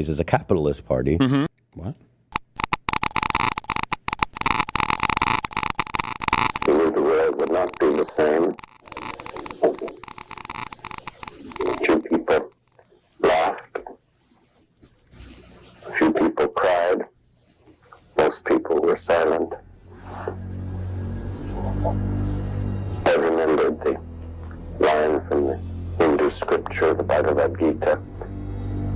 is a capitalist party. What? We knew the world would not be the same. A few people laughed. A few people cried. Most people were silent. I remembered the line from the Hindu scripture, the Bhagavad Gita.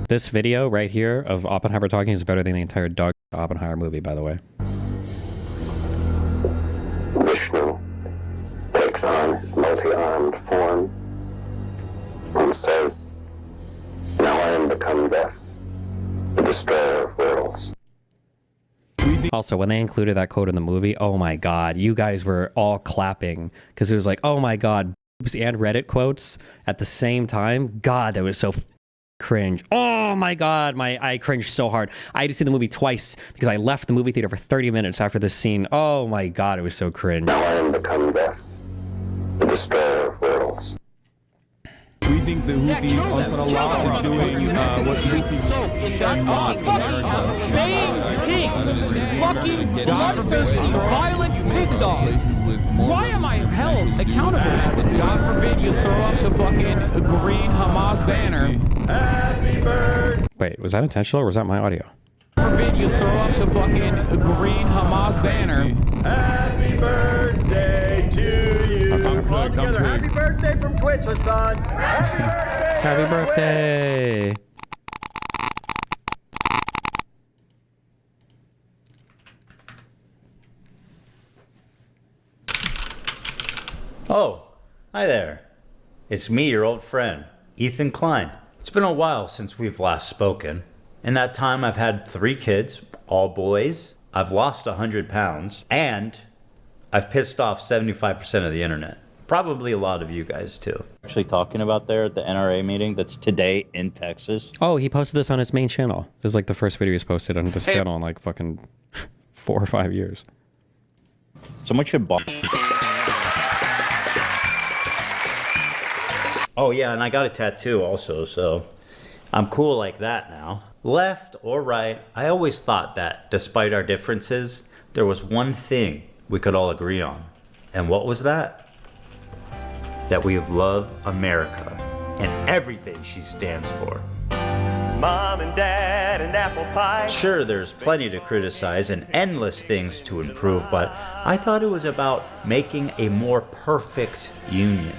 This video right here of Oppenheimer talking is better than the entire dog Oppenheimer movie, by the way. Vishnu takes on his multi-armed form and says, "Now I am become death, the destroyer of worlds." Also, when they included that quote in the movie, oh my god, you guys were all clapping because it was like, oh my god, boobs and Reddit quotes at the same time. God, that was so cringe. Oh my god, I cringed so hard. I had to see the movie twice because I left the movie theater for 30 minutes after this scene. Oh my god, it was so cringe. Now I am become death, the destroyer of worlds. We think the Houthi is doing what fucking bloodthirsty, violent pig dogs. Why am I held accountable? God forbid you throw up the fucking green Hamas banner. Happy birthday. Wait, was that intentional or was that my audio? God forbid you throw up the fucking green Hamas banner. Happy birthday to you. All together. Happy birthday from Twitch, Hasan. Happy birthday. Happy birthday. Oh, hi there. It's me, your old friend, Ethan Klein. It's been a while since we've last spoken. In that time, I've had 3 kids, all boys. I've lost 100 pounds, and I've pissed off 75% of the internet. Probably a lot of you guys too. Actually talking about there at the NRA meeting that's today in Texas. Oh, he posted this on his main channel. This is like the first video he's posted on this channel in like fucking 4 or 5 years. Someone should buy. Oh yeah, and I got a tattoo also, so I'm cool like that now. Left or right, I always thought that despite our differences, there was one thing we could all agree on. And what was that? That we love America and everything she stands for. Mom and Dad and apple pie. Sure, there's plenty to criticize and endless things to improve, but I thought it was about making a more perfect union,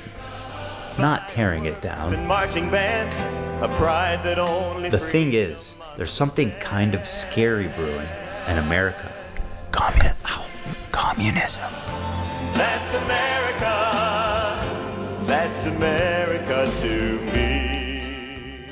not tearing it down. And marching bands, a pride that only The thing is, there's something kind of scary brewing in America. Communism. That's America. That's America to me.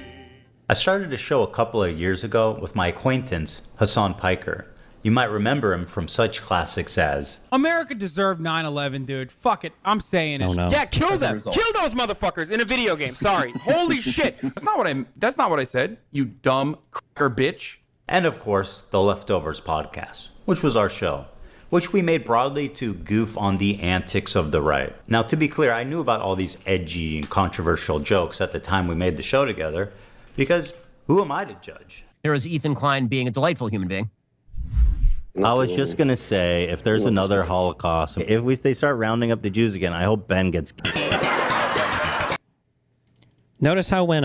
I started a show a couple of years ago with my acquaintance, Hasan Piker. You might remember him from such classics as America deserved 9/11, dude. Fuck it. I'm saying it. Oh no. Yeah, kill them. Kill those motherfuckers in a video game. Sorry. Holy shit. That's not what I said. You dumb cracker bitch. and of course, the Leftovers podcast, which was our show, which we made broadly to goof on the antics of the right. Now, to be clear, I knew about all these edgy and controversial jokes at the time we made the show together, because who am I to judge? There is Ethan Klein being a delightful human being. I was just going to say, if there's another Holocaust, if they start rounding up the Jews again, I hope Ben gets... Notice how when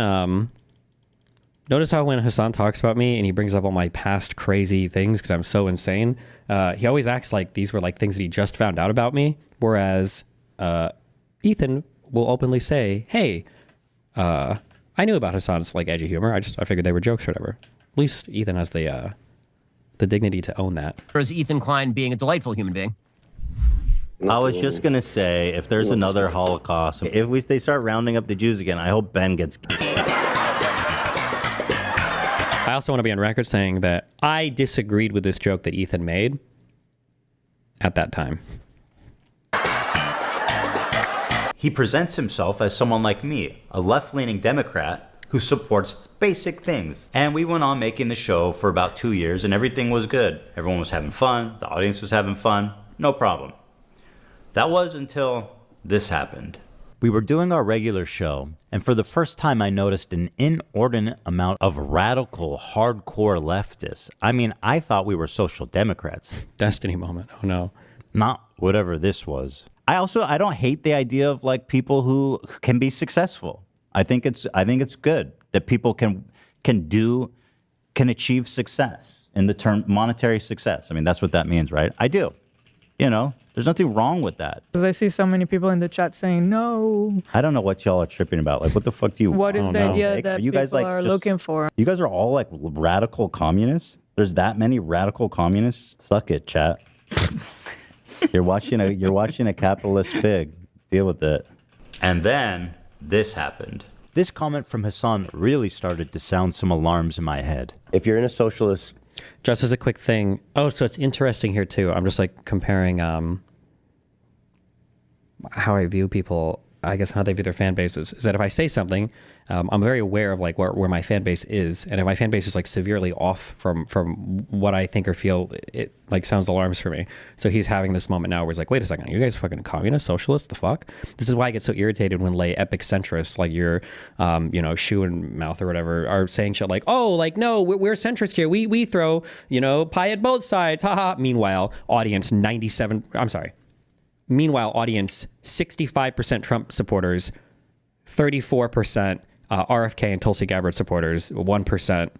Hasan talks about me and he brings up all my past crazy things because I'm so insane, he always acts like these were like things that he just found out about me, whereas Ethan will openly say, hey, I knew about Hasan's like edgy humor. I figured they were jokes or whatever. At least Ethan has the dignity to own that. There is Ethan Klein being a delightful human being. I was just going to say, if there's another Holocaust, if they start rounding up the Jews again, I hope Ben gets... I also want to be on record saying that I disagreed with this joke that Ethan made at that time. He presents himself as someone like me, a left-leaning Democrat who supports basic things. And we went on making the show for about 2 years and everything was good. Everyone was having fun, the audience was having fun, no problem. That was until this happened. We were doing our regular show, and for the first time I noticed an inordinate amount of radical, hardcore leftists. I mean, I thought we were social democrats. Destiny moment. Oh no. Not whatever this was. I don't hate the idea of like people who can be successful. I think it's good that people can achieve success in the term monetary success. I mean, that's what that means, right? I do. You know, there's nothing wrong with that. Because I see so many people in the chat saying no. I don't know what y'all are tripping about. Like, what the fuck do you What is the idea like, that you guys, people like, are just- looking for? You guys are all like radical communists? There's that many radical communists? Suck it, chat. You're watching a capitalist pig. Deal with it. And then this happened. This comment from Hasan really started to sound some alarms in my head. If you're in a socialist... Just as a quick thing. Oh, so it's interesting here too. I'm just like comparing how I view people, I guess how they view their fan bases. Is that if I say something, I'm very aware of like where my fan base is, and if my fan base is like severely off from what I think or feel, it like sounds alarms for me. So he's having this moment now where he's like, wait a second, are you guys fucking communist, socialists? The fuck? This is why I get so irritated when lay epic centrists like your, shoe and mouth or whatever are saying shit like, oh, like no, we're centrist here. We throw pie at both sides, haha. Meanwhile, audience 65% Trump supporters, 34% RFK and Tulsi Gabbard supporters, 1%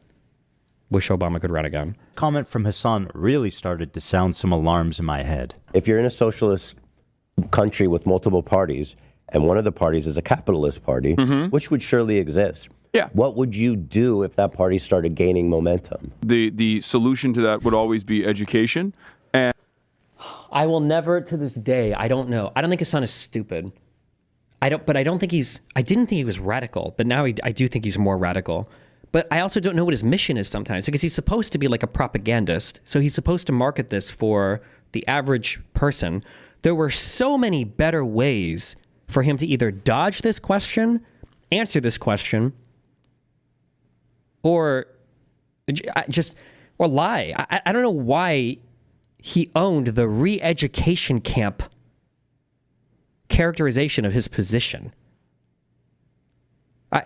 wish Obama could run again. Comment from Hasan really started to sound some alarms in my head. If you're in a socialist country with multiple parties, and one of the parties is a capitalist party, which would surely exist. Yeah. What would you do if that party started gaining momentum? The solution to that would always be education. And I will never, to this day, I don't know. I don't think Hasan is stupid. I didn't think he was radical, but now I do think he's more radical. But I also don't know what his mission is sometimes, because he's supposed to be like a propagandist. So he's supposed to market this for the average person. There were so many better ways for him to either dodge this question, answer this question, or lie. I don't know why he owned the re-education camp characterization of his position. I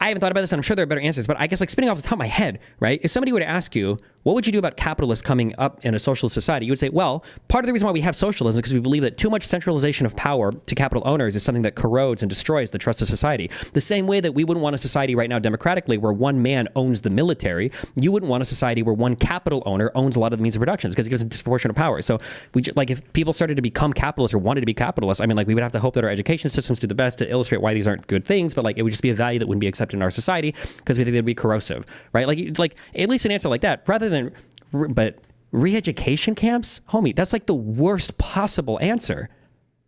haven't thought about this, and I'm sure there are better answers, but I guess like spinning off the top of my head, right? If somebody were to ask you, what would you do about capitalists coming up in a socialist society? You would say, well, part of the reason why we have socialism is because we believe that too much centralization of power to capital owners is something that corrodes and destroys the trust of society. The same way that we wouldn't want a society right now democratically where one man owns the military, you wouldn't want a society where one capital owner owns a lot of the means of production because it gives them disproportionate power. So if people started to become capitalists or wanted to be capitalists, I mean, like we would have to hope that our education systems do the best to illustrate why these aren't good things, but like it would just be a value that wouldn't be accepted in our society because we think they'd be corrosive, right? Like at least an answer like that, rather than, but re-education camps, homie, that's like the worst possible answer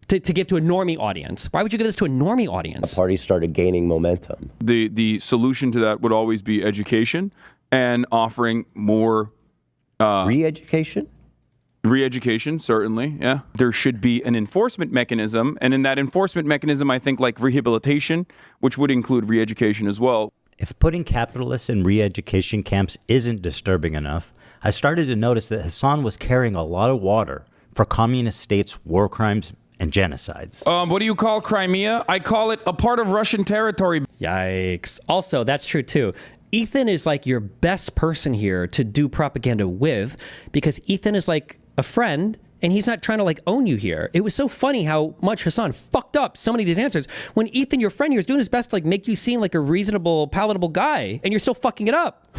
to give to a normie audience. Why would you give this to a normie audience? The party started gaining momentum. the solution to that would always be education and offering more re-education. Re-education, certainly, yeah. There should be an enforcement mechanism, and in that enforcement mechanism, I think like rehabilitation, which would include re-education as well. If putting capitalists in re-education camps isn't disturbing enough, I started to notice that Hasan was carrying a lot of water for communist states' war crimes and genocides. What do you call Crimea? I call it a part of Russian territory. Yikes. Also, that's true too. Ethan is like your best person here to do propaganda with, because Ethan is like a friend and he's not trying to like own you here. It was so funny how much Hasan fucked up so many of these answers when Ethan, your friend here, is doing his best to like make you seem like a reasonable, palatable guy, and you're still fucking it up.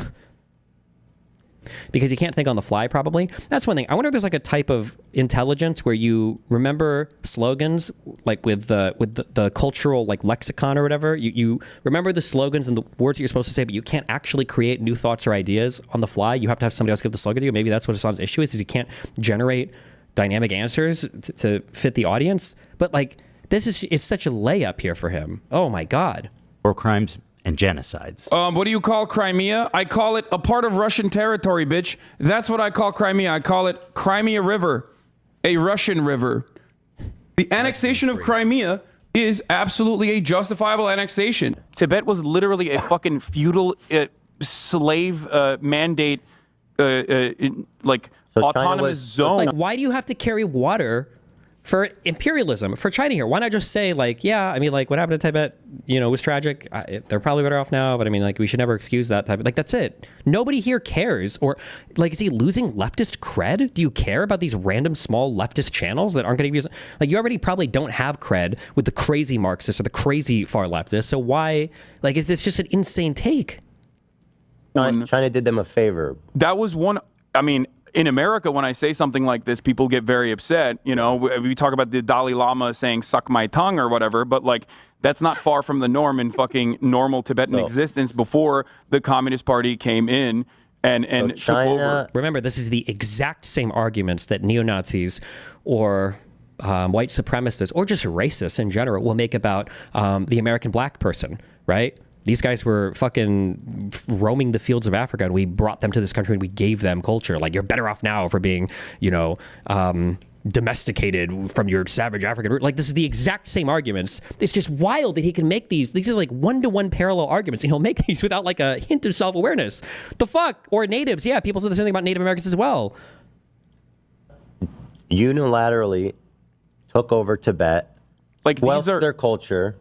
Because you can't think on the fly, probably. That's one thing. I wonder if there's like a type of intelligence where you remember slogans, like with the cultural like lexicon or whatever. You remember the slogans and the words that you're supposed to say, but you can't actually create new thoughts or ideas on the fly. You have to have somebody else give the slogan to you. Maybe that's what Hasan's issue is he can't generate dynamic answers to fit the audience. But like this is such a layup here for him. Oh my God. War crimes and genocides. What do you call Crimea? I call it a part of Russian territory, bitch. That's what I call Crimea. I call it Crimea River, a Russian river. The annexation of Crimea is absolutely a justifiable annexation. Tibet was literally a fucking feudal slave mandate, autonomous zone. Like, why do you have to carry water for imperialism, for China here. Why not just say, like, yeah, I mean, like, what happened to Tibet, you know, was tragic. They're probably better off now, but I mean, like, we should never excuse that type of, like, that's it. Nobody here cares. Or, like, is he losing leftist cred? Do you care about these random small leftist channels that aren't going to be used? Like, you already probably don't have cred with the crazy Marxists or the crazy far leftists. So why, like, is this just an insane take? China did them a favor. That was one, I mean, in America, when I say something like this, people get very upset. You know, we talk about the Dalai Lama saying, suck my tongue or whatever, but like, that's not far from the norm in fucking normal Tibetan existence before the Communist Party came in and took over. Remember, this is the exact same arguments that neo-Nazis or white supremacists or just racists in general will make about the American black person, right? These guys were fucking roaming the fields of Africa, and we brought them to this country and we gave them culture. Like, you're better off now for being, you know, domesticated from your savage African root. Like, this is the exact same arguments. It's just wild that he can make these. These are like one-to-one parallel arguments, and he'll make these without like a hint of self-awareness. The fuck? Or natives. Yeah, people say the same thing about Native Americans as well. Unilaterally took over Tibet, like, these are their culture.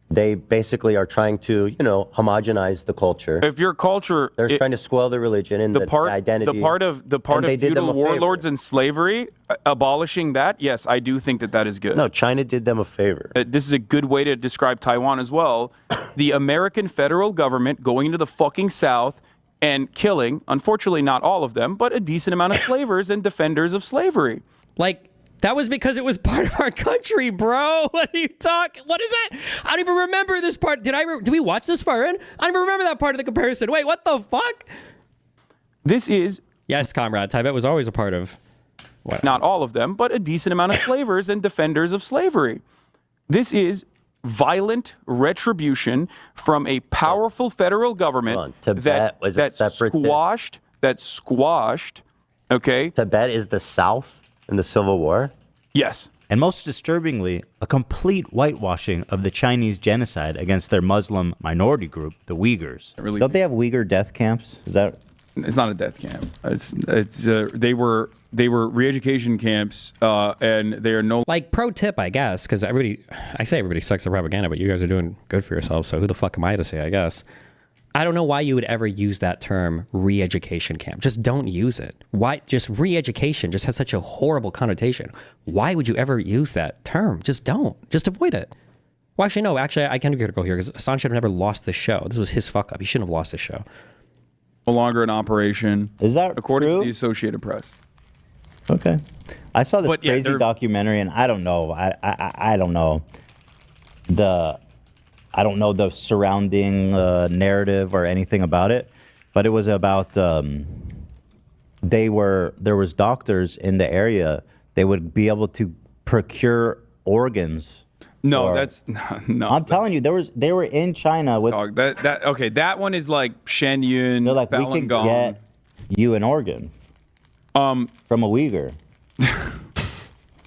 They basically are trying to, you know, homogenize the culture. If your culture, they're trying to spoil the religion and the identity. The part of feudal warlords and slavery, abolishing that, yes, I do think that is good. No, China did them a favor. This is a good way to describe Taiwan as well. The American federal government going into the fucking South and killing, unfortunately not all of them, but a decent amount of slavers and defenders of slavery. Like, that was because it was part of our country, bro. What are you talking? What is that? I don't even remember this part. Did we watch this far in? I don't even remember that part of the comparison. Wait, what the fuck? This is... Yes, comrade. Tibet was always a part of... What? Not all of them, but a decent amount of slavers and defenders of slavery. This is violent retribution from a powerful federal government Tibet was a separatist. that squashed, okay? Tibet is the South in the Civil War? Yes. And most disturbingly, a complete whitewashing of the Chinese genocide against their Muslim minority group, the Uyghurs. Really? Don't they have Uyghur death camps? Is that? It's not a death camp. They were re-education camps, and they are no. Like, pro tip, I guess, because I say everybody sucks at propaganda, but you guys are doing good for yourselves. So who the fuck am I to say? I guess. I don't know why you would ever use that term, re-education camp. Just don't use it. Why? Just re-education just has such a horrible connotation. Why would you ever use that term? Just don't. Just avoid it. Well, actually, no. Actually, I can be critical here because Hasan should have never lost this show. This was his fuck up. He shouldn't have lost this show. No longer in operation. Is that according true? to the Associated Press? Okay. I saw this crazy documentary, and I don't know. I don't know. I don't know the surrounding narrative or anything about it, but it was about there was doctors in the area. They would be able to procure organs. No, no. I'm telling you, they were in China with that one is like Shen Yun. They're like, Falun we can Gong. get you an organ from a Uyghur.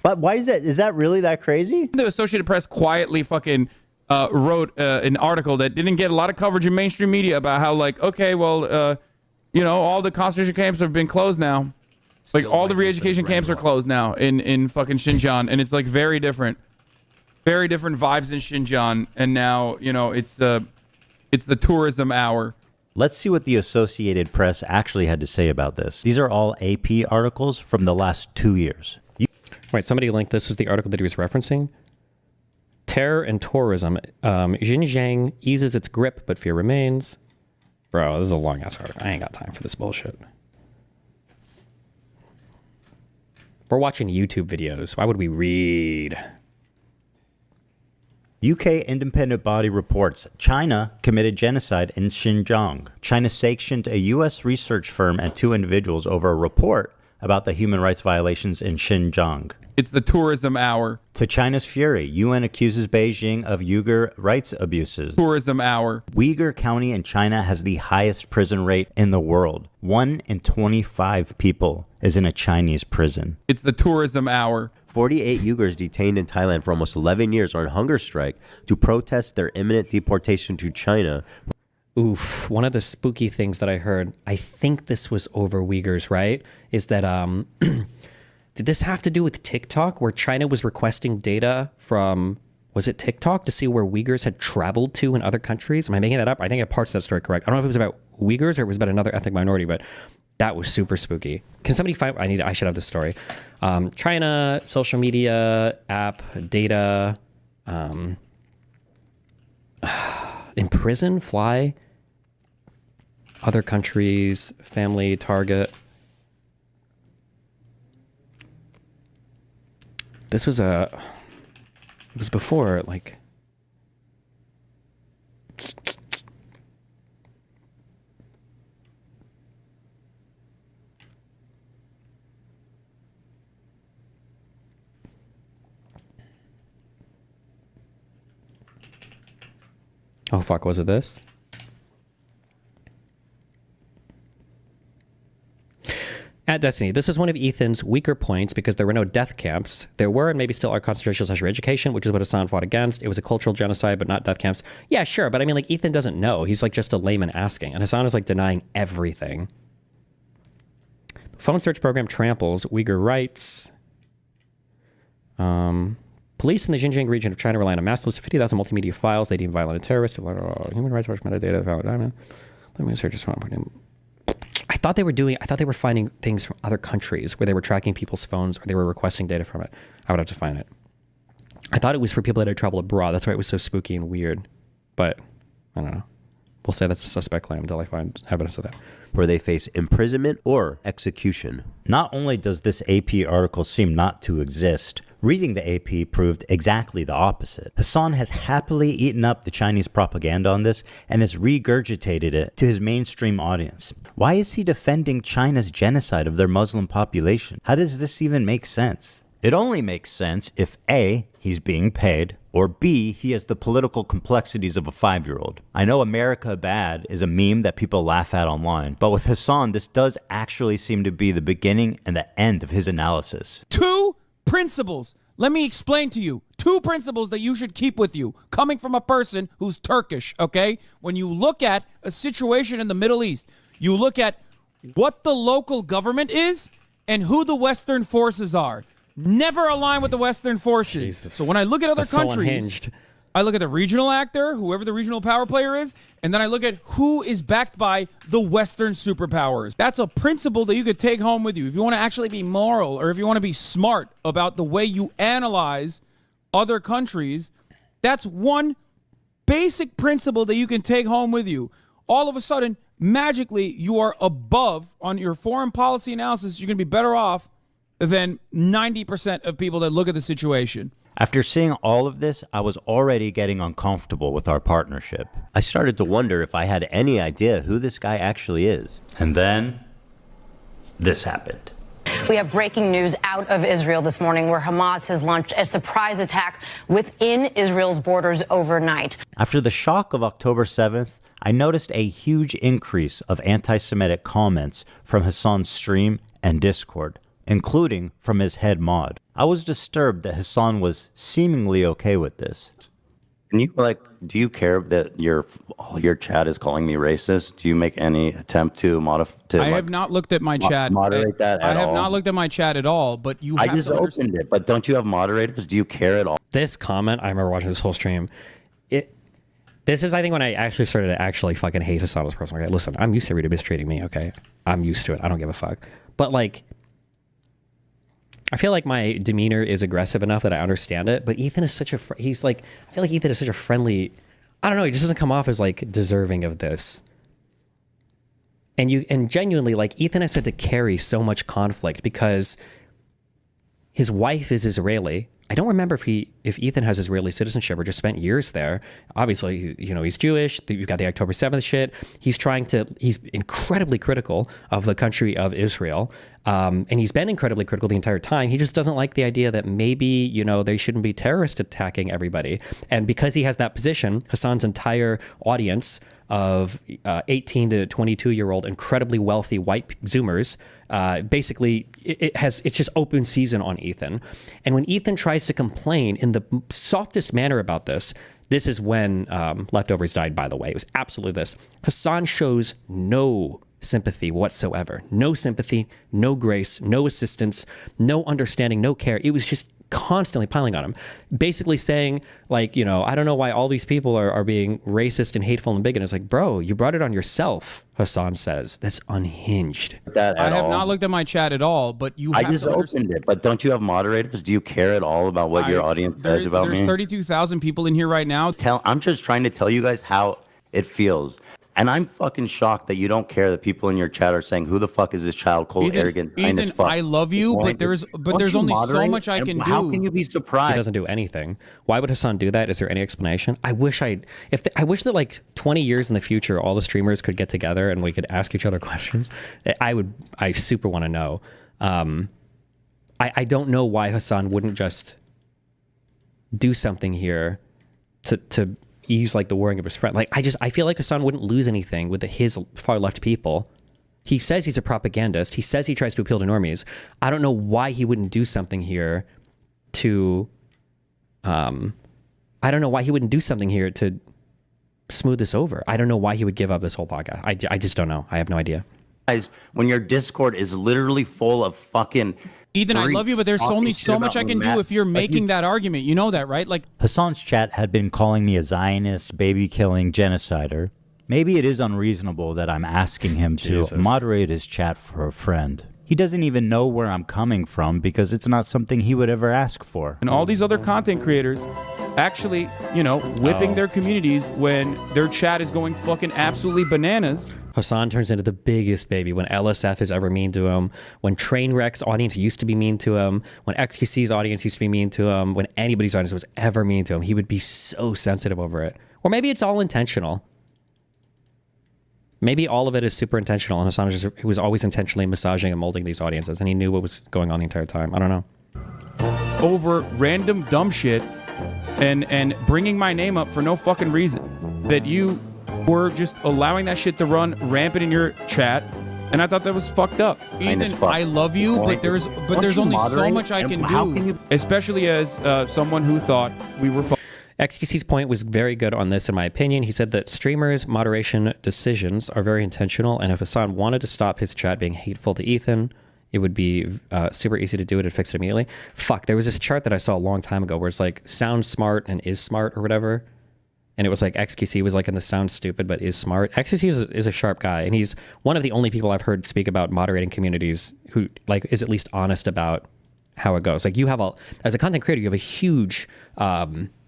But why is that? Is that really that crazy? The Associated Press quietly fucking wrote an article that didn't get a lot of coverage in mainstream media about how, like, okay, well, you know, all the concentration camps have been closed now. Like, all the re-education camps are closed now in fucking Xinjiang, and it's like very different vibes in Xinjiang. And now, you know, it's the tourism hour. Let's see what the Associated Press actually had to say about this. These are all AP articles from the last 2 years. Wait, somebody linked this as the article that he was referencing. Terror and tourism. Xinjiang eases its grip, but fear remains. Bro, this is a long-ass article. I ain't got time for this bullshit. We're watching YouTube videos. Why would we read? UK independent body reports China committed genocide in Xinjiang. China sanctioned a U.S. research firm and 2 individuals over a report about the human rights violations in Xinjiang. It's the tourism hour. To China's fury, UN accuses Beijing of Uyghur rights abuses. Tourism hour. Uyghur County in China has the highest prison rate in the world. 1 in 25 people is in a Chinese prison. It's the tourism hour. 48 Uyghurs detained in Thailand for almost 11 years are on hunger strike to protest their imminent deportation to China. Oof. One of the spooky things that I heard, I think this was over Uyghurs, right? Is that Did this have to do with TikTok, where China was requesting data from, was it TikTok, to see where Uyghurs had traveled to in other countries? Am I making that up? I think I have parts of that story correct. I don't know if it was about Uyghurs or it was about another ethnic minority, but that was super spooky. Can somebody find, I should have this story. China, social media, app, data, imprison, fly, other countries, family, target. This was it was before, like, oh fuck, was it this? At Destiny, this is one of Ethan's weaker points because there were no death camps. There were and maybe still are concentration / education, which is what Hasan fought against. It was a cultural genocide, but not death camps. Yeah, sure, but I mean, like, Ethan doesn't know. He's like just a layman asking, and Hasan is like denying everything. The phone search program tramples Uyghur rights. Police in the Xinjiang region of China rely on a mass list of 50,000 multimedia files they deem violent and terrorist. Human Rights Watch metadata. Let me search this one. I thought they were finding things from other countries where they were tracking people's phones or they were requesting data from it. I would have to find it. I thought it was for people that had traveled abroad. That's why it was so spooky and weird. But I don't know. We'll say that's a suspect claim until I find evidence of that. Where they face imprisonment or execution. Not only does this AP article seem not to exist, reading the AP proved exactly the opposite. Hasan has happily eaten up the Chinese propaganda on this and has regurgitated it to his mainstream audience. Why is he defending China's genocide of their Muslim population? How does this even make sense? It only makes sense if A, he's being paid, or B, he has the political complexities of a 5-year-old. I know America bad is a meme that people laugh at online, but with Hasan, this does actually seem to be the beginning and the end of his analysis. 2 principles. Let me explain to you. 2 principles that you should keep with you, coming from a person who's Turkish, okay? When you look at a situation in the Middle East, you look at what the local government is and who the Western forces are. Never align with the Western forces. Jesus. So when I look at other That's so countries, unhinged. I look at the regional actor, whoever the regional power player is, and then I look at who is backed by the Western superpowers. That's a principle that you could take home with you. If you want to actually be moral or if you want to be smart about the way you analyze other countries, that's one basic principle that you can take home with you. All of a sudden, magically, you are above on your foreign policy analysis. You're going to be better off than 90% of people that look at the situation. After seeing all of this, I was already getting uncomfortable with our partnership. I started to wonder if I had any idea who this guy actually is. And then, this happened. We have breaking news out of Israel this morning where Hamas has launched a surprise attack within Israel's borders overnight. After the shock of October 7th, I noticed a huge increase of anti-Semitic comments from Hasan's stream and Discord, including from his head mod. I was disturbed that Hasan was seemingly okay with this. Can you, do you care that your chat is calling me racist? Do you make any attempt to modify? I have not looked at my chat. Moderate that at all? I have not looked at my chat at all, but you I have just to opened it, but don't you have moderators? Do you care at all? This comment, I remember watching this whole stream. This is, I think, when I actually started to actually fucking hate Hasan as a person. Okay, listen, I'm used to everybody mistreating me, okay? I'm used to it. I don't give a fuck. But, like, I feel like my demeanor is aggressive enough that I understand it, but Ethan is such a, he's like, I feel like Ethan is such a friendly, I don't know, he just doesn't come off as like deserving of this. And genuinely, like, Ethan has had to carry so much conflict because his wife is Israeli. I don't remember if Ethan has Israeli citizenship or just spent years there. Obviously, you know, he's Jewish. You've got the October 7th shit. He's incredibly critical of the country of Israel. And he's been incredibly critical the entire time. He just doesn't like the idea that maybe, you know, they shouldn't be terrorist attacking everybody. And because he has that position, Hasan's entire audience of 18 to 22-year-old incredibly wealthy white Zoomers, basically it's just open season on Ethan. And when Ethan tries to complain in the softest manner about this is when Leftovers died, by the way. It was absolutely this. Hasan shows no sympathy whatsoever. No sympathy, no grace, no assistance, no understanding, no care. It was just constantly piling on him, basically saying, like, you know, I don't know why all these people are being racist and hateful and bigoted. It's like, bro, you brought it on yourself, Hasan says. That's unhinged. I have not looked at my chat at all, but you have I just opened it, but don't you have moderators? Do you care at all about what your audience says about me? There's 32,000 people in here right now. I'm just trying to tell you guys how it feels. And I'm fucking shocked that you don't care that people in your chat are saying, who the fuck is this child? Cold, arrogant, Ethan, fuck. I love you, but there's only so much I can do. How can you be surprised? He doesn't do anything. Why would Hasan do that? Is there any explanation? I wish that like 20 years in the future, all the streamers could get together and we could ask each other questions. I super want to know. I don't know why Hasan wouldn't just do something here to ease like the worrying of his friend. Like I feel like Hasan wouldn't lose anything with his far left people. He says he's a propagandist. He says he tries to appeal to normies. I don't know why he wouldn't do something here to I don't know why he wouldn't do something here to smooth this over. I don't know why he would give up this whole podcast. I just don't know. I have no idea. Guys, when your Discord is literally full of fucking Ethan, I love you, but there's only so much I can do if you're making that argument. You know that, right? Like Hasan's chat had been calling me a Zionist, baby-killing genocider. Maybe it is unreasonable that I'm asking him to moderate his chat for a friend. He doesn't even know where I'm coming from because it's not something he would ever ask for. And all these other content creators actually, you know, whipping their communities when their chat is going fucking absolutely bananas. Hasan turns into the biggest baby when LSF is ever mean to him, when Trainwreck's audience used to be mean to him, when XQC's audience used to be mean to him, when anybody's audience was ever mean to him. He would be so sensitive over it. Or maybe it's all intentional. Maybe all of it is super intentional, and Hasan was always intentionally massaging and molding these audiences, and he knew what was going on the entire time. I don't know. Over random dumb shit and bringing my name up for no fucking reason. That you were just allowing that shit to run rampant in your chat, and I thought that was fucked up. Ethan, I love you, but there's only so much I can do, especially as someone who thought we were. XQC's point was very good on this, in my opinion. He said that streamers' moderation decisions are very intentional, and if Hasan wanted to stop his chat being hateful to Ethan, it would be super easy to do it and fix it immediately. Fuck, there was this chart that I saw a long time ago where it's like sounds smart and is smart or whatever. And it was like XQC was like in the sound stupid but is smart. XQC is a sharp guy, and he's one of the only people I've heard speak about moderating communities who like is at least honest about how it goes. Like you have as a content creator, you have a huge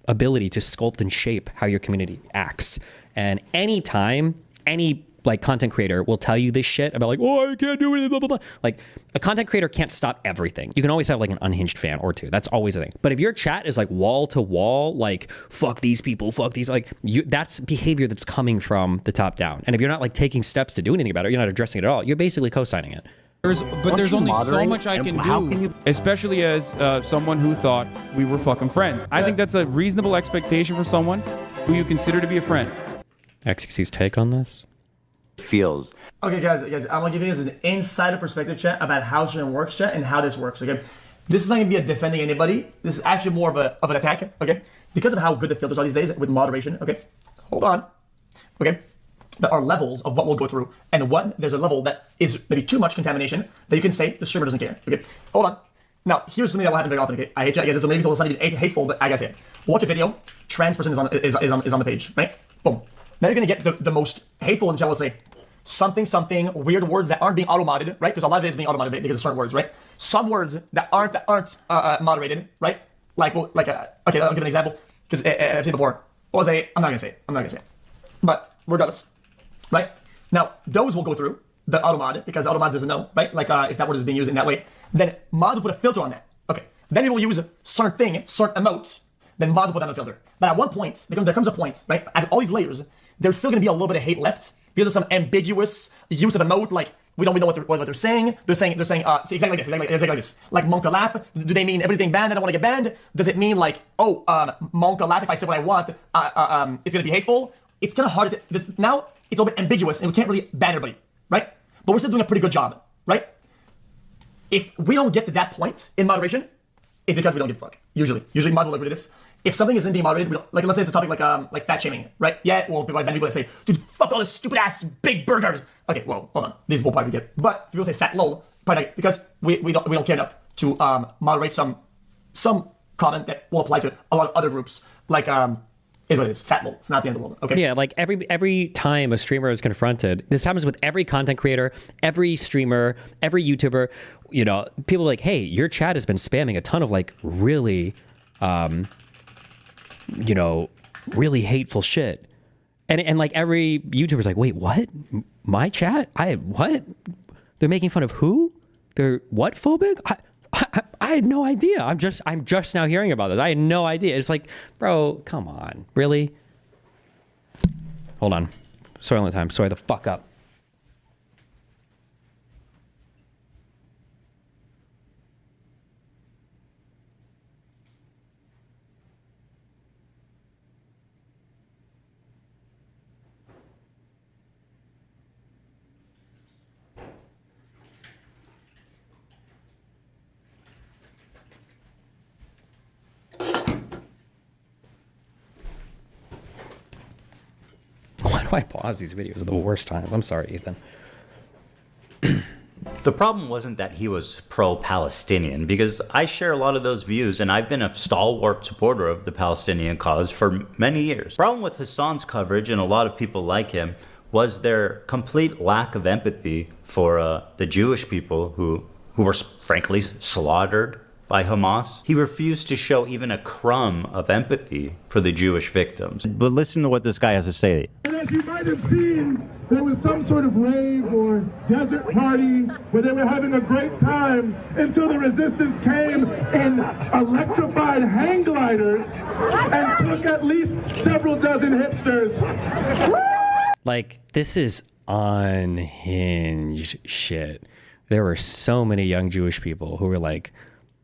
ability to sculpt and shape how your community acts. And anytime any like content creator will tell you this shit about like, oh, I can't do anything, blah, blah, blah. Like a content creator can't stop everything. You can always have like an unhinged fan or two. That's always a thing. But if your chat is like wall to wall, like fuck these people, fuck these, like that's behavior that's coming from the top down. And if you're not like taking steps to do anything about it, you're not addressing it at all. You're basically co-signing it. There's only so much I can do, especially as someone who thought we were fucking friends. I think that's a reasonable expectation for someone who you consider to be a friend. XQC's take on this? Feels. Okay, guys, I'm gonna give you guys an insider perspective, chat, about how stream works, chat, and how this works. Okay, this is not gonna be a defending anybody. This is actually more of an attack. Okay, because of how good the filters are these days with moderation. Okay, hold on. Okay. There are levels of what we'll go through, and there's a level that is maybe too much contamination that you can say the streamer doesn't care. Okay, hold on. Now, here's something that will happen very often. Okay, I hate you. I guess maybe it's not even hateful, but I gotta say it. Watch a video. Trans person is on the page, right? Boom. Now you're gonna get the most hateful and will say something weird words that aren't being auto-modded, right? Because a lot of it is being auto-modded because of certain words, right? Some words that aren't moderated, right? Okay, I'll give an example because I've seen it before. I'm not gonna say it. But regardless. Right? Now, those will go through the auto-mod because auto-mod doesn't know, right? Like if that word is being used in that way. Then mod will put a filter on that. Okay. Then it will use a certain thing, certain emote. Then mod will put that on a filter. But at one point, there comes a point, right? At all these layers, there's still going to be a little bit of hate left because of some ambiguous use of emote. Like we don't know what they're saying. They're saying see, exactly like this. Like Monka laugh. Do they mean everything banned? I don't want to get banned. Does it mean like Monka laugh? If I say what I want, it's going to be hateful. It's kind of hard to now. It's a little bit ambiguous and we can't really ban everybody, right? But we're still doing a pretty good job, right? If we don't get to that point in moderation, it's because we don't give a fuck. Usually moderate like this. If something isn't being moderated, we don't, like let's say it's a topic like fat shaming, right? Yeah, well, then people say, dude, fuck all this stupid ass big burgers. Okay, well, hold on, this will probably get. But if people say fat lol, probably not, because we don't care enough to moderate some comment that will apply to a lot of other groups, like is what it is. Fat lol. It's not the end of the world. Okay. Yeah, like every time a streamer is confronted, this happens with every content creator, every streamer, every YouTuber. You know, people are like, hey, your chat has been spamming a ton of like really, you know, really hateful shit. And like every YouTuber's like, wait, what? My chat? What? They're making fun of who? They're what phobic? I had no idea. I'm just now hearing about this. I had no idea. It's like, bro, come on. Really? Hold on. Soylent time. Soy the fuck up. Why do I pause these videos at the worst times? I'm sorry, Ethan. The problem wasn't that he was pro-Palestinian, because I share a lot of those views, and I've been a stalwart supporter of the Palestinian cause for many years. The problem with Hasan's coverage, and a lot of people like him, was their complete lack of empathy for the Jewish people who were frankly slaughtered by Hamas. He refused to show even a crumb of empathy for the Jewish victims. But listen to what this guy has to say. And as you might have seen, there was some sort of rave or desert party where they were having a great time until the resistance came in electrified hang gliders and took at least several dozen hipsters. Like, this is unhinged shit. There were so many young Jewish people who were like,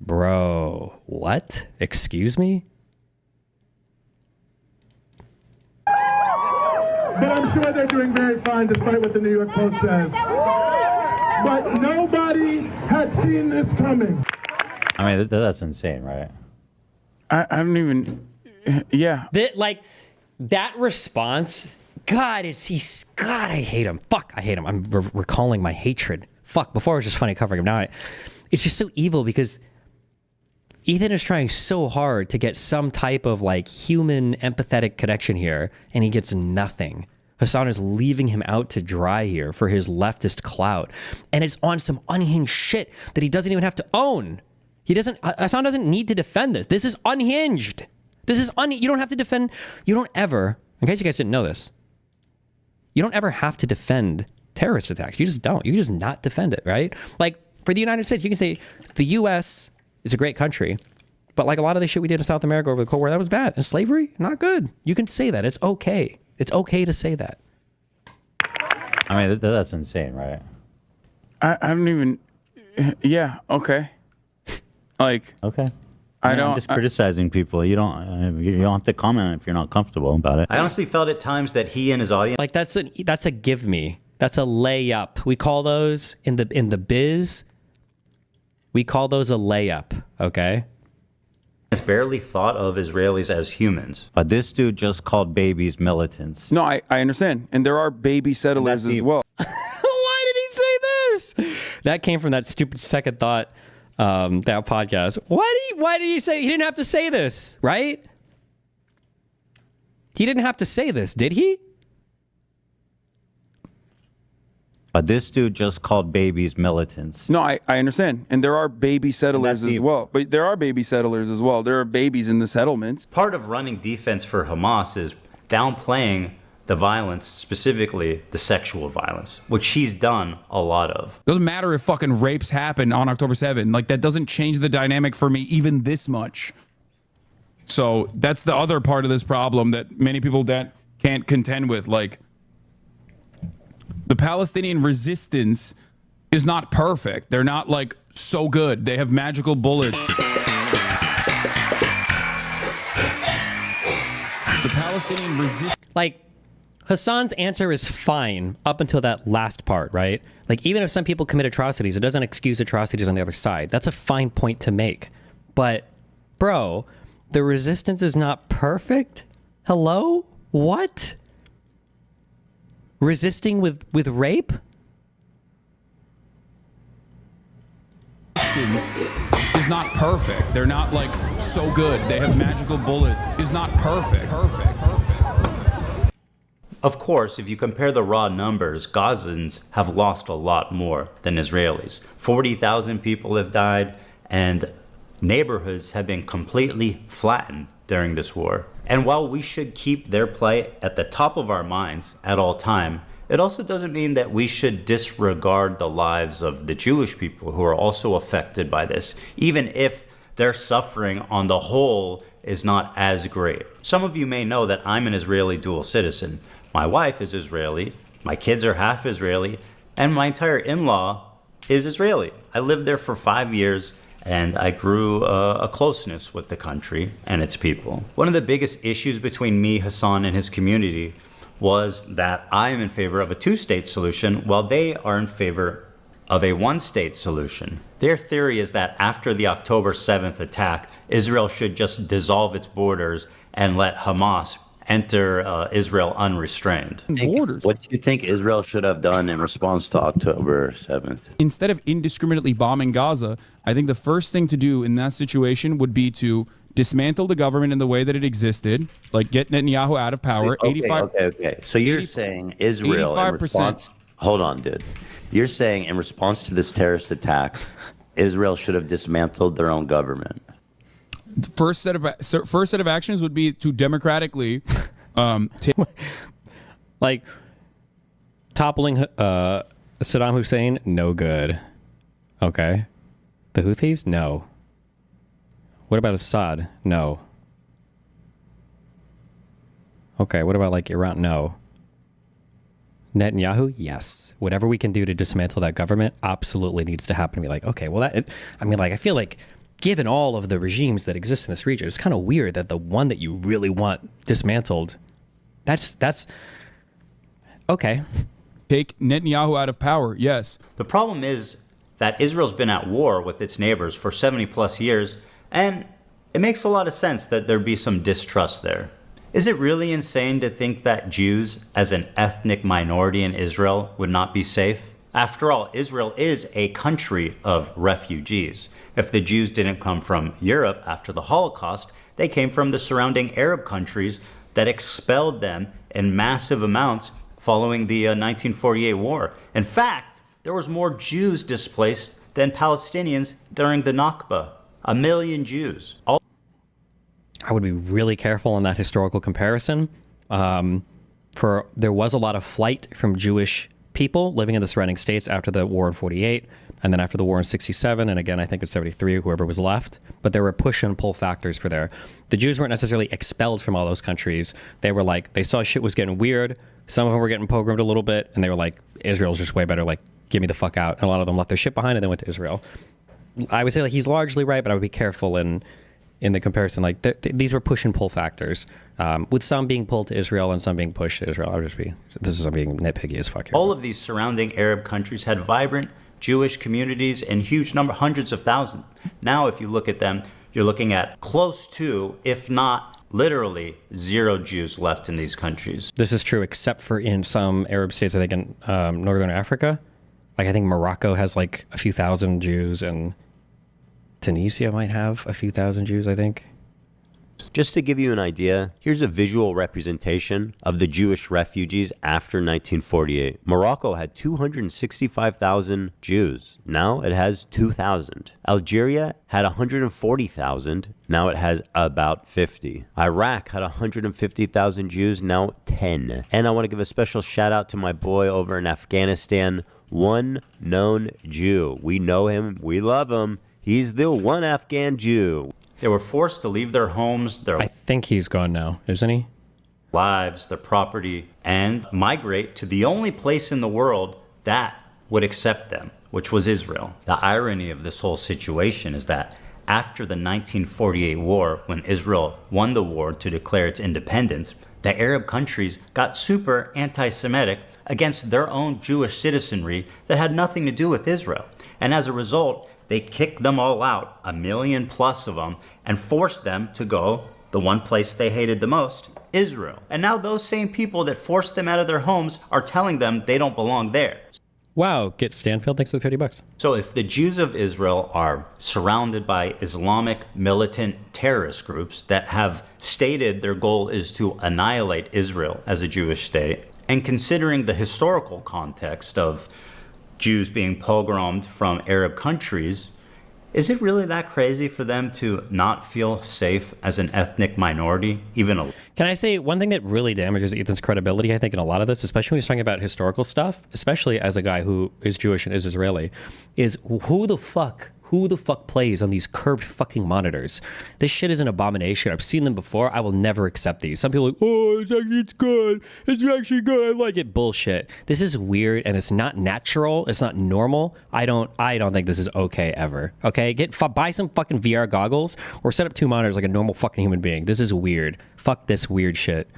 bro, what? Excuse me? But I'm sure they're doing very fine despite what the New York Post says. But nobody had seen this coming. I mean, that's insane, right? I don't even, yeah. Like, that response, God, God, I hate him. Fuck, I hate him. I'm recalling my hatred. Fuck, before it was just funny covering him. Now it's just so evil because Ethan is trying so hard to get some type of like human empathetic connection here, and he gets nothing. Hasan is leaving him out to dry here for his leftist clout. And it's on some unhinged shit that he doesn't even have to own. Hasan doesn't need to defend this. This is unhinged. You don't have to defend, you don't ever, in case you guys didn't know this, you don't ever have to defend terrorist attacks. You just don't. You just not defend it, right? Like, for the United States, you can say the U.S. is a great country, but like a lot of the shit we did in South America over the Cold War, that was bad. And slavery, not good. You can say that. It's okay. It's okay to say that. I mean, that's insane, right? I don't even, yeah, okay. Like, okay. I don't. I'm just criticizing people. You don't have to comment if you're not comfortable about it. I honestly felt at times that he and his audience, like that's a give me. That's a layup. We call those in the biz. We call those a layup. Okay. barely thought of Israelis as humans. But this dude just called babies militants. No, I understand, and there are baby settlers as well. Why did he say this? That came from that stupid second thought. That podcast. Why did he say he didn't have to say this, right? He didn't have to say this, did he? But this dude just called babies militants. No, I understand. And there are baby settlers as well. But there are baby settlers as well. There are babies in the settlements. Part of running defense for Hamas is downplaying the violence, specifically the sexual violence, which he's done a lot of. Doesn't matter if fucking rapes happen on October 7th. Like, that doesn't change the dynamic for me even this much. So that's the other part of this problem that many people that can't contend with. Like, the Palestinian resistance is not perfect. They're not like so good. They have magical bullets. The Palestinian resistance. Like, Hasan's answer is fine up until that last part, right? Like, even if some people commit atrocities, it doesn't excuse atrocities on the other side. That's a fine point to make. But, bro, the resistance is not perfect? Hello? What? Resisting with rape? Is not perfect. They're not like so good. They have magical bullets. Is not perfect. Of course, if you compare the raw numbers, Gazans have lost a lot more than Israelis. 40,000 people have died, and neighborhoods have been completely flattened during this war. And while we should keep their plight at the top of our minds at all time, it also doesn't mean that we should disregard the lives of the Jewish people who are also affected by this, even if their suffering on the whole is not as great. Some of you may know that I'm an Israeli dual citizen. My wife is Israeli, my kids are half Israeli, and my entire in-law is Israeli. I lived there for 5 years, and I grew a closeness with the country and its people. One of the biggest issues between me, Hasan, and his community was that I am in favor of a two-state solution while they are in favor of a one-state solution. Their theory is that after the October 7th attack, Israel should just dissolve its borders and let Hamas enter Israel unrestrained. Borders. What do you think Israel should have done in response to October 7th? Instead of indiscriminately bombing Gaza, I think the first thing to do in that situation would be to dismantle the government in the way that it existed, like get Netanyahu out of power. Okay. So you're saying Israel in 85%. response... Hold on, dude. You're saying in response to this terrorist attack, Israel should have dismantled their own government. The first set of actions would be to democratically like toppling Saddam Hussein, no good. Okay. The Houthis? No. What about Assad? No. Okay, what about like Iran? No. Netanyahu? Yes. Whatever we can do to dismantle that government absolutely needs to happen. To be like, okay, well, I feel like given all of the regimes that exist in this region, it's kind of weird that the one that you really want dismantled, that's okay. Take Netanyahu out of power, yes. The problem is that Israel's been at war with its neighbors for 70 plus years, and it makes a lot of sense that there be some distrust there. Is it really insane to think that Jews, as an ethnic minority in Israel, would not be safe? After all, Israel is a country of refugees. If the Jews didn't come from Europe after the Holocaust, they came from the surrounding Arab countries that expelled them in massive amounts following the 1948 war. In fact, there was more Jews displaced than Palestinians during the Nakba. 1 million Jews. I would be really careful on that historical comparison. There was a lot of flight from Jewish people living in the surrounding states after the war in 48, and then after the war in 67, and again, I think in 73, whoever was left. But there were push and pull factors for there. The Jews weren't necessarily expelled from all those countries. They were like, they saw shit was getting weird. Some of them were getting pogromed a little bit, and they were like, Israel's just way better, like, get me the fuck out. And a lot of them left their shit behind and then went to Israel. I would say like he's largely right, but I would be careful in the comparison. Like these were push and pull factors, with some being pulled to Israel and some being pushed to Israel. This is being nitpicky as fuck here. All of these surrounding Arab countries had vibrant Jewish communities in huge number, hundreds of thousands. Now, if you look at them, you're looking at close to, if not literally, 0 Jews left in these countries. This is true, except for in some Arab states, I think in Northern Africa. Like I think Morocco has like a few thousand Jews, and Tunisia might have a few thousand Jews, I think. Just to give you an idea, here's a visual representation of the Jewish refugees after 1948. Morocco had 265,000 Jews. Now it has 2,000. Algeria had 140,000. Now it has about 50. Iraq had 150,000 Jews. Now 10. And I want to give a special shout out to my boy over in Afghanistan, one known Jew. We know him. We love him. He's the one Afghan Jew. They were forced to leave their homes, I think he's gone now, isn't he? Lives, their property, and migrate to the only place in the world that would accept them, which was Israel. The irony of this whole situation is that after the 1948 war, when Israel won the war to declare its independence, the Arab countries got super anti-Semitic against their own Jewish citizenry that had nothing to do with Israel. And as a result, they kicked them all out, 1 million plus of them, and forced them to go the one place they hated the most, Israel. And now those same people that forced them out of their homes are telling them they don't belong there. Wow, get Stanfield, thanks for the $50. So if the Jews of Israel are surrounded by Islamic militant terrorist groups that have stated their goal is to annihilate Israel as a Jewish state, and considering the historical context of Jews being pogromed from Arab countries, is it really that crazy for them to not feel safe as an ethnic minority, even a... Can I say one thing that really damages Ethan's credibility, I think, in a lot of this, especially when he's talking about historical stuff, especially as a guy who is Jewish and is Israeli, is who the fuck plays on these curved fucking monitors? This shit is an abomination. I've seen them before. I will never accept these. Some people are like, oh, it's good. It's actually good. I like it. Bullshit. This is weird and it's not natural. It's not normal. I don't think this is okay ever. Okay? Buy some fucking VR goggles or set up 2 monitors like a normal fucking human being. This is weird. Fuck this weird shit.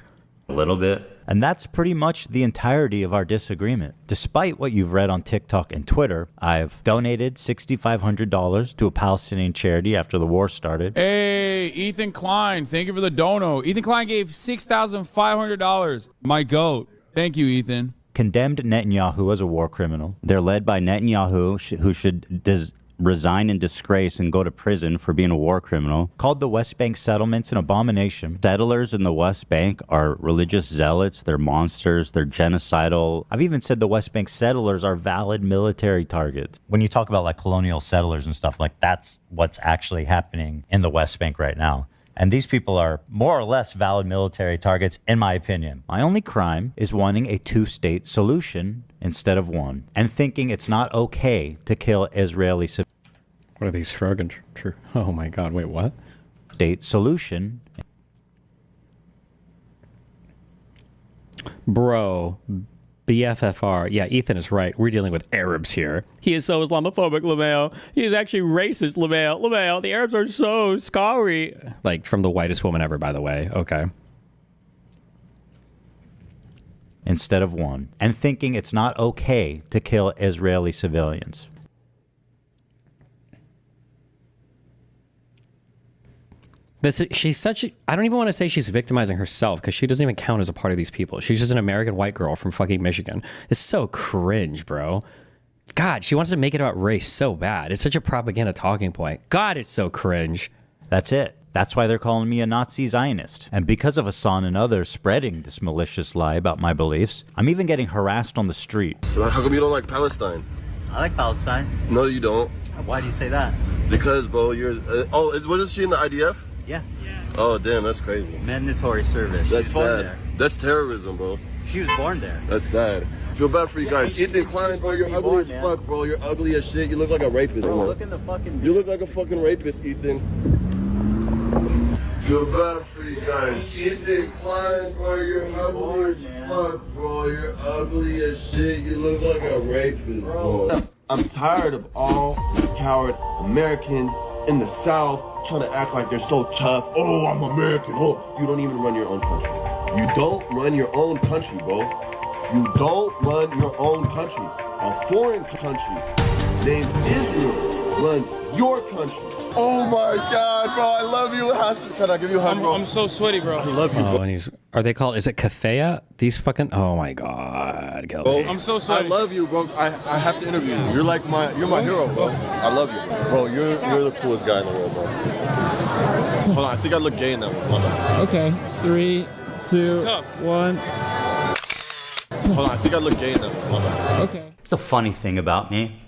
A little bit. And that's pretty much the entirety of our disagreement. Despite what you've read on TikTok and Twitter, I've donated $6,500 to a Palestinian charity after the war started. Hey, Ethan Klein, thank you for the dono. Ethan Klein gave $6,500. My goat. Thank you, Ethan. Condemned Netanyahu as a war criminal. They're led by Netanyahu, who should resign in disgrace and go to prison for being a war criminal. Called the West Bank settlements an abomination. Settlers in the West Bank are religious zealots, they're monsters, they're genocidal. I've even said the West Bank settlers are valid military targets. When you talk about like colonial settlers and stuff, like that's what's actually happening in the West Bank right now. And these people are more or less valid military targets, in my opinion. My only crime is wanting a 2-state solution instead of one, and thinking it's not okay to kill Israeli civilians. What are these Frogan? Oh my God, wait, what? State solution. Bro, BFFR. Yeah, Ethan is right. We're dealing with Arabs here. He is so Islamophobic, Lamel. He is actually racist, Lamel. Lamel, the Arabs are so scary. Like, from the whitest woman ever, by the way. Okay. Instead of one, and thinking it's not okay to kill Israeli civilians. She's such a, I don't even want to say she's victimizing herself because she doesn't even count as a part of these people. She's just an American white girl from fucking Michigan. It's so cringe, bro. God, she wants to make it about race so bad. It's such a propaganda talking point. God, it's so cringe. That's it. That's why they're calling me a Nazi Zionist. And because of Hasan and others spreading this malicious lie about my beliefs, I'm even getting harassed on the street. So how come you don't like Palestine? I like Palestine. No, you don't. Why do you say that? Because, bro, you're... wasn't she in the IDF? Yeah. Oh, damn, that's crazy. Mandatory service. That's She's born sad. there. That's terrorism, bro. She was born there. That's sad. I feel bad for you guys. Ethan Klein, bro, you're ugly as fuck, bro. You're ugly as shit. You look like a rapist, Bro, man. look in the fucking... You look like a fucking rapist, Ethan. Feel bad for you guys. Ethan Klein, bro, you're ugly as fuck, bro. You're ugly as shit. You look like a rapist, bro. I'm tired of all these coward Americans in the South trying to act like they're so tough. Oh, I'm American. Oh, you don't even run your own country. You don't run your own country, bro. You don't run your own country. A foreign country named Israel runs your country. Oh my God, bro, I love you, Hasan. Can I give you a hug, bro? I'm so sweaty, bro. I love you, bro. Oh, and are they called, is it Kafea? These fucking, oh my God. Bro, I'm so sweaty. I love you, bro. I have to interview you. You're like you're my hero, bro. I love you, bro. Bro, you're the coolest guy in the world, bro. Hold on, I think I look gay in that one. Hold on. Okay, 3, 2, 1. Hold on, I think I look gay in that one. Hold on. Okay. It's a funny thing about me.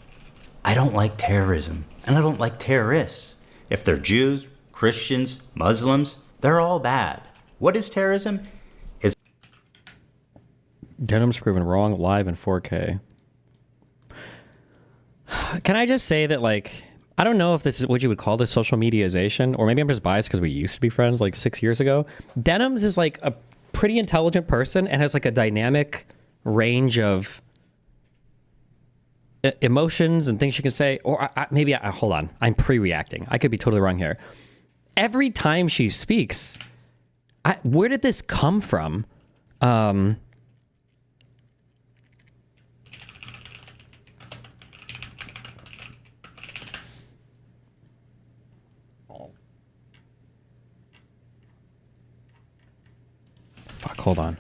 I don't like terrorism, and I don't like terrorists. If they're Jews, Christians, Muslims, they're all bad. What is terrorism? Denim's proven wrong live in 4K. Can I just say that, like, I don't know if this is what you would call this social mediaization, or maybe I'm just biased because we used to be friends like 6 years ago. Denims is like a pretty intelligent person and has like a dynamic range of emotions and things she can say. Or hold on, I'm pre-reacting. I could be totally wrong here. Every time she speaks, where did this come from? Hold on.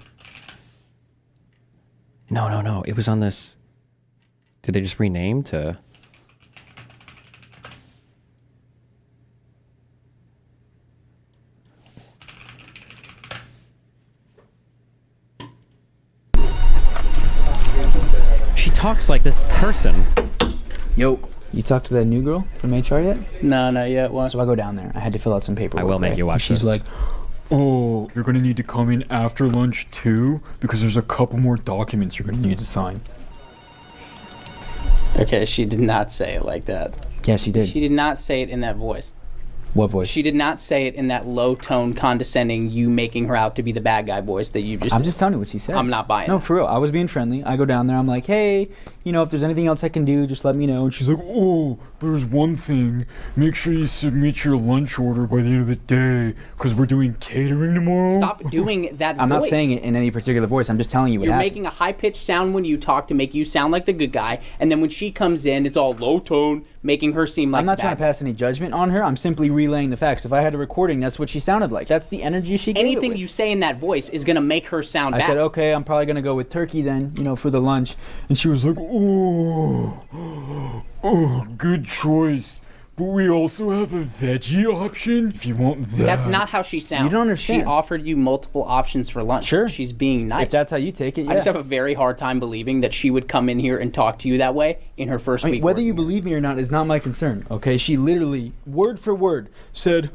No. It was on this. Did they just rename to? She talks like this person. Yo, you talked to that new girl from HR yet? No, not yet. What? So I go down there. I had to fill out some paperwork. I will make right? you watch She's this. like, oh, you're going to need to come in after lunch too, because there's a couple more documents you're going to need to sign. Okay, she did not say it like that. Yeah, she did. She did not say it in that voice. What voice? She did not say it in that low tone, condescending, you making her out to be the bad guy voice that you just I'm did. just telling you what she said. I'm not buying No, it. for real. I was being friendly. I go down there. I'm like, hey, you know, if there's anything else I can do, just let me know. And She's like, oh, there's one thing. Make sure you submit your lunch order by the end of the day, because we're doing catering tomorrow. Stop doing that I'm voice. not saying it in any particular voice. I'm just telling you what You're happened. making a high-pitched sound when you talk to make you sound like the good guy, and then when she comes in, it's all low tone, making her seem like I'm not the trying bad to pass any judgment on her. I'm simply relaying the facts. If I had a recording, that's what she sounded like. That's the energy she gave it Anything with. you say in that voice is going to make her sound I bad. said, okay, I'm probably going to go with turkey then, you know, for the lunch. And she was like, oh, good choice. But we also have a veggie option if you want that. That's not how she sounds. You don't understand. She offered you multiple options for lunch. Sure. She's being nice. If that's how you take it, yeah. I just have a very hard time believing that she would come in here and talk to you that way in her first I mean, week. whether you believe me or not is not my concern, okay? She literally, word for word, said,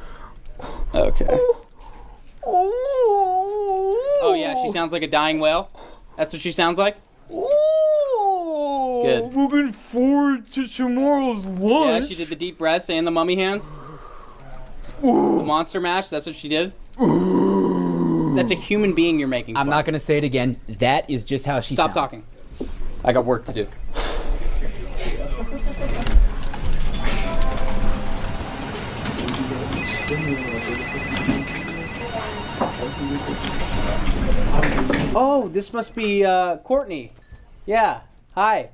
okay. Oh, yeah, she sounds like a dying whale? That's what she sounds like? Good. Looking forward to tomorrow's lunch. Yeah, she did the deep breaths and the mummy hands. The monster mash, that's what she did? That's a human being you're making fun. I'm not going to say it again. That is just how she Stop sounds. talking. I got work to do. Oh, this must be Courtney. Yeah, hi.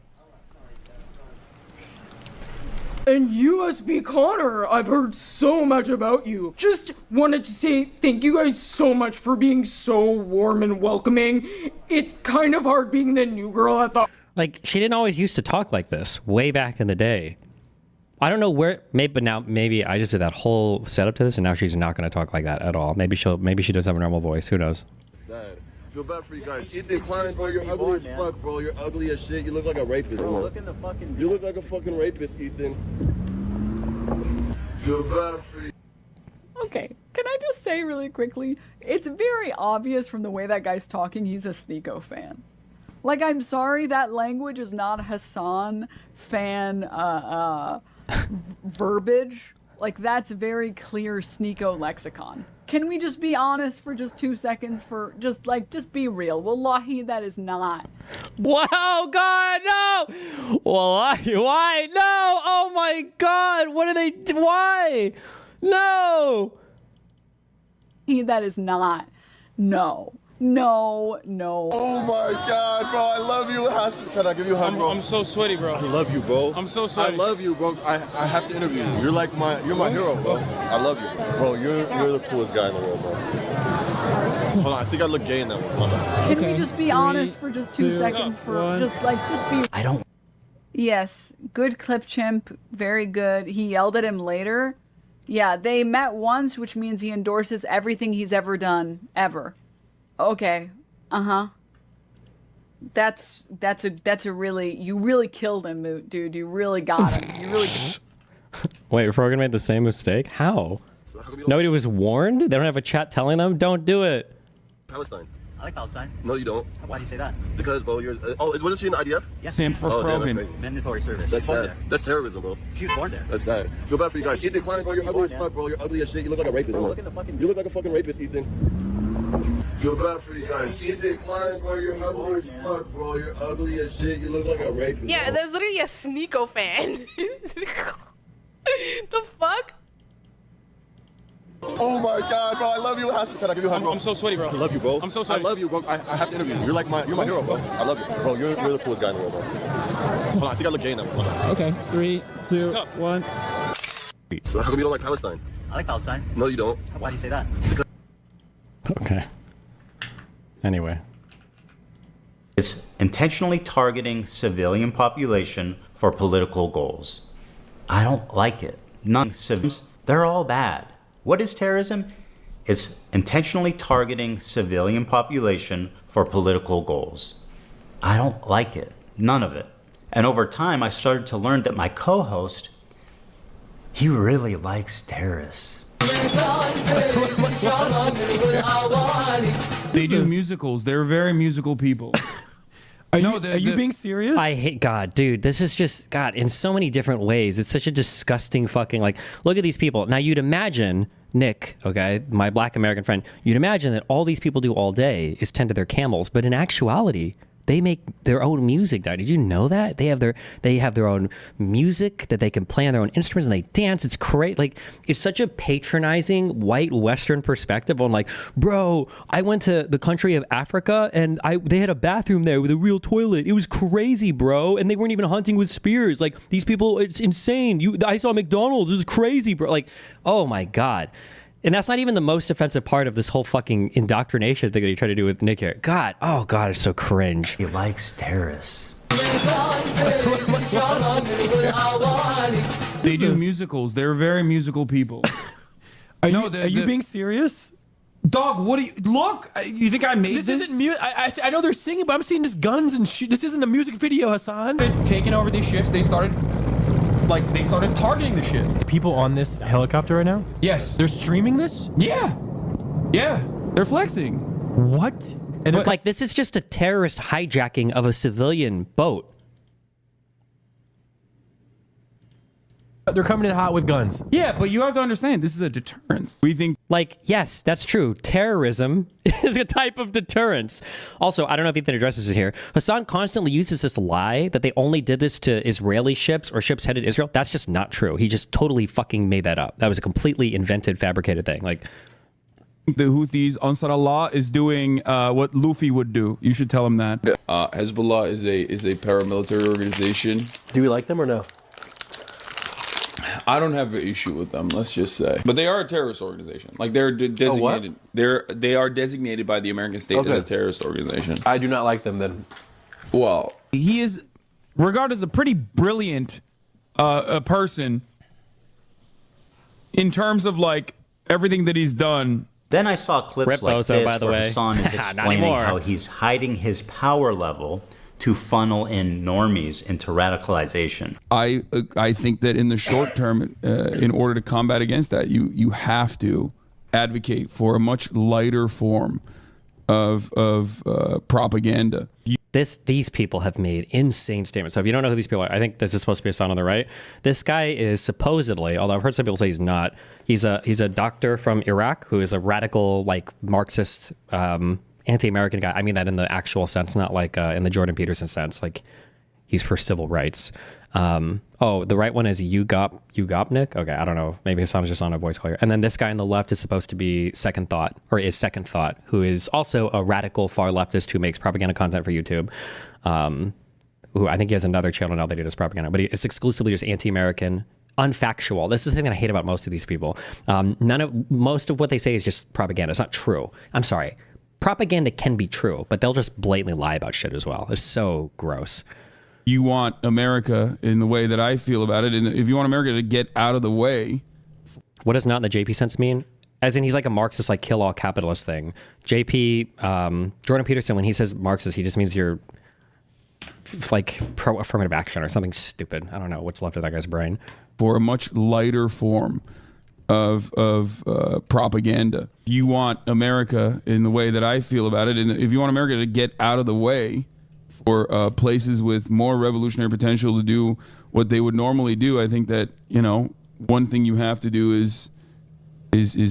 And you must be Connor. I've heard so much about you. Just wanted to say thank you guys so much for being so warm and welcoming. It's kind of hard being the new girl at the... Like, she didn't always used to talk like this way back in the day. I don't know where, maybe I just did that whole setup to this and now she's not going to talk like that at all. Maybe she does have a normal voice. Who knows? Sad. Feel bad for you guys. Ethan Klein, bro, you're ugly as fuck, bro. You're ugly as shit. You look like a rapist, bro. Look in the fucking... You look like a fucking rapist, Ethan. Feel bad for you. Okay, can I just say really quickly, it's very obvious from the way that guy's talking he's a Sneeko fan. Like, I'm sorry, that language is not Hasan fan verbiage. Like, that's very clear Sneeko lexicon. Can we just be honest for just 2 seconds for just be real? Wallahi, that is not. Wow, God, no! Wallahi, why? No! Oh my God, what are they, why? No! That is not. No. No. Oh my God, bro, I love you, Hasan. Can I give you a hug, bro? I'm so sweaty, bro. I love you, bro. I'm so sweaty. I love you, bro. I have to interview you. You're my hero, bro. I love you, bro. You're the coolest guy in the world, bro. Hold on, I think I look gay in that one. Hold on. Can we just be honest for just 2 seconds for just be. I don't. Yes, good clip chimp, very good. He yelled at him later. Yeah, they met once, which means he endorses everything he's ever done, ever. Okay. That's a really, you really killed him, Moot, dude. You really got him. You really. Wait, Frogan made the same mistake? How? Nobody was warned? They don't have a chat telling them? Don't do it. Palestine. I like Palestine. No, you don't. Why do you say that? Because, bro, you're... wasn't she in the IDF? Yeah. Same for Frogan. Mandatory service. That's Born sad. there. That's terrorism, bro. She was born there. That's sad. Feel bad for you guys. Ethan Klein, bro, you're ugly as fuck, bro. You're ugly as shit. You look like a rapist, bro. You look like a fucking rapist, Ethan. Feel bad for you guys. Ethan Klein, bro, you're ugly as fuck, bro. You're ugly as shit. You look like a rapist. Yeah, bro. there's literally a Sneeko fan. The fuck? Oh my God, bro, I love you, Hasan. Can I give you a hug, bro? I'm so sweaty, bro. I love you, bro. I'm so sweaty. I love you, bro. I have to interview you. You're my hero, bro. I love you, bro. You're the coolest guy in the world, bro. Hold on, I think I look gay in that one. Hold on. Okay, 3, 2, 1. So how come you don't like Palestine? I like Palestine. No, you don't. Why do you say that? Okay. Anyway. It's intentionally targeting civilian population for political goals. I don't like it. None civilians, they're all bad. What is terrorism? It's intentionally targeting civilian population for political goals. I don't like it. None of it. And over time, I started to learn that my co-host, he really likes terrorists. They do musicals. They're very musical people. Are you being serious? I hate God, dude. This is just God in so many different ways. It's such a disgusting fucking like. Look at these people. Now you'd imagine Nick, okay, my Black American friend. You'd imagine that all these people do all day is tend to their camels, but in actuality, they make their own music. Did you know that they have their own music that they can play on their own instruments and they dance? It's great. Like it's such a patronizing white Western perspective on like, bro, I went to the country of Africa and they had a bathroom there with a real toilet. It was crazy, bro. And they weren't even hunting with spears. Like these people, it's insane. I saw McDonald's. It was crazy, bro. Like, oh my God. And that's not even the most offensive part of this whole fucking indoctrination thing that you try to do with Nick here. God, oh God, it's so cringe. He likes terrorists. They do musicals. They're very musical people. Are you being serious? Dog, what do you look? You think I made this? This isn't music. I know they're singing, but I'm seeing just guns and shit. This isn't a music video, Hasan. Taking over these ships, they started targeting the ships. People on this helicopter right now? Yes. They're streaming this? Yeah. They're flexing. What? And like this is just a terrorist hijacking of a civilian boat. They're coming in hot with guns. Yeah, but you have to understand, this is a deterrence. We think... Like, yes, that's true. Terrorism is a type of deterrence. Also, I don't know if Ethan addresses it here. Hasan constantly uses this lie that they only did this to Israeli ships or ships headed to Israel. That's just not true. He just totally fucking made that up. That was a completely invented, fabricated thing. Like... The Houthis, Ansar Allah, is doing what Luffy would do. You should tell him that. Hezbollah is a paramilitary organization. Do we like them or no? I don't have an issue with them, let's just say. But they are a terrorist organization. Like they're designated. They are designated by the American state as a terrorist organization. I do not like them then. Well, he is regarded as a pretty brilliant a person in terms of like everything that he's done. Then I saw clips like Bozo, this by the where way. Hasan is explaining how he's hiding his power level to funnel in normies into radicalization. I think that in the short term, in order to combat against that, you have to advocate for a much lighter form of propaganda. These people have made insane statements. So if you don't know who these people are, I think this is supposed to be Hasan on the right. This guy is supposedly, although I've heard some people say he's not, he's a doctor from Iraq who is a radical, like Marxist, anti-American guy. I mean that in the actual sense, not like in the Jordan Peterson sense. Like he's for civil rights. The right one is Ugopnik. Okay, I don't know. Maybe Hasan's just on a voice call here. And then this guy on the left is supposed to be Second Thought, who is also a radical far leftist who makes propaganda content for YouTube. Who I think he has another channel now that he does propaganda, but it's exclusively just anti-American, unfactual. This is the thing that I hate about most of these people. Most of what they say is just propaganda. It's not true. I'm sorry. Propaganda can be true, but they'll just blatantly lie about shit as well. It's so gross. You want America in the way that I feel about it, and if you want America to get out of the way. What does not in the JP sense mean? As in he's like a Marxist, like kill all capitalist thing. JP, Jordan Peterson, when he says Marxist, he just means you're like pro affirmative action or something stupid. I don't know what's left of that guy's brain. For a much lighter form of propaganda. You want America in the way that I feel about it, and if you want America to get out of the way for places with more revolutionary potential to do what they would normally do, I think that, you know, one thing you have to do is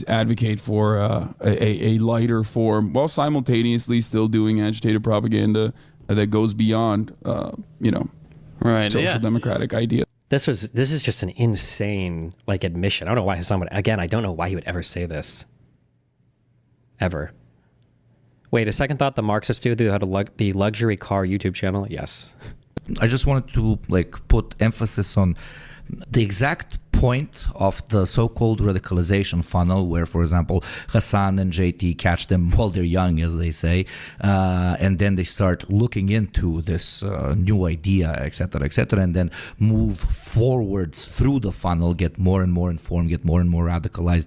advocate for a lighter form while simultaneously still doing agitated propaganda that goes beyond social democratic ideas. This is just an insane like admission. I don't know why Hasan would, again, I don't know why he would ever say this. Ever. Wait, a second thought, the Marxist dude who had the luxury car YouTube channel? Yes. I just wanted to like put emphasis on the exact point point of the so-called radicalization funnel, where, for example, Hasan and JT catch them while they're young, as they say, and then they start looking into this new idea, etc., and then move forwards through the funnel, get more and more informed, get more and more radicalized.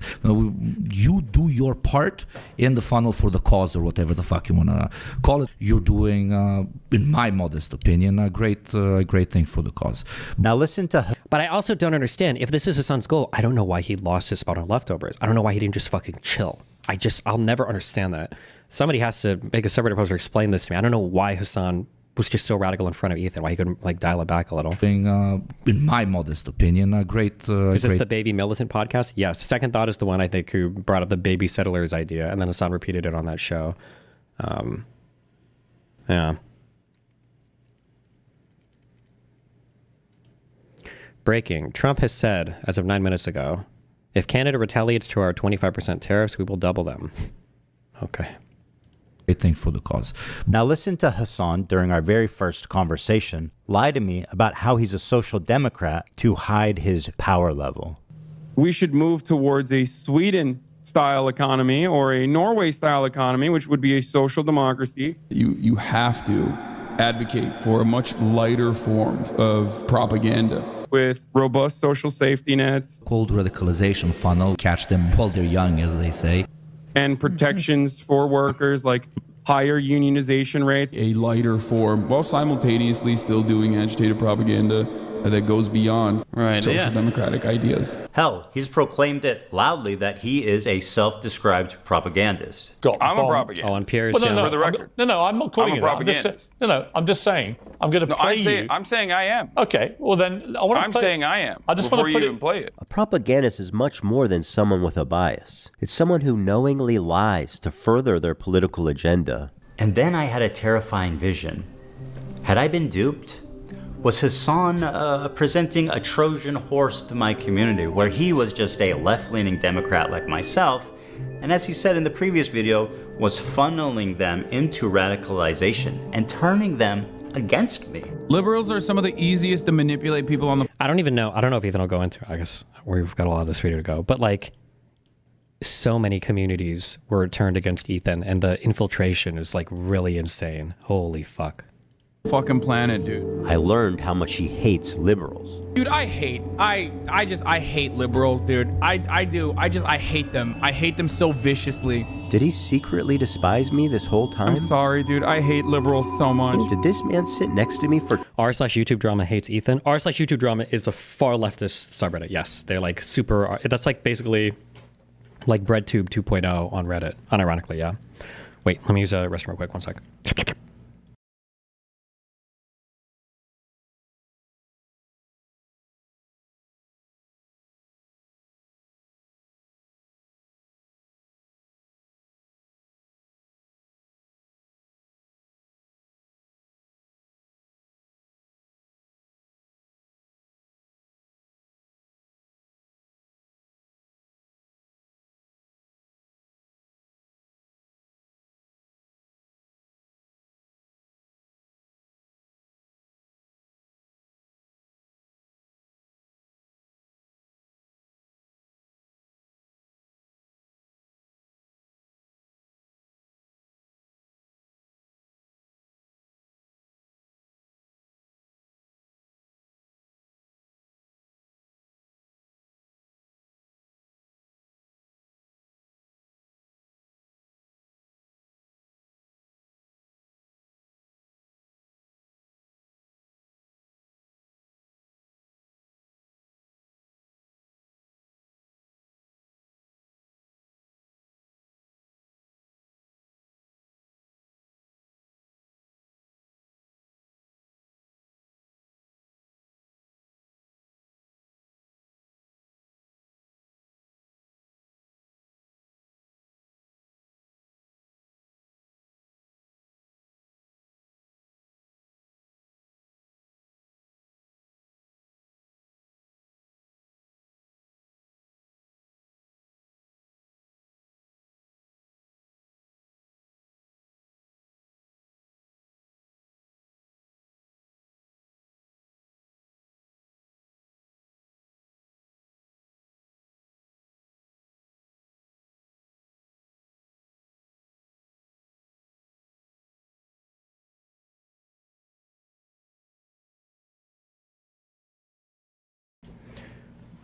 You do your part in the funnel for the cause, or whatever the fuck you want to call it. You're doing, in my modest opinion, a great thing for the cause. Now listen to... But I also don't understand, if this is his son's goal, I don't know why he lost his spot on leftovers. I don't know why he didn't just fucking chill. I'll never understand that. Somebody has to make a separate post or explain this to me. I don't know why Hasan was just so radical in front of Ethan, why he couldn't like dial it back a little. In my modest opinion, a great... Is this the Baby Militant podcast? Yes. Second Thought is the one, I think, who brought up the baby settlers idea, and then Hasan repeated it on that show. Yeah. Breaking. Trump has said, as of 9 minutes ago, if Canada retaliates to our 25% tariffs, we will double them. Okay. Great thing for the cause. Now listen to Hasan during our very first conversation lie to me about how he's a social democrat to hide his power level. We should move towards a Sweden-style economy or a Norway-style economy, which would be a social democracy. You have to advocate for a much lighter form of propaganda. With robust social safety nets. Called radicalization funnel, catch them while they're young, as they say. And protections for workers, like higher unionization rates. A lighter form, while simultaneously still doing agitated propaganda that goes beyond social democratic ideas. Hell, he's proclaimed it loudly that he is a self-described propagandist. I'm a propagandist. Oh, on Pierre's for the record. I'm not calling I'm you a propagandist. I'm just saying, I'm going to play you. I'm saying I am. Okay, well then, I want to I'm saying I am. I just before want to put you even play it. A propagandist is much more than someone with a bias. It's someone who knowingly lies to further their political agenda. And then I had a terrifying vision. Had I been duped? Was Hasan presenting a Trojan horse to my community, where he was just a left-leaning Democrat like myself, and as he said in the previous video, was funneling them into radicalization and turning them against me? Liberals are some of the easiest to manipulate people on the... I don't know if Ethan will go into it. I guess we've got a lot of this video to go. But like, so many communities were turned against Ethan, and the infiltration is like really insane. Holy fuck. Fucking planet, dude. I learned how much he hates liberals. Dude, I hate liberals, dude. I hate them. I hate them so viciously. Did he secretly despise me this whole time? I'm sorry, dude. I hate liberals so much. Did this man sit next to me for... r/YouTube drama hates Ethan. r/YouTube drama is a far leftist subreddit. Yes, they're like super... That's like basically like BreadTube 2.0 on Reddit. Unironically, yeah. Wait, let me use a restroom real quick. 1 sec.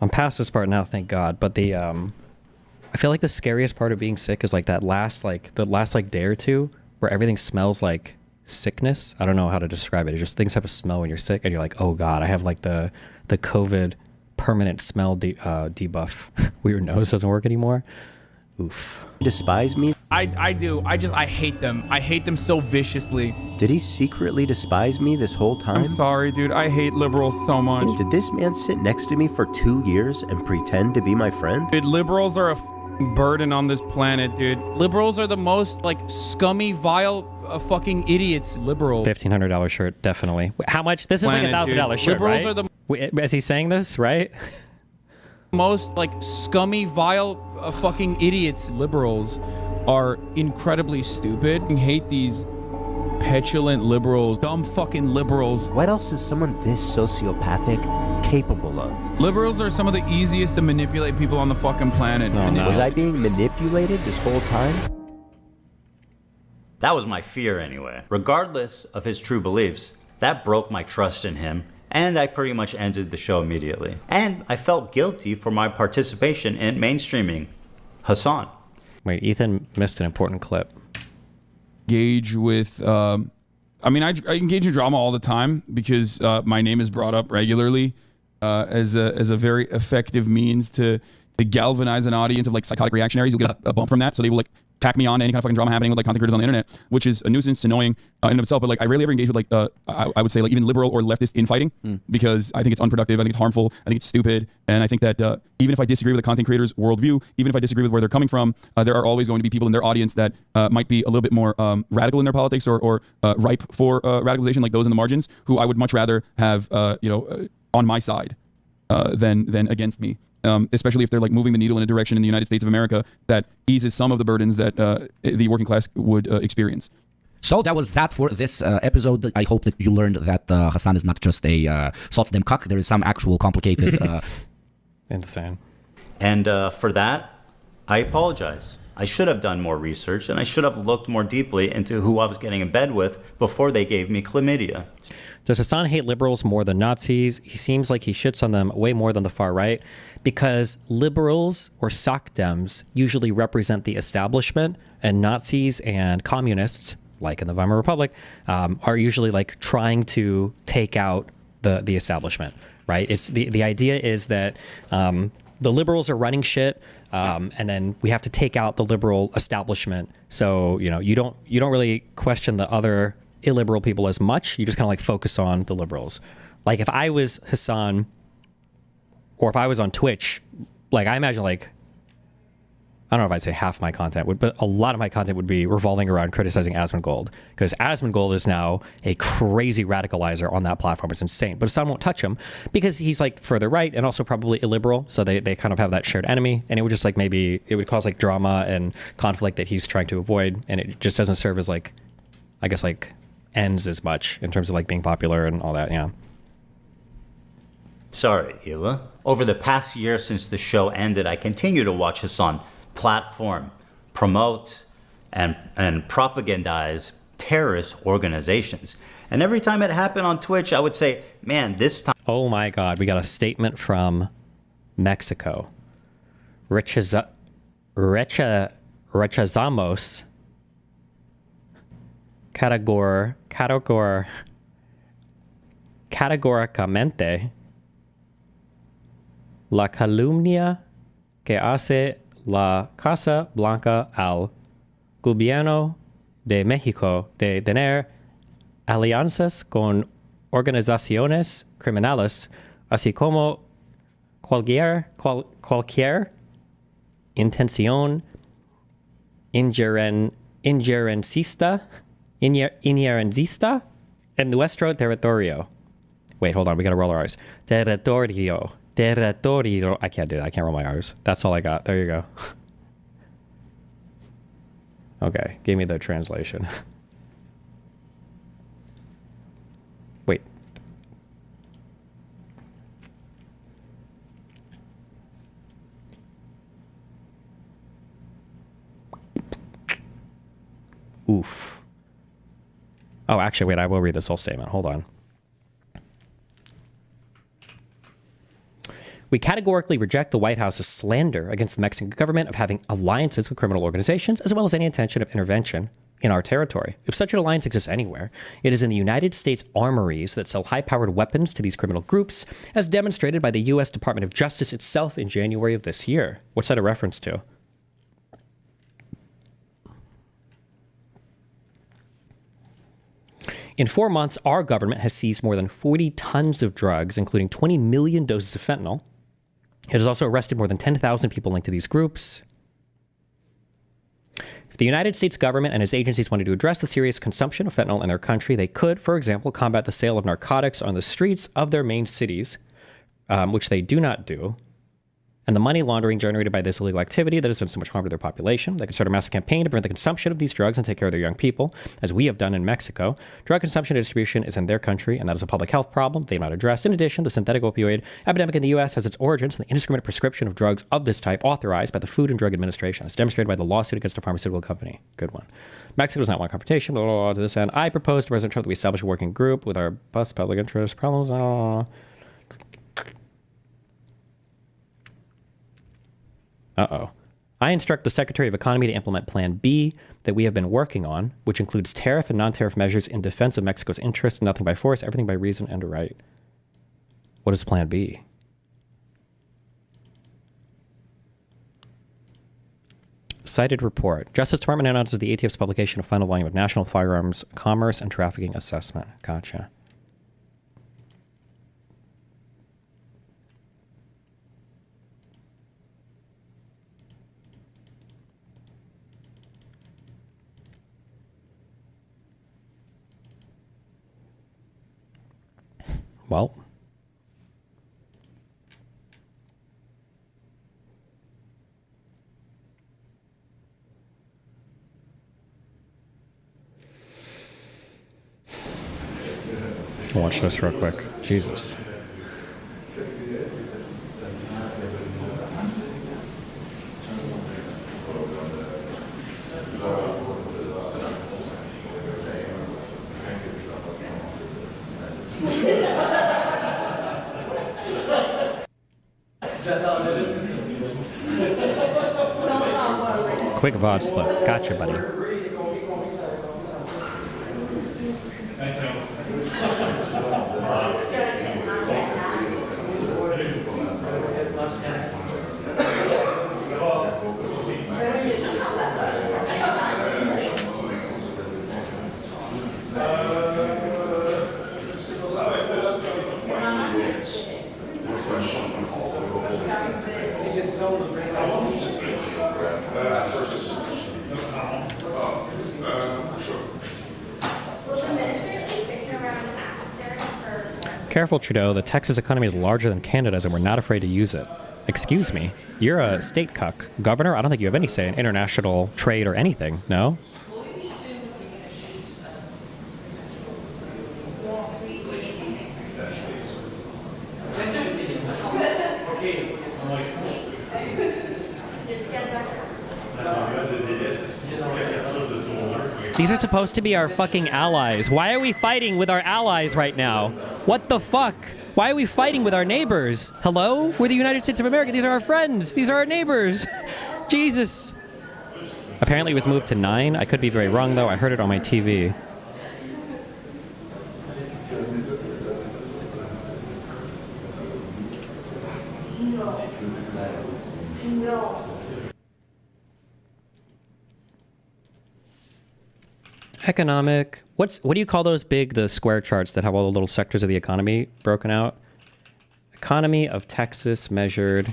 I'm past this part now, thank God. But the I feel like the scariest part of being sick is like the last day or two where everything smells like sickness. I don't know how to describe it. It just things have a smell when you're sick, and you're like, oh God, I have like the COVID permanent smell debuff where your nose doesn't work anymore. Oof. Despise me? I do. I hate them. I hate them so viciously. Did he secretly despise me this whole time? I'm sorry, dude. I hate liberals so much. Did this man sit next to me for 2 years and pretend to be my friend? Dude, liberals are a burden on this planet, dude. Liberals are the most like scummy, vile, fucking idiots. Liberals. $1,500 shirt, definitely. How much? This is like $1,000 shirt, liberals right? are the Wait, is he saying this right? most like scummy, vile, fucking idiots. Liberals are incredibly stupid. I hate these petulant liberals, dumb fucking liberals. What else is someone this sociopathic capable of? Liberals are some of the easiest to manipulate people on the fucking planet. Was I being manipulated this whole time? That was my fear anyway. Regardless of his true beliefs, that broke my trust in him, and I pretty much ended the show immediately. And I felt guilty for my participation in mainstreaming Hasan. Wait, Ethan missed an important clip. Engage with, I engage in drama all the time because my name is brought up regularly as a very effective means to galvanize an audience of like psychotic reactionaries. You'll get a bump from that, so they will like tack me on any kind of fucking drama happening with like content creators on the internet, which is a nuisance, annoying in and of itself. But like, I rarely ever engage with like, I would say like even liberal or leftist infighting because I think it's unproductive. I think it's harmful. I think it's stupid. And I think that even if I disagree with the content creator's worldview, even if I disagree with where they're coming from, there are always going to be people in their audience that might be a little bit more radical in their politics or ripe for radicalization, like those in the margins, who I would much rather have, on my side than against me. Especially if they're like moving the needle in a direction in the United States of America that eases some of the burdens that the working class would experience. So that was that for this episode. I hope that you learned that Hasan is not just a salts them cuck. There is some actual complicated... Insane. And for that, I apologize. I should have done more research, and I should have looked more deeply into who I was getting in bed with before they gave me chlamydia. Does Hasan hate liberals more than Nazis? He seems like he shits on them way more than the far right, because liberals or SOCDEMs usually represent the establishment, and Nazis and communists, like in the Weimar Republic, are usually like trying to take out the establishment, right? It's the idea is that the liberals are running shit, and then we have to take out the liberal establishment. So you don't really question the other illiberal people as much. You just kind of like focus on the liberals. Like if I was Hasan, or if I was on Twitch, like I imagine like, I don't know if I'd say half my content would, but a lot of my content would be revolving around criticizing Asmongold, because Asmongold is now a crazy radicalizer on that platform. It's insane, but Hasan won't touch him because he's like further right and also probably illiberal. So they kind of have that shared enemy, and it would just like maybe it would cause like drama and conflict that he's trying to avoid, and it just doesn't serve as like, I guess like ends as much in terms of like being popular and all that. Yeah. Sorry, Hila. Over the past year since the show ended, I continue to watch Hasan platform, promote, and propagandize terrorist organizations. And every time it happened on Twitch, I would say, man, this time... Oh my God, we got a statement from Mexico. Rechazamos categóricamente la calumnia que hace la Casa Blanca al gobierno de México de tener alianzas con organizaciones criminales, así como cualquier intención injerencista en nuestro territorio. Wait, hold on. We got to roll our R's. Territorio. I can't do that. I can't roll my R's. That's all I got. There you go. Okay. Give me the translation. Wait. Oof. Oh, actually, wait. I will read this whole statement. Hold on. We categorically reject the White House's slander against the Mexican government of having alliances with criminal organizations, as well as any intention of intervention in our territory. If such an alliance exists anywhere, it is in the United States armories that sell high-powered weapons to these criminal groups, as demonstrated by the U.S. Department of Justice itself in January of this year. What's that a reference to? In 4 months, our government has seized more than 40 tons of drugs, including 20 million doses of fentanyl. It has also arrested more than 10,000 people linked to these groups. If the United States government and its agencies wanted to address the serious consumption of fentanyl in their country, they could, for example, combat the sale of narcotics on the streets of their main cities, which they do not do, and the money laundering generated by this illegal activity that has done so much harm to their population. They could start a massive campaign to prevent the consumption of these drugs and take care of their young people, as we have done in Mexico. Drug consumption and distribution is in their country, and that is a public health problem they have not addressed. In addition, the synthetic opioid epidemic in the U.S. has its origins in the indiscriminate prescription of drugs of this type authorized by the Food and Drug Administration, as demonstrated by the lawsuit against a pharmaceutical company. Good one. Mexico does not want confrontation, blah, blah, blah. To this end, I propose to President Trump that we establish a working group with our best public interest problems. I instruct the Secretary of Economy to implement Plan B that we have been working on, which includes tariff and non-tariff measures in defense of Mexico's interests, nothing by force, everything by reason and right. What is Plan B? Cited report. Justice Department announces the ATF's publication of final volume of National Firearms Commerce and Trafficking Assessment. Gotcha. Well, watch this real quick. Jesus. Quick VOD split. Gotcha, buddy. Careful, Trudeau. The Texas economy is larger than Canada's, and we're not afraid to use it. Excuse me. You're a state cuck. Governor, I don't think you have any say in international trade or anything, no? These are supposed to be our fucking allies. Why are we fighting with our allies right now? What the fuck? Why are we fighting with our neighbors? Hello? We're the United States of America. These are our friends. These are our neighbors. Jesus. Apparently it was moved to 9. I could be very wrong, though. I heard it on my TV. Economic, what do you call those the square charts that have all the little sectors of the economy broken out? Economy of Texas measured.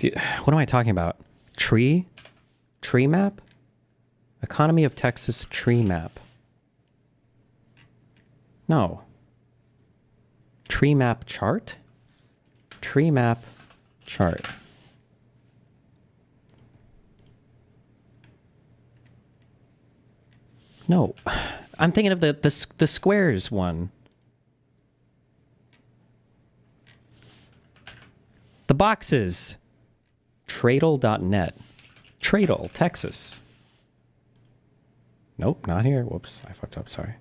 What am I talking about? Tree map? Economy of Texas tree map. No. Tree map chart? Tree map chart. No. I'm thinking of the squares one. boxes. Tradle.net. Tradle, Texas. Nope, not here. Whoops, I fucked up, sorry.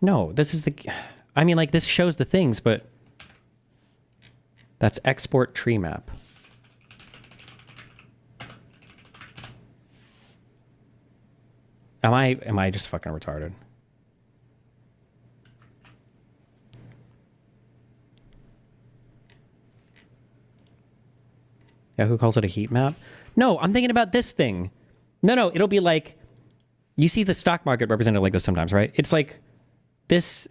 No, this is the... I mean, like, this shows the things, but... That's export tree map. Am I just fucking retarded? Yeah, who calls it a heat map? No, I'm thinking about this thing. No, it'll be like... You see the stock market represented like this sometimes, right? It's like this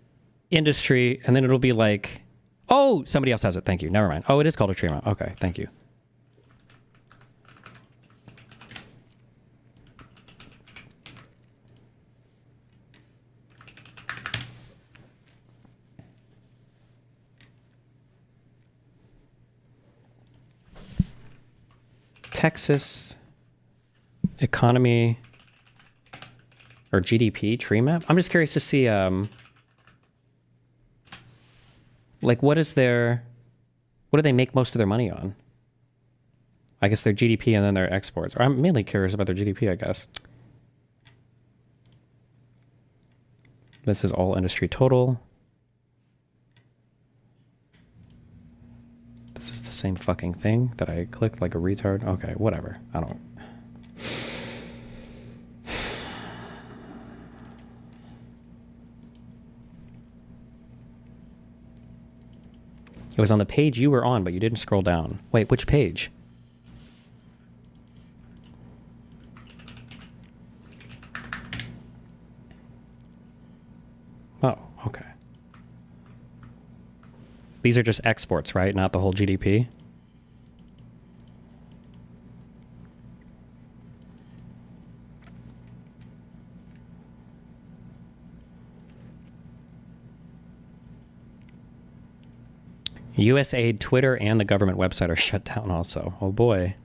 industry, and then it'll be like... Oh, somebody else has it. Thank you. Never mind. Oh, it is called a tree map. Okay, thank you. Texas economy or GDP tree map. I'm just curious to see, like, what do they make most of their money on? I guess their GDP and then their exports. Or I'm mainly curious about their GDP, I guess. This is all industry total. This is the same fucking thing that I clicked like a retard. Okay, whatever. I don't... It was on the page you were on, but you didn't scroll down. Wait, which page? Oh, okay. These are just exports, right? Not the whole GDP? USAID, Twitter, and the government website are shut down also. Oh boy.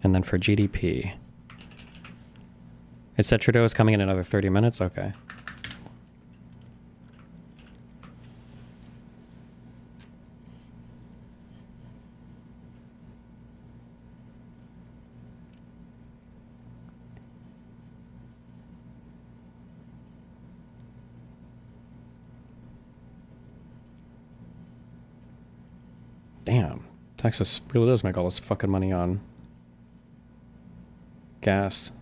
And then for GDP. It said Trudeau is coming in another 30 minutes? Okay. Damn, Texas really does make all this fucking money on gas.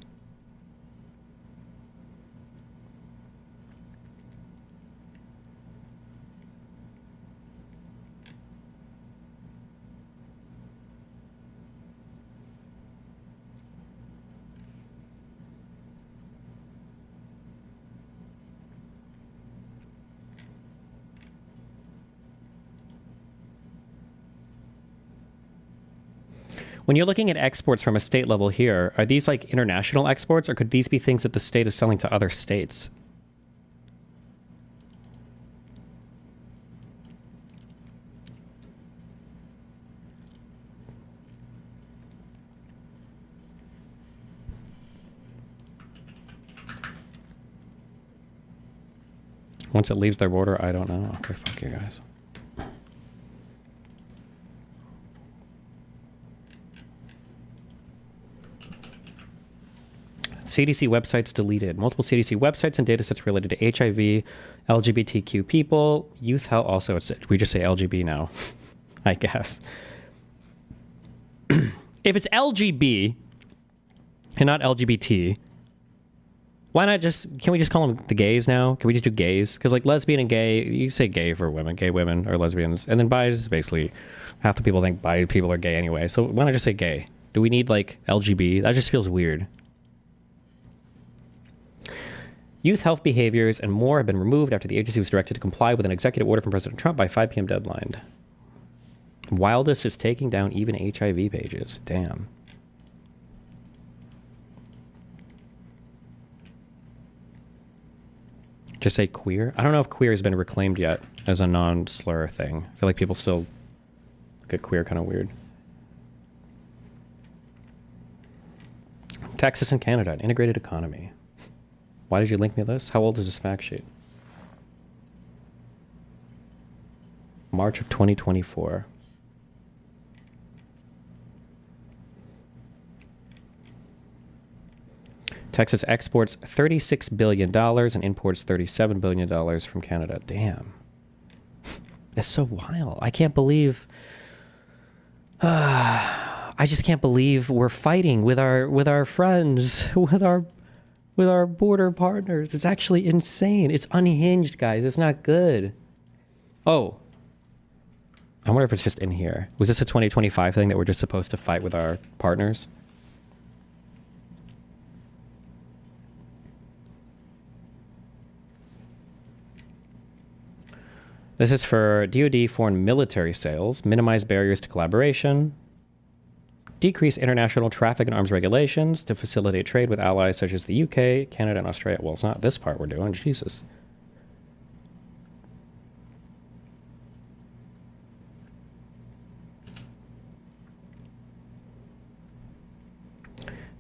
When you're looking at exports from a state level here, are these like international exports, or could these be things that the state is selling to other states? Once it leaves their border, I don't know. Okay, fuck you guys. CDC websites deleted. Multiple CDC websites and datasets related to HIV, LGBTQ people, youth health. Also, we just say LGB now, I guess. If it's LGB and not LGBT, why not can we just call them the gays now? Can we just do gays? Because like lesbian and gay, you say gay for women, gay women or lesbians. And then bi is basically, half the people think bi people are gay anyway. So why not just say gay? Do we need like LGB? That just feels weird. Youth health behaviors and more have been removed after the agency was directed to comply with an executive order from President Trump by 5 p.m. deadline. Wildest is taking down even HIV pages. Damn. Just say queer? I don't know if queer has been reclaimed yet as a non-slur thing. I feel like people still look at queer kind of weird. Texas and Canada, an integrated economy. Why did you link me this? How old is this fact sheet? March of 2024. Texas exports $36 billion and imports $37 billion from Canada. Damn. That's so wild. I can't believe... I just can't believe we're fighting with our friends, with our border partners. It's actually insane. It's unhinged, guys. It's not good. Oh. I wonder if it's just in here. Was this a 2025 thing that we're just supposed to fight with our partners? This is for DoD foreign military sales, minimize barriers to collaboration, decrease international traffic and arms regulations to facilitate trade with allies such as the UK, Canada, and Australia. Well, it's not this part we're doing. Jesus.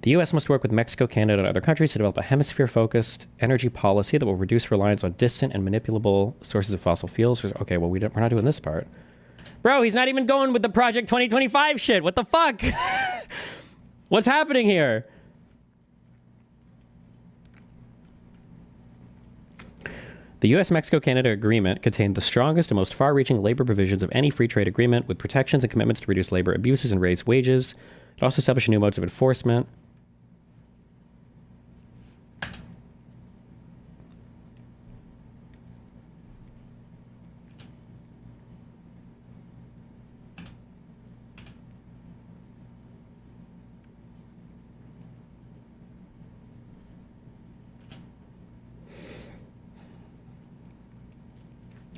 The U.S. must work with Mexico, Canada, and other countries to develop a hemisphere-focused energy policy that will reduce reliance on distant and manipulable sources of fossil fuels. Okay, well, we're not doing this part. Bro, he's not even going with the Project 2025 shit. What the fuck? What's happening here? The U.S.-Mexico-Canada agreement contained the strongest and most far-reaching labor provisions of any free trade agreement, with protections and commitments to reduce labor abuses and raise wages. It also established new modes of enforcement.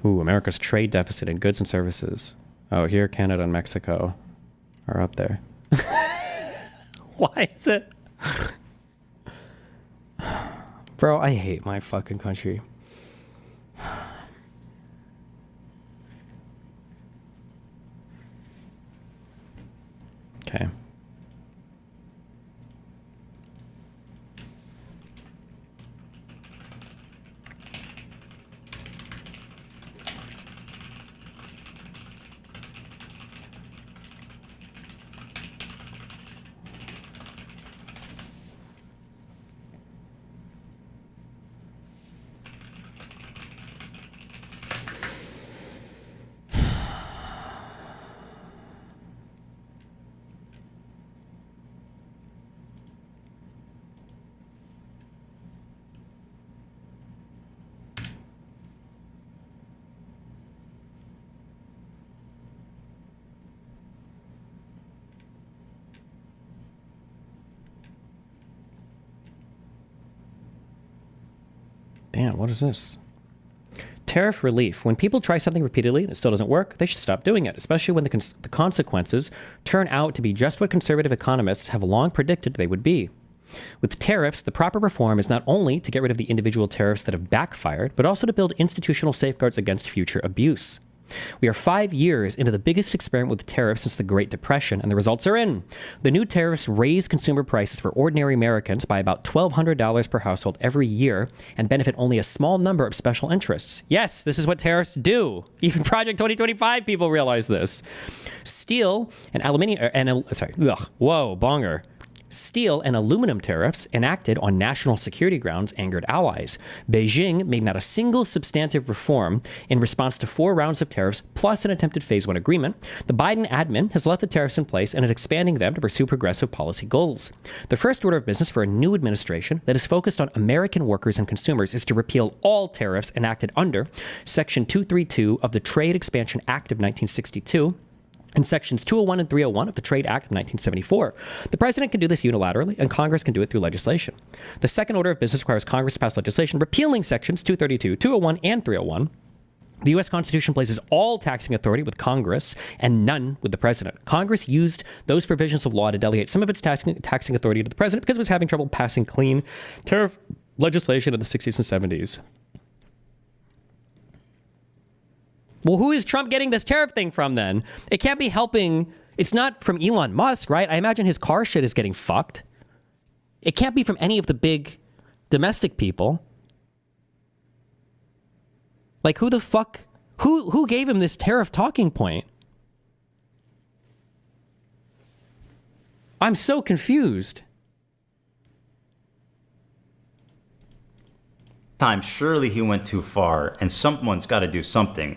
Ooh, America's trade deficit in goods and services. Oh, here Canada and Mexico are up there. Why is it? Bro, I hate my fucking country. Okay. Damn, what is this? Tariff relief. When people try something repeatedly and it still doesn't work, they should stop doing it, especially when the consequences turn out to be just what conservative economists have long predicted they would be. With tariffs, the proper reform is not only to get rid of the individual tariffs that have backfired, but also to build institutional safeguards against future abuse. We are 5 years into the biggest experiment with tariffs since the Great Depression, and the results are in. The new tariffs raise consumer prices for ordinary Americans by about $1,200 per household every year and benefit only a small number of special interests. Yes, this is what tariffs do. Even Project 2025 people realize this. Steel and Steel and aluminum tariffs enacted on national security grounds angered allies. Beijing made not a single substantive reform in response to 4 rounds of tariffs plus an attempted Phase 1 agreement. The Biden admin has left the tariffs in place and is expanding them to pursue progressive policy goals. The first order of business for a new administration that is focused on American workers and consumers is to repeal all tariffs enacted under Section 232 of the Trade Expansion Act of 1962, and Sections 201 and 301 of the Trade Act of 1974. The president can do this unilaterally, and Congress can do it through legislation. The second order of business requires Congress to pass legislation repealing Sections 232, 201, and 301. The U.S. Constitution places all taxing authority with Congress and none with the president. Congress used those provisions of law to delegate some of its taxing authority to the president because it was having trouble passing clean tariff legislation in the 60s and 70s. Well, who is Trump getting this tariff thing from then? It can't be helping. It's not from Elon Musk, right? I imagine his car shit is getting fucked. It can't be from any of the big domestic people. Like, who the fuck Who gave him this tariff talking point? I'm so confused. Time, surely he went too far, and someone's got to do something.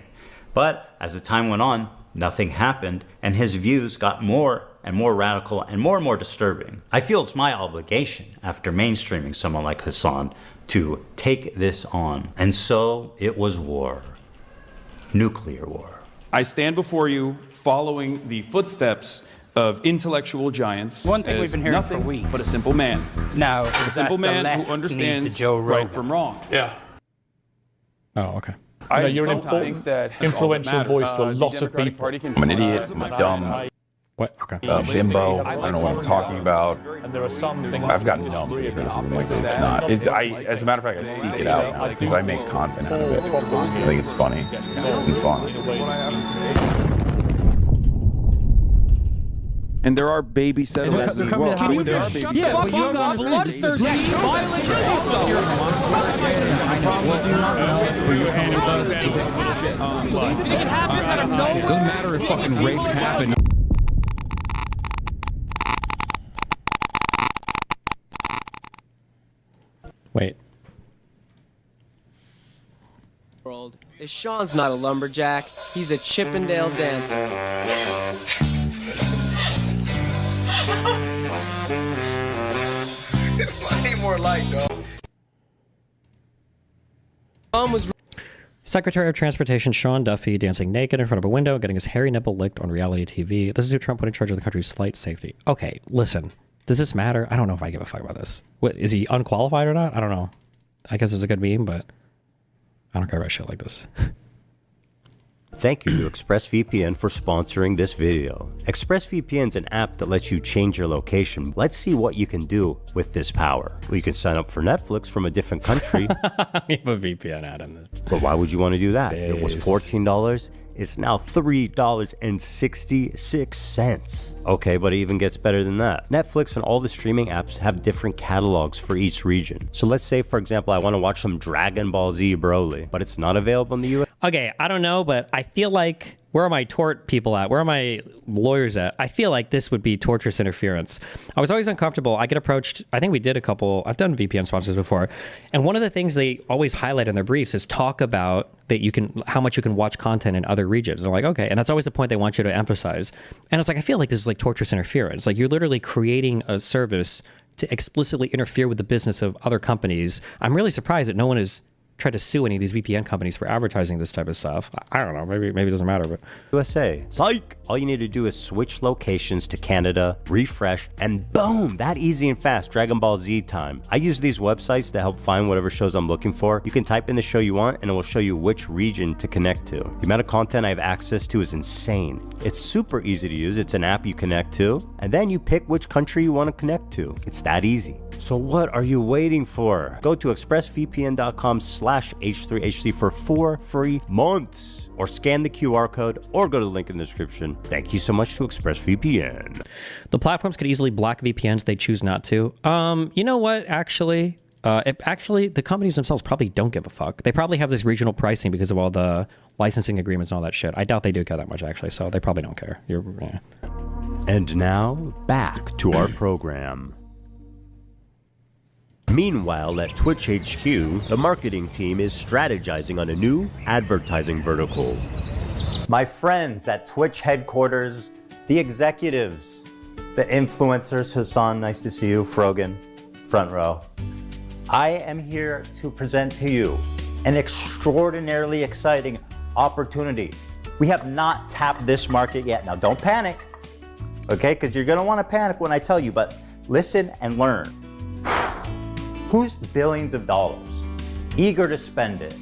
But as the time went on, nothing happened, and his views got more and more radical and more disturbing. I feel it's my obligation, after mainstreaming someone like Hasan, to take this on. And so it was war. Nuclear war. I stand before you following the footsteps of intellectual giants. One thing we've as been hearing nothing for weeks. but a simple man. Now, A simple man who understands right from wrong. Yeah. Oh, okay. I know you're an important, influential voice to a lot of people. I'm an idiot. I'm a dumb. What? Okay. Bimbo. I don't know what I'm talking about. And there are some things I've gotten numb to criticism like this. It's not. As a matter of fact, I seek it out now because I make content out of it. I think it's funny and fun. And there are baby settlers as well. Can you just shut the fuck up, bloodthirsty, violent It happens out of nowhere. Doesn't matter if fucking rapes happen. Wait. World is Sean's not a lumberjack, he's a Chippendale dancer. Need more light, Joe. Secretary of Transportation Sean Duffy dancing naked in front of a window, getting his hairy nipple licked on reality TV. This is who Trump put in charge of the country's flight safety. Okay, listen. Does this matter? I don't know if I give a fuck about this. What, is he unqualified or not? I don't know. I guess it's a good meme, but I don't care about shit like this. Thank you to ExpressVPN for sponsoring this video. ExpressVPN is an app that lets you change your location. Let's see what you can do with this power. Well, you can sign up for Netflix from a different country. We have a VPN ad in this. But why would you want to do that? It was $14. It's now $3.66. Okay, but it even gets better than that. Netflix and all the streaming apps have different catalogs for each region. So let's say, for example, I want to watch some Dragon Ball Z Broly, but it's not available in the US. Okay, I don't know, but I feel like, where are my tort people at? Where are my lawyers at? I feel like this would be torturous interference. I was always uncomfortable. I get approached, I think we did a couple, I've done VPN sponsors before, and one of the things they always highlight in their briefs is talk about that you can, how much you can watch content in other regions. And they're like, okay, and that's always the point they want you to emphasize. And it's like, I feel like this is like torturous interference. Like, you're literally creating a service to explicitly interfere with the business of other companies. I'm really surprised that no one has tried to sue any of these VPN companies for advertising this type of stuff. I don't know, maybe it doesn't matter, but USA. Psych! All you need to do is switch locations to Canada, refresh, and boom, that easy and fast, Dragon Ball Z time. I use these websites to help find whatever shows I'm looking for. You can type in the show you want and it will show you which region to connect to. The amount of content I have access to is insane. It's super easy to use. It's an app you connect to, and then you pick which country you want to connect to. It's that easy. So what are you waiting for? Go to expressvpn.com/H3HC for 4 free months, or scan the QR code, or go to the link in the description. Thank you so much to ExpressVPN. the platforms could easily block VPNs. They choose not to. You know what? Actually, the companies themselves probably don't give a fuck. They probably have this regional pricing because of all the licensing agreements and all that shit. I doubt they do care that much, actually, so they probably don't care. Yeah. And now, back to our program. Meanwhile, at Twitch HQ, the marketing team is strategizing on a new advertising vertical. My friends at Twitch headquarters, the executives, the influencers, Hasan, nice to see you, Frogan, front row. I am here to present to you an extraordinarily exciting opportunity. We have not tapped this market yet. Now, don't panic, okay? Because you're gonna wanna panic when I tell you, but listen and learn. Who's billions of dollars, eager to spend it?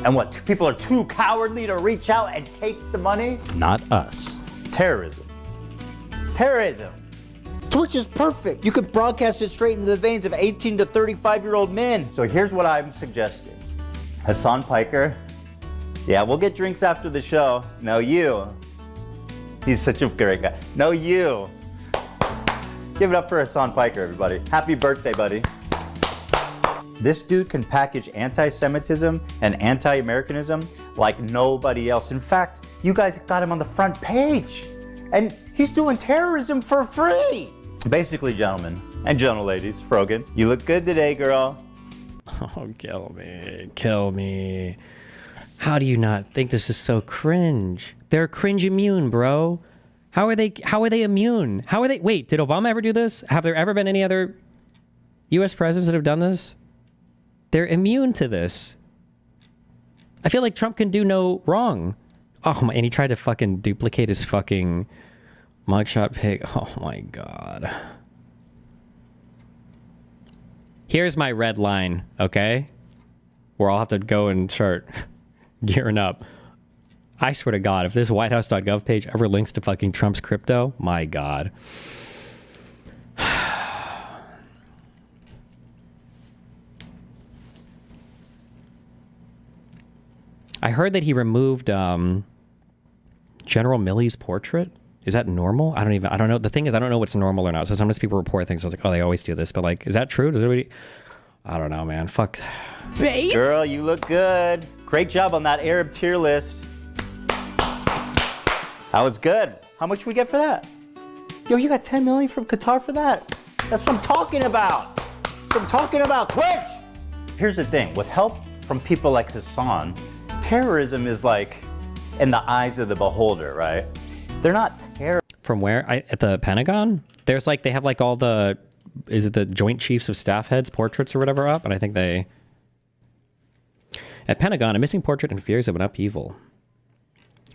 And what, people are too cowardly to reach out and take the money? Not us. Terrorism. Terrorism. Twitch is perfect. You could broadcast it straight into the veins of 18 to 35-year-old men. So here's what I'm suggesting. Hasan Piker. Yeah, we'll get drinks after the show. No, you. He's such a great guy. No, you. Give it up for Hasan Piker, everybody. Happy birthday, buddy. This dude can package anti-Semitism and anti-Americanism like nobody else. In fact, you guys got him on the front page. And he's doing terrorism for free. Basically, gentlemen and gentle ladies, Frogan, you look good today, girl. Oh, kill me. Kill me. How do you not think this is so cringe? They're cringe immune, bro. How are they immune? How are they? Wait, did Obama ever do this? Have there ever been any other US presidents that have done this? They're immune to this. I feel like Trump can do no wrong. Oh my, and he tried to fucking duplicate his fucking mugshot pic. Oh my God. Here's my red line, okay? Where I'll have to go and start gearing up. I swear to God, if this whitehouse.gov page ever links to fucking Trump's crypto, my God. I heard that he removed General Milley's portrait. Is that normal? I don't know. The thing is, I don't know what's normal or not. So sometimes people report things. I was like, oh, they always do this. But like, is that true? Does everybody? I don't know, man. Fuck. Girl, you look good. Great job on that Arab tier list. That was good. How much we get for that? Yo, you got 10 million from Qatar for that? That's what I'm talking about. I'm talking about Twitch. Here's the thing. With help from people like Hasan, terrorism is like in the eyes of the beholder, right? They're not terror. From where? At the Pentagon? There's like, they have like all the, is it the Joint Chiefs of Staff heads portraits or whatever up? And I think they, at Pentagon, a missing portrait and fears of an upheaval.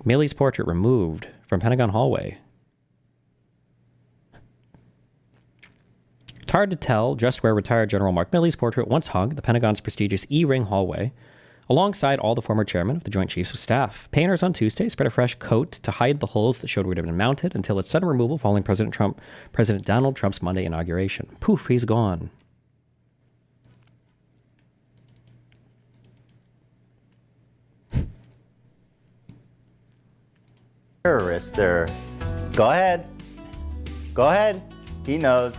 Milley's portrait removed from Pentagon hallway. It's hard to tell just where retired General Mark Milley's portrait once hung at the Pentagon's prestigious E-Ring hallway, alongside all the former chairmen of the Joint Chiefs of Staff. Painters on Tuesday spread a fresh coat to hide the holes that showed where it had been mounted until its sudden removal following President Donald Trump's Monday inauguration. Poof, he's gone. Terrorists, they're... Go ahead. Go ahead. He knows.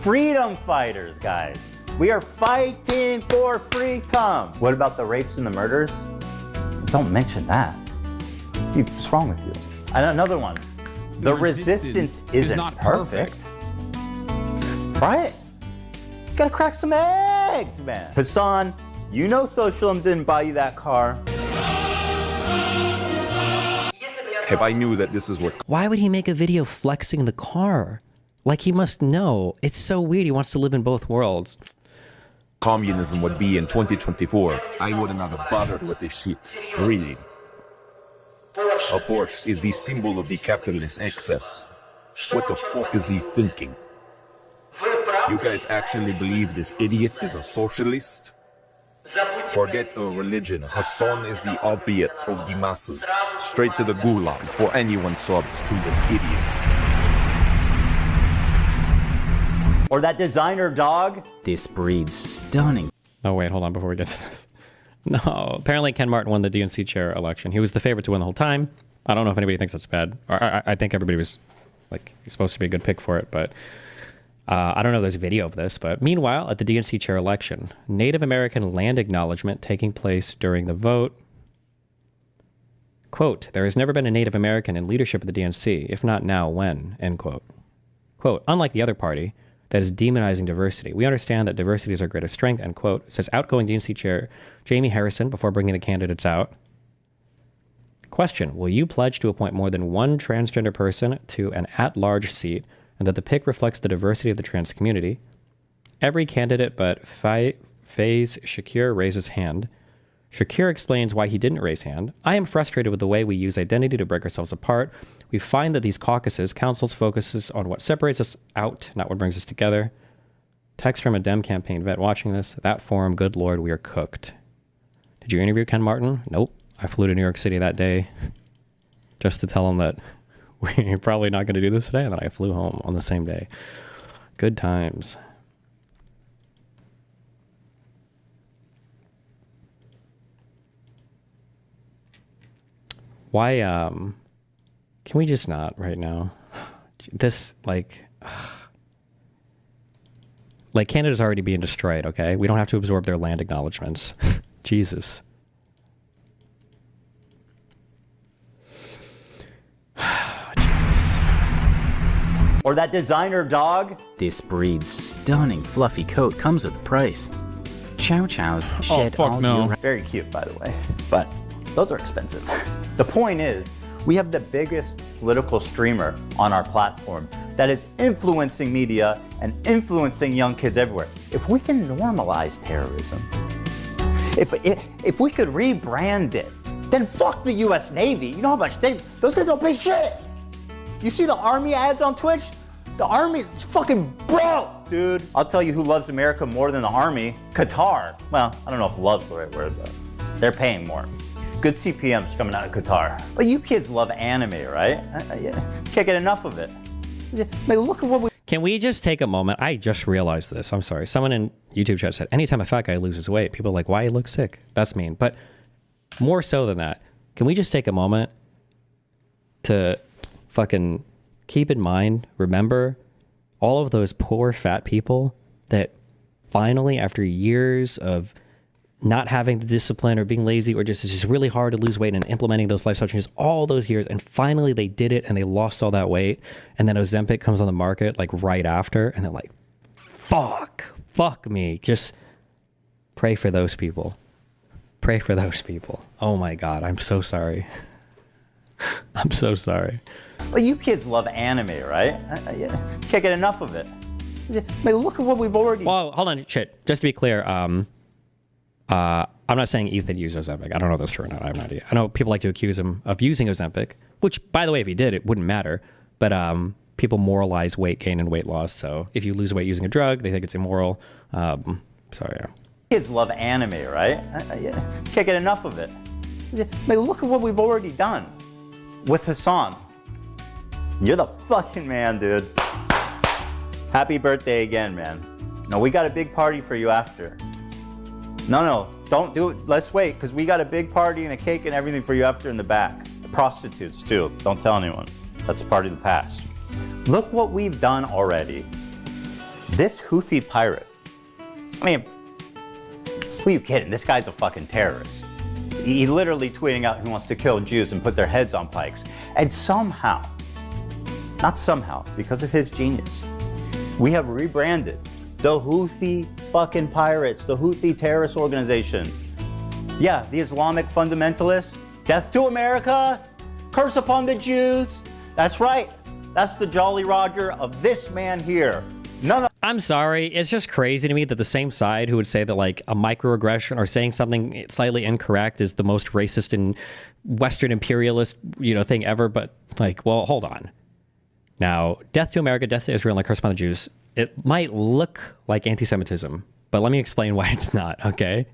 Freedom fighters, guys. We are fighting for freedom. What about the rapes and the murders? Don't mention that. What's wrong with you? And another one. The resistance isn't perfect. Right? You gotta crack some eggs, man. Hasan, you know Socialism didn't buy you that car. If I knew that this is what... Why would he make a video flexing the car? Like he must know. It's so weird. He wants to live in both worlds. Communism would be in 2024, I wouldn't have bothered with this shit. Really. A Porsche is the symbol of the capitalist excess. What the fuck is he thinking? You guys actually believe this idiot is a socialist? Forget a religion. Hasan is the opiate of the masses. Straight to the gulag for anyone subbed to this idiot. Or that designer dog. This breed's stunning. Oh, wait, hold on before we get to this. No, apparently Ken Martin won the DNC chair election. He was the favorite to win the whole time. I don't know if anybody thinks that's bad. I think everybody was, like, he's supposed to be a good pick for it, but I don't know if there's a video of this. But meanwhile, at the DNC chair election, Native American land acknowledgement taking place during the vote. Quote, there has never been a Native American in leadership of the DNC. If not now, when? End quote. Quote, unlike the other party that is demonizing diversity, we understand that diversity is our greatest strength, end quote, says outgoing DNC chair Jamie Harrison before bringing the candidates out. Question, will you pledge to appoint more than one transgender person to an at-large seat and that the pick reflects the diversity of the trans community? Every candidate but Faiz Shakir raises hand. Shakir explains why he didn't raise hand. I am frustrated with the way we use identity to break ourselves apart. We find that these caucuses, councils focuses on what separates us out, not what brings us together. Text from a Dem campaign vet watching this. That forum, good Lord, we are cooked. Did you interview Ken Martin? Nope. I flew to New York City that day just to tell him that we're probably not going to do this today, and then I flew home on the same day. Good times. Why, can we just not right now? This, like Canada's already being destroyed, okay? We don't have to absorb their land acknowledgements. Jesus. Or that designer dog? This breed's stunning fluffy coat comes with a price. Chow Chows shed all year. Very cute, by the way, but those are expensive. The point is, we have the biggest political streamer on our platform that is influencing media and influencing young kids everywhere. If we can normalize terrorism, if we could rebrand it, then fuck the US Navy. You know how much those guys don't pay shit. You see the Army ads on Twitch? The Army is fucking broke, dude. I'll tell you who loves America more than the Army. Qatar. Well, I don't know if love's the right word, but they're paying more. Good CPMs coming out of Qatar. But you kids love anime, right? Can't get enough of it. Man, look at what we... Can we just take a moment? I just realized this. I'm sorry. Someone in YouTube chat said, anytime a fat guy loses weight, people are like, why he looks sick? That's mean. But more so than that, can we just take a moment to fucking keep in mind, remember all of those poor fat people that finally, after years of not having the discipline or being lazy or just it's just really hard to lose weight and implementing those lifestyle changes all those years, and finally they did it and they lost all that weight, and then Ozempic comes on the market like right after, and they're like, fuck me. Just pray for those people. Pray for those people. Oh my God, I'm so sorry. I'm so sorry. Well, you kids love anime, right? Can't get enough of it. Man, look at what we've already... Well, hold on, shit. Just to be clear, I'm not saying Ethan used Ozempic. I don't know if that's true or not. I have no idea. I know people like to accuse him of using Ozempic, which, by the way, if he did, it wouldn't matter. But people moralize weight gain and weight loss. So if you lose weight using a drug, they think it's immoral. Yeah. Kids love anime, right? Can't get enough of it. Man, look at what we've already done with Hasan. You're the fucking man, dude. Happy birthday again, man. No, we got a big party for you after. No, don't do it. Let's wait, because we got a big party and a cake and everything for you after in the back. The prostitutes, too. Don't tell anyone. That's part of the past. Look what we've done already. This Houthi pirate. I mean, who are you kidding? This guy's a fucking terrorist. He literally tweeting out he wants to kill Jews and put their heads on pikes. And somehow, not somehow, because of his genius, we have rebranded the Houthi fucking pirates, the Houthi terrorist organization. Yeah, the Islamic fundamentalists. Death to America, curse upon the Jews. That's right. That's the Jolly Roger of this man here. I'm sorry. It's just crazy to me that the same side who would say that like a microaggression or saying something slightly incorrect is the most racist and Western imperialist, thing ever. But like, well, hold on. Now, death to America, death to Israel, and curse upon the Jews. It might look like anti-Semitism, but let me explain why it's not, okay?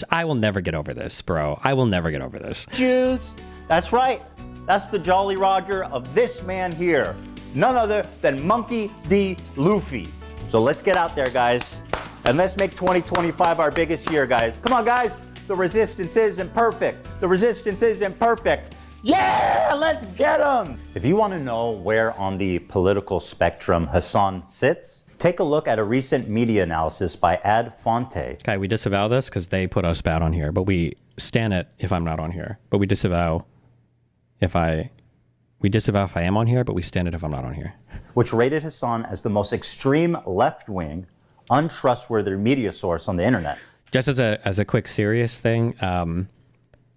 I will never get over this, bro. I will never get over this. Jews, that's right. That's the Jolly Roger of this man here. None other than Monkey D. Luffy. So let's get out there, guys. And let's make 2025 our biggest year, guys. Come on, guys. The resistance is imperfect. The resistance is imperfect. Yeah, let's get him. If you want to know where on the political spectrum Hasan sits, take a look at a recent media analysis by Ad Fonte. Okay, we disavow this because they put us bad on here, but we stand it if I'm not on here. But we disavow if I am on here, but we stand it if I'm not on here. Which rated Hasan as the most extreme left-wing, untrustworthy media source on the internet. Just as a quick serious thing,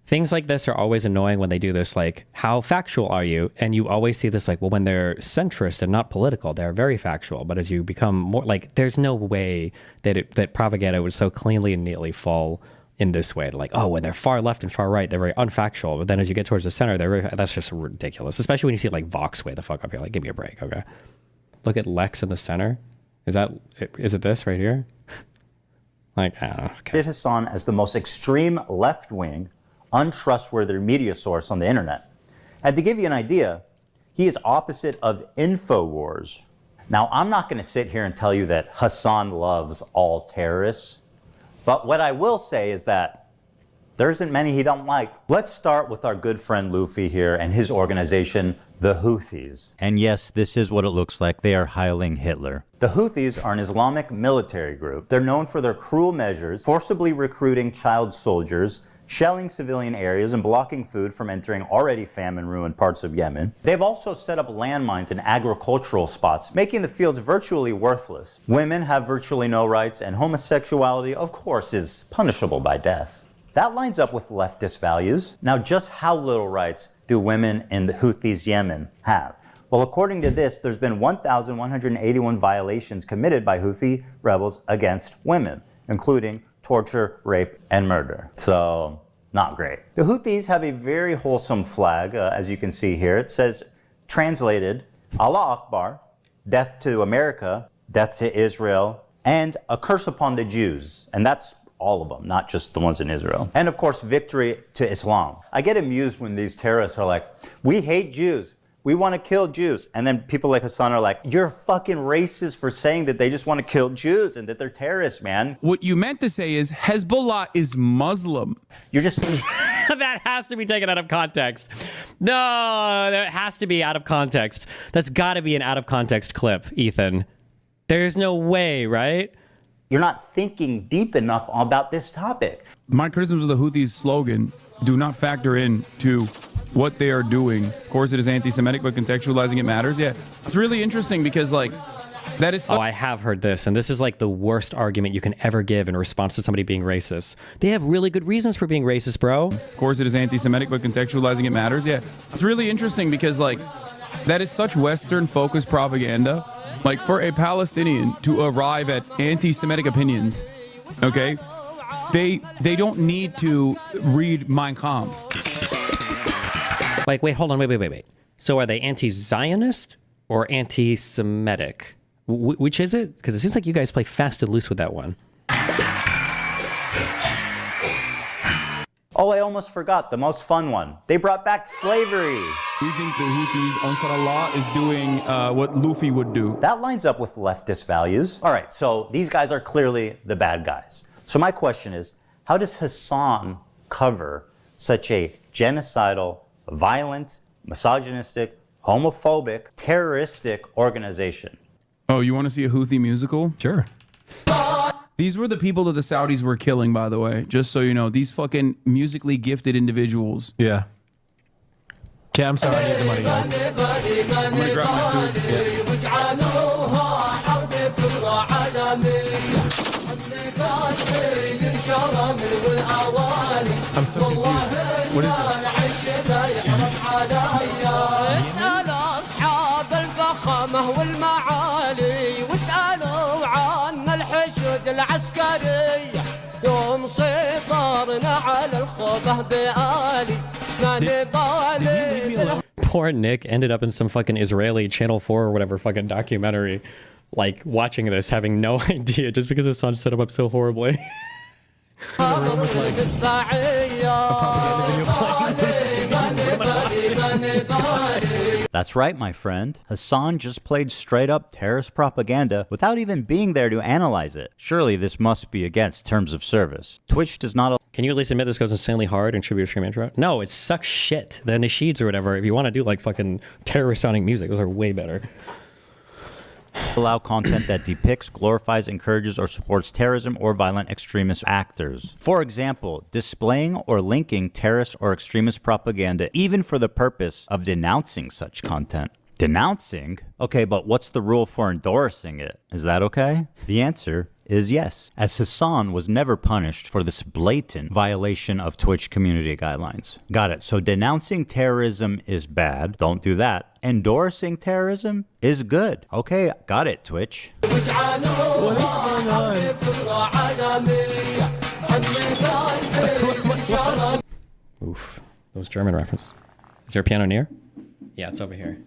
things like this are always annoying when they do this, like, how factual are you? And you always see this like, well, when they're centrist and not political, they're very factual. But as you become more, like, there's no way that propaganda would so cleanly and neatly fall in this way. Like, oh, when they're far left and far right, they're very unfactual. But then as you get towards the center, that's just ridiculous. Especially when you see like Vox way the fuck up here. Like, give me a break, okay? Look at Lex in the center. Is it this right here? Like, I don't know. Okay. Rated Hasan as the most extreme left-wing, untrustworthy media source on the internet. And to give you an idea, he is opposite of InfoWars. Now, I'm not going to sit here and tell you that Hasan loves all terrorists, but what I will say is that there isn't many he don't like. Let's start with our good friend Luffy here and his organization, the Houthis. And yes, this is what it looks like. They are hiling Hitler. The Houthis are an Islamic military group. They're known for their cruel measures, forcibly recruiting child soldiers, shelling civilian areas and blocking food from entering already famine-ruined parts of Yemen. They've also set up landmines in agricultural spots, making the fields virtually worthless. Women have virtually no rights, and homosexuality, of course, is punishable by death. That lines up with leftist values. Now, just how little rights do women in the Houthis' Yemen have? Well, according to this, there's been 1,181 violations committed by Houthi rebels against women, including torture, rape, and murder. So, not great. The Houthis have a very wholesome flag, as you can see here. It says, translated, Allah Akbar, death to America, death to Israel, and a curse upon the Jews. And that's all of them, not just the ones in Israel. And of course, victory to Islam. I get amused when these terrorists are like, we hate Jews. We want to kill Jews. And then people like Hasan are like, you're fucking racist for saying that they just want to kill Jews and that they're terrorists, man. What you meant to say is Hezbollah is Muslim. You're just... That has to be taken out of context. No, that has to be out of context. That's got to be an out of context clip, Ethan. There's no way, right? You're not thinking deep enough about this topic. My criticisms of the Houthis' slogan do not factor into what they are doing. Of course, it is anti-Semitic, but contextualizing it matters. Yeah, it's really interesting because, like, that is... Oh, I have heard this, and this is like the worst argument you can ever give in response to somebody being racist. They have really good reasons for being racist, bro. Of course, it is anti-Semitic, but contextualizing it matters. Yeah, it's really interesting because, like, that is such Western-focused propaganda. Like, for a Palestinian to arrive at anti-Semitic opinions, okay, they don't need to read Mein Kampf. Like, wait, hold on, wait. So are they anti-Zionist or anti-Semitic? Which is it? Because it seems like you guys play fast and loose with that one. Oh, I almost forgot the most fun one. They brought back slavery. We think the Houthis, Ansar Allah, is doing what Luffy would do. That lines up with leftist values. All right, so these guys are clearly the bad guys. So my question is, how does Hasan cover such a genocidal, violent, misogynistic, homophobic, terroristic organization? Oh, you want to see a Houthi musical? Sure. These were the people that the Saudis were killing, by the way. Just so you know, these fucking musically gifted individuals. Yeah. Okay, I'm sorry, I need the money, guys. I'm gonna grab my food. I'm so confused. What is Poor Nick ended up in some fucking Israeli Channel 4 or whatever fucking documentary, like watching this, having no idea just because his son set him up so horribly. That's right, my friend. Hasan just played straight up terrorist propaganda without even being there to analyze it. Surely this must be against terms of service. Twitch does not... Can you at least admit this goes insanely hard and should be a stream intro? No, it sucks shit. The nasheeds or whatever, if you want to do like fucking terrorist sounding music, those are way better. allow content that depicts, glorifies, encourages, or supports terrorism or violent extremist actors. For example, displaying or linking terrorist or extremist propaganda even for the purpose of denouncing such content. Denouncing? Okay, but what's the rule for endorsing it? Is that okay? The answer is yes, as Hasan was never punished for this blatant violation of Twitch community guidelines. Got it. So denouncing terrorism is bad. Don't do that. Endorsing terrorism is good. Okay, got it, Twitch. What is going on? Oof, those German references. Is there a piano near? Yeah, it's over here.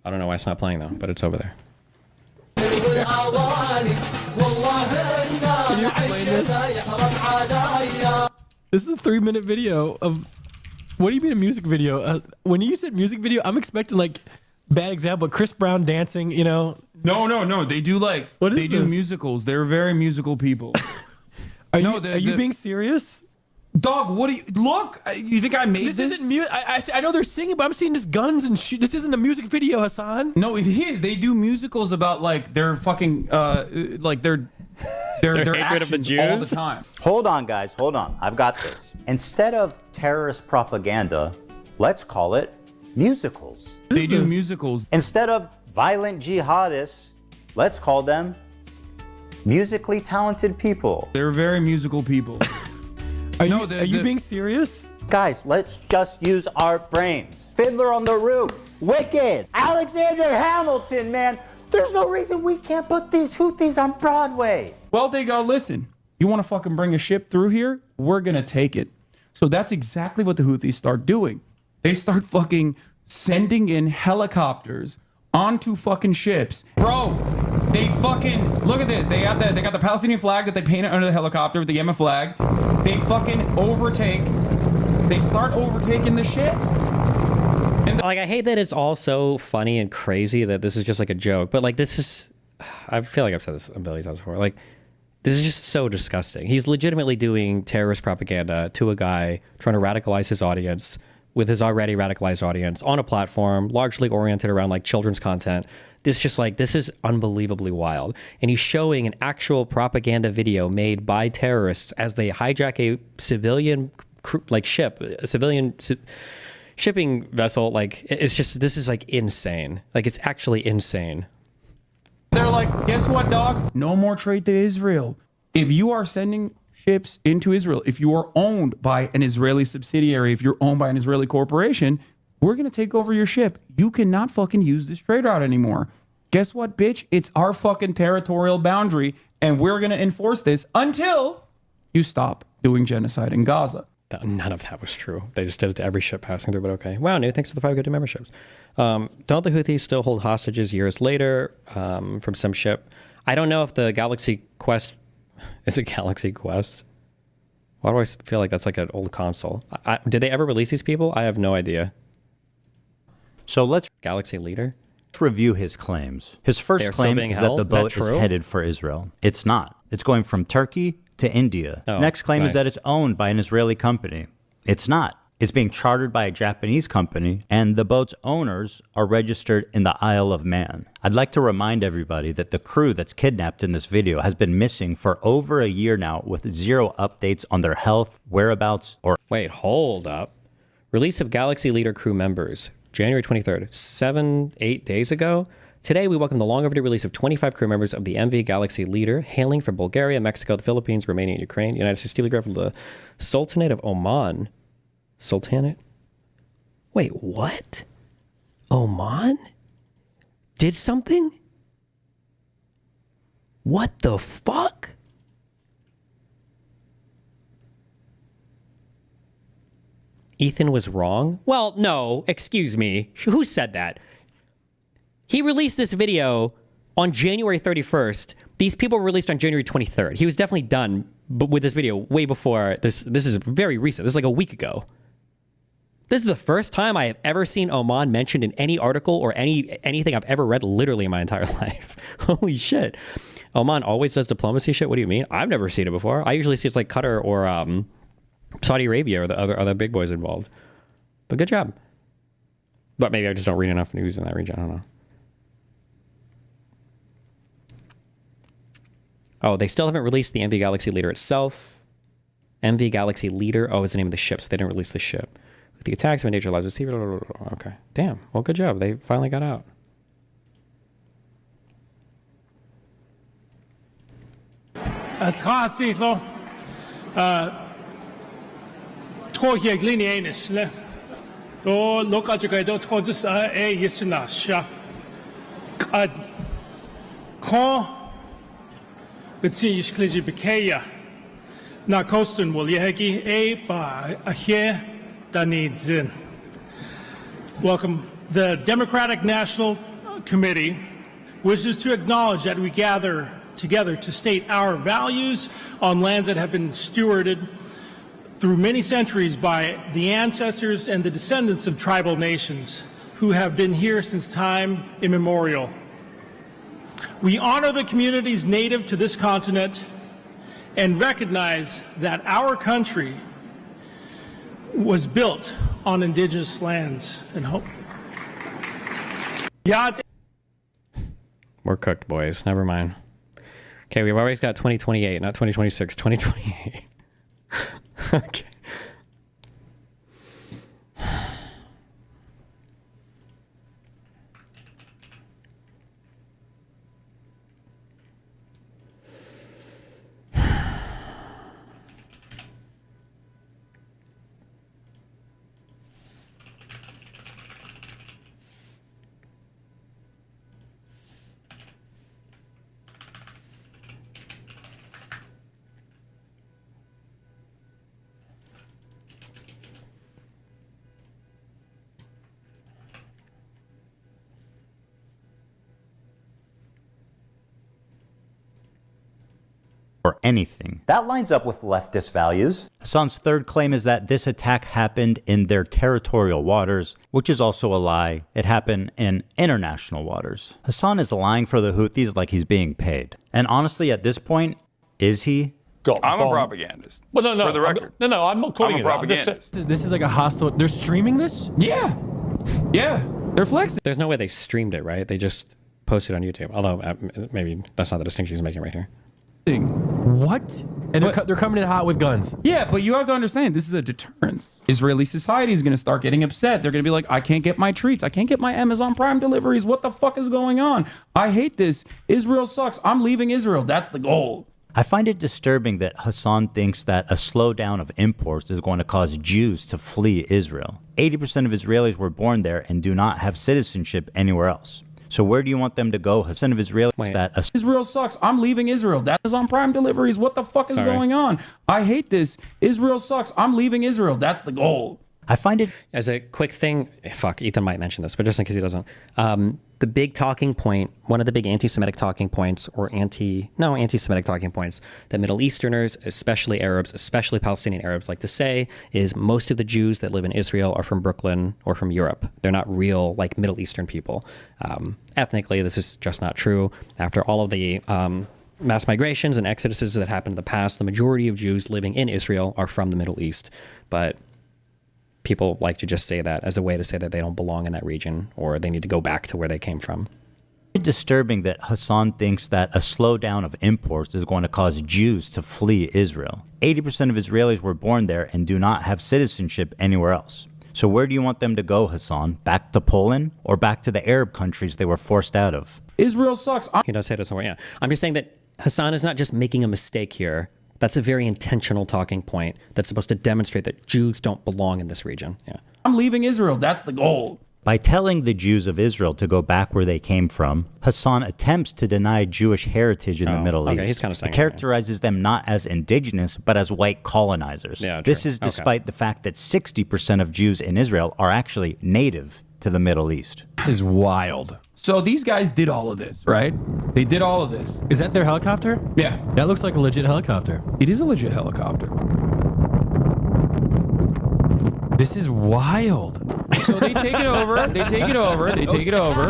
I don't know why it's not playing though, but it's over there. Can you explain this? This is a 3-minute video of... What do you mean a music video? When you said music video, I'm expecting like, bad example, Chris Brown dancing, you know? No. They do like, they do musicals. They're very musical people. Are you being serious? Dog, what do you look? You think I made this? This isn't music. I know they're singing, but I'm seeing just guns and shoot. This isn't a music video, Hasan. No, it is. They do musicals about like their fucking like their their hatred of the actions all the Jews? time. Hold on, guys. Hold on. I've got this. Instead of terrorist propaganda, let's call it musicals. They do musicals. Instead of violent jihadists, let's call them musically talented people. They're very musical people. Are you being serious? Guys, let's just use our brains. Fiddler on the Roof, Wicked, Alexander Hamilton, man. There's no reason we can't put these Houthis on Broadway. Well, they go, listen, you want to fucking bring a ship through here? We're going to take it. So that's exactly what the Houthis start doing. They start fucking sending in helicopters onto fucking ships. Bro, they fucking, look at this. They got the Palestinian flag that they painted under the helicopter with the Yemen flag. They fucking they start overtaking the ships. And like, I hate that it's all so funny and crazy that this is just like a joke, but like, this is, I feel like I've said this a billion times before. Like, this is just so disgusting. He's legitimately doing terrorist propaganda to a guy trying to radicalize his audience with his already radicalized audience on a platform largely oriented around like children's content. This is unbelievably wild. And he's showing an actual propaganda video made by terrorists as they hijack a civilian ship, a civilian shipping vessel. Like, it's just, this is like insane. Like, it's actually insane. They're like, guess what, dog? No more trade to Israel. If you are sending ships into Israel, if you are owned by an Israeli subsidiary, if you're owned by an Israeli corporation, we're going to take over your ship. You cannot fucking use this trade route anymore. Guess what, bitch? It's our fucking territorial boundary, and we're going to enforce this until you stop doing genocide in Gaza. None of that was true. They just did it to every ship passing through, but okay. Wow, Nuke, thanks for the 5 good memberships. Don't the Houthis still hold hostages years later from some ship? I don't know if the Galaxy Quest is a Galaxy Quest. Why do I feel like that's like an old console? Did they ever release these people? I have no idea. So let's Galaxy Leader review his claims. His first claim is that the boat is headed for Israel. It's not. It's going from Turkey to India. Oh, Next claim is that nice. it's owned by an Israeli company. It's not. It's being chartered by a Japanese company, and the boat's owners are registered in the Isle of Man. I'd like to remind everybody that the crew that's kidnapped in this video has been missing for over a year now with zero updates on their health, whereabouts, or... Wait, hold up. Release of Galaxy Leader crew members, January 23rd, 7-8 days ago. Today, we welcome the long overdue release of 25 crew members of the MV Galaxy Leader, hailing from Bulgaria, Mexico, the Philippines, Romania, and Ukraine. United States telegraph from the Sultanate of Oman. Sultanate? Wait, what? Oman? Did something? What the fuck? Ethan was wrong? Well, no, excuse me. Who said that? He released this video on January 31st. These people were released on January 23rd. He was definitely done with this video way before this. This is very recent. This is like a week ago. This is the first time I have ever seen Oman mentioned in any article or anything I've ever read literally in my entire life. Holy shit. Oman always does diplomacy shit? What do you mean? I've never seen it before. I usually see it's like Qatar or Saudi Arabia or the other big boys involved. But good job. But maybe I just don't read enough news in that region. I don't know. Oh, they still haven't released the MV Galaxy Leader itself. MV Galaxy Leader. Oh, is the name of the ship, so they didn't release the ship. With the attacks of endangered lives received. Okay. Damn. Well, good job. They finally got out. Na kosten will yegi a ba a here that needs in. Welcome. The Democratic National Committee wishes to acknowledge that we gather together to state our values on lands that have been stewarded through many centuries by the ancestors and the descendants of tribal nations who have been here since time immemorial. We honor the communities native to this continent and recognize that our country was built on indigenous lands and hope. We're cooked, boys. Never mind. Okay, we've always got 2028, not 2026, 2028. Okay. or anything. That lines up with leftist values. Hasan's third claim is that this attack happened in their territorial waters, which is also a lie. It happened in international waters. Hasan is lying for the Houthis like he's being paid. And honestly, at this point, is he? I'm a propagandist. Well, no, For the record. I'm not calling I'm you a that. I'm just propagandist. This is like a hostile. They're streaming this? Yeah. Yeah. They're flexing. There's no way they streamed it, right? They just posted on YouTube. Although maybe that's not the distinction he's making right here. What? And they're coming in hot with guns. Yeah, but you have to understand, this is a deterrence. Israeli society is going to start getting upset. They're going to be like, I can't get my treats. I can't get my Amazon Prime deliveries. What the fuck is going on? I hate this. Israel sucks. I'm leaving Israel. That's the goal. I find it disturbing that Hasan thinks that a slowdown of imports is going to cause Jews to flee Israel. 80% of Israelis were born there and do not have citizenship anywhere else. So where do you want them to go? Hasan of Israelis that Israel sucks. I'm leaving Israel. That is on Prime deliveries. What the fuck is going on? I hate this. Israel sucks. I'm leaving Israel. That's the goal. I find it as a quick thing. Fuck, Ethan might mention this, but just in case he doesn't. The big talking point, one of the big anti-Semitic talking points, or anti-Semitic talking points that Middle Easterners, especially Arabs, especially Palestinian Arabs, like to say is most of the Jews that live in Israel are from Brooklyn or from Europe. They're not real, like, Middle Eastern people. Ethnically, this is just not true. After all of the mass migrations and exoduses that happened in the past, the majority of Jews living in Israel are from the Middle East. But people like to just say that as a way to say that they don't belong in that region or they need to go back to where they came from. It's disturbing that Hasan thinks that a slowdown of imports is going to cause Jews to flee Israel. 80% of Israelis were born there and do not have citizenship anywhere else. So where do you want them to go, Hasan? Back to Poland or back to the Arab countries they were forced out of? Israel sucks. He does say that somewhere, yeah. I'm just saying that Hasan is not just making a mistake here. That's a very intentional talking point that's supposed to demonstrate that Jews don't belong in this region. Yeah. I'm leaving Israel. That's the goal. By telling the Jews of Israel to go back where they came from, Hasan attempts to deny Jewish heritage in the Middle East. He's kind of saying He characterizes them not as indigenous, but as white colonizers. Yeah, this is despite the fact that 60% of Jews in Israel are actually native to the Middle East. This is wild. So these guys did all of this, right? They did all of this. Is that their helicopter? Yeah. That looks like a legit helicopter. It is a legit helicopter. This is wild. So they take it over, they take it over, they take it over,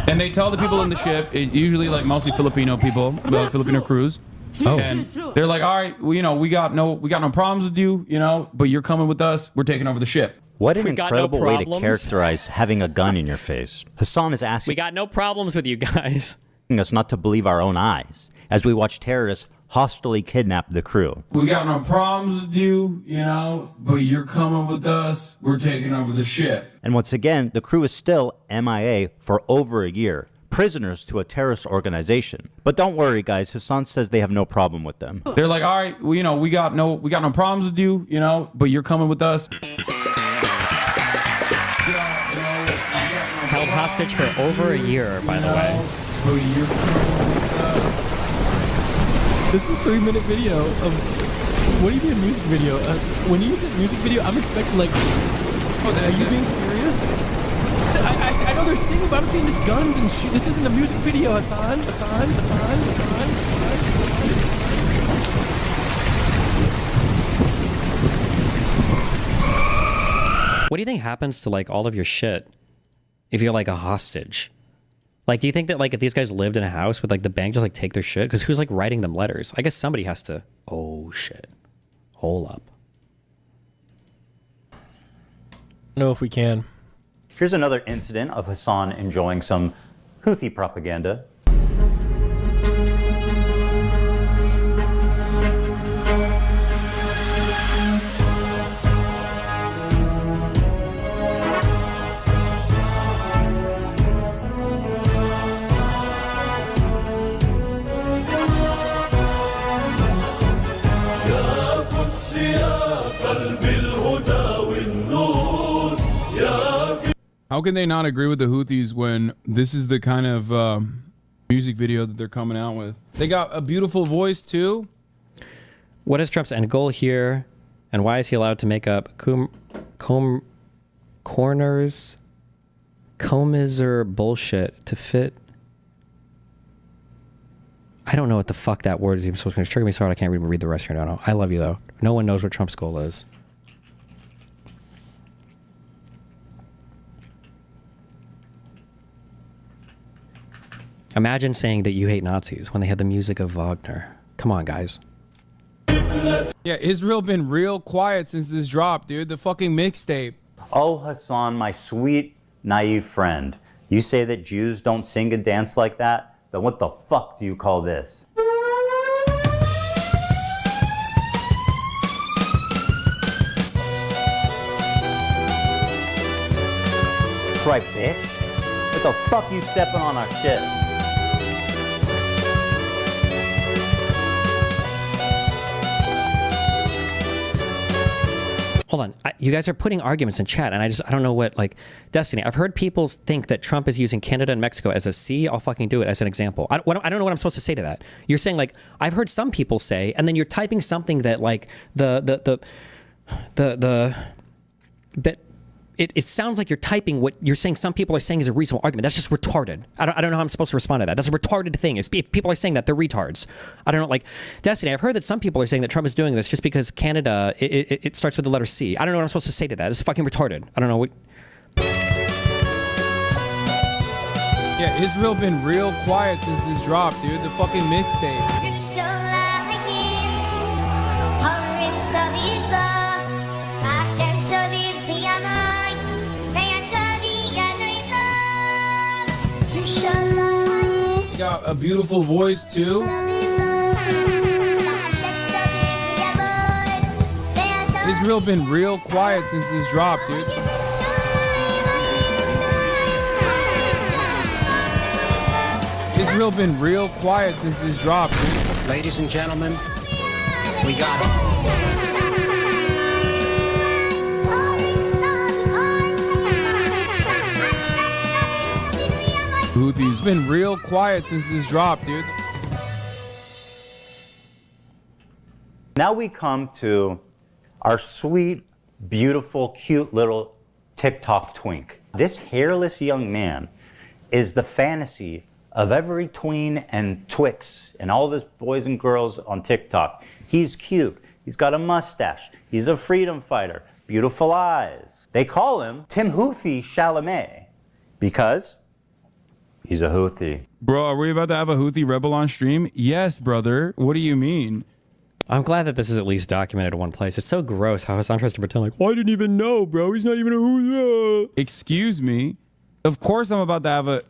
and they tell the people in the ship, usually like mostly Filipino people, Filipino crews, and they're like, all right, well, we got no problems with you, but you're coming with us, we're taking over the ship. What an incredible way to characterize having a gun in your face. Hasan is asking We got no problems with you guys. us not to believe our own eyes as we watch terrorists hostilely kidnap the crew. We got no problems with you, but you're coming with us, we're taking over the ship. And once again, the crew is still MIA for over a year, prisoners to a terrorist organization. But don't worry, guys, Hasan says they have no problem with them. They're like, all right, well, we got no problems with you, but you're coming with us. Held hostage for over a year, by the way. This is a 3-minute video of... What do you mean music video? When you said music video, I'm expecting like... are you being serious? I know they're singing, but I'm seeing just guns and shit. This isn't a music video, Hasan. Hasan. What do you think happens to like all of your shit if you're like a hostage? Like, do you think that like if these guys lived in a house, would like the bank just like take their shit? Because who's like writing them letters? I guess somebody has to. Oh shit! Hold up. I don't know if we can. Here's another incident of Hasan enjoying some Houthi propaganda. How can they not agree with the Houthis when this is the kind of music video that they're coming out with? They got a beautiful voice too. What is Trump's end goal here, and why is he allowed to make up corners, comiser bullshit to fit? I don't know what the fuck that word is even supposed to be. It's triggering me so hard I can't even read the rest here. No, I love you though. No one knows what Trump's goal is. Imagine saying that you hate Nazis when they had the music of Wagner. Come on, guys. Yeah, Israel been real quiet since this drop, dude. The fucking mixtape. Oh, Hasan, my sweet, naive friend. You say that Jews don't sing and dance like that? Then what the fuck do you call this? That's right, bitch. What the fuck you stepping on our shit? Hold on. You guys are putting arguments in chat, and I don't know what, like, Destiny. I've heard people think that Trump is using Canada and Mexico as a C. I'll fucking do it as an example. I don't know what I'm supposed to say to that. You're saying, like, I've heard some people say, and then you're typing something that, like, it sounds like you're typing what you're saying some people are saying is a reasonable argument. That's just retarded. I don't know how I'm supposed to respond to that. That's a retarded thing. If people are saying that, they're retards. I don't know, like, Destiny, I've heard that some people are saying that Trump is doing this just because Canada, it starts with the letter C. I don't know what I'm supposed to say to that. It's fucking retarded. I don't know what... Yeah, Israel been real quiet since this drop, dude. The fucking mixtape. Got a beautiful voice too. Israel been real quiet since this drop, dude. Israel been real quiet since this drop, dude. Ladies and gentlemen, we got it. Houthis been real quiet since this drop, dude. Now we come to our sweet, beautiful, cute little TikTok twink. This hairless young man is the fantasy of every tween and twix and all the boys and girls on TikTok. He's cute. He's got a mustache. He's a freedom fighter. Beautiful eyes. They call him Timothée Chalamet because he's a Houthi. Bro, are we about to have a Houthi rebel on stream? Yes, brother. What do you mean? I'm glad that this is at least documented in one place. It's so gross how Hasan tries to pretend like, oh, I didn't even know, bro. He's not even a Houthi. Excuse me. Of course I'm about to have a...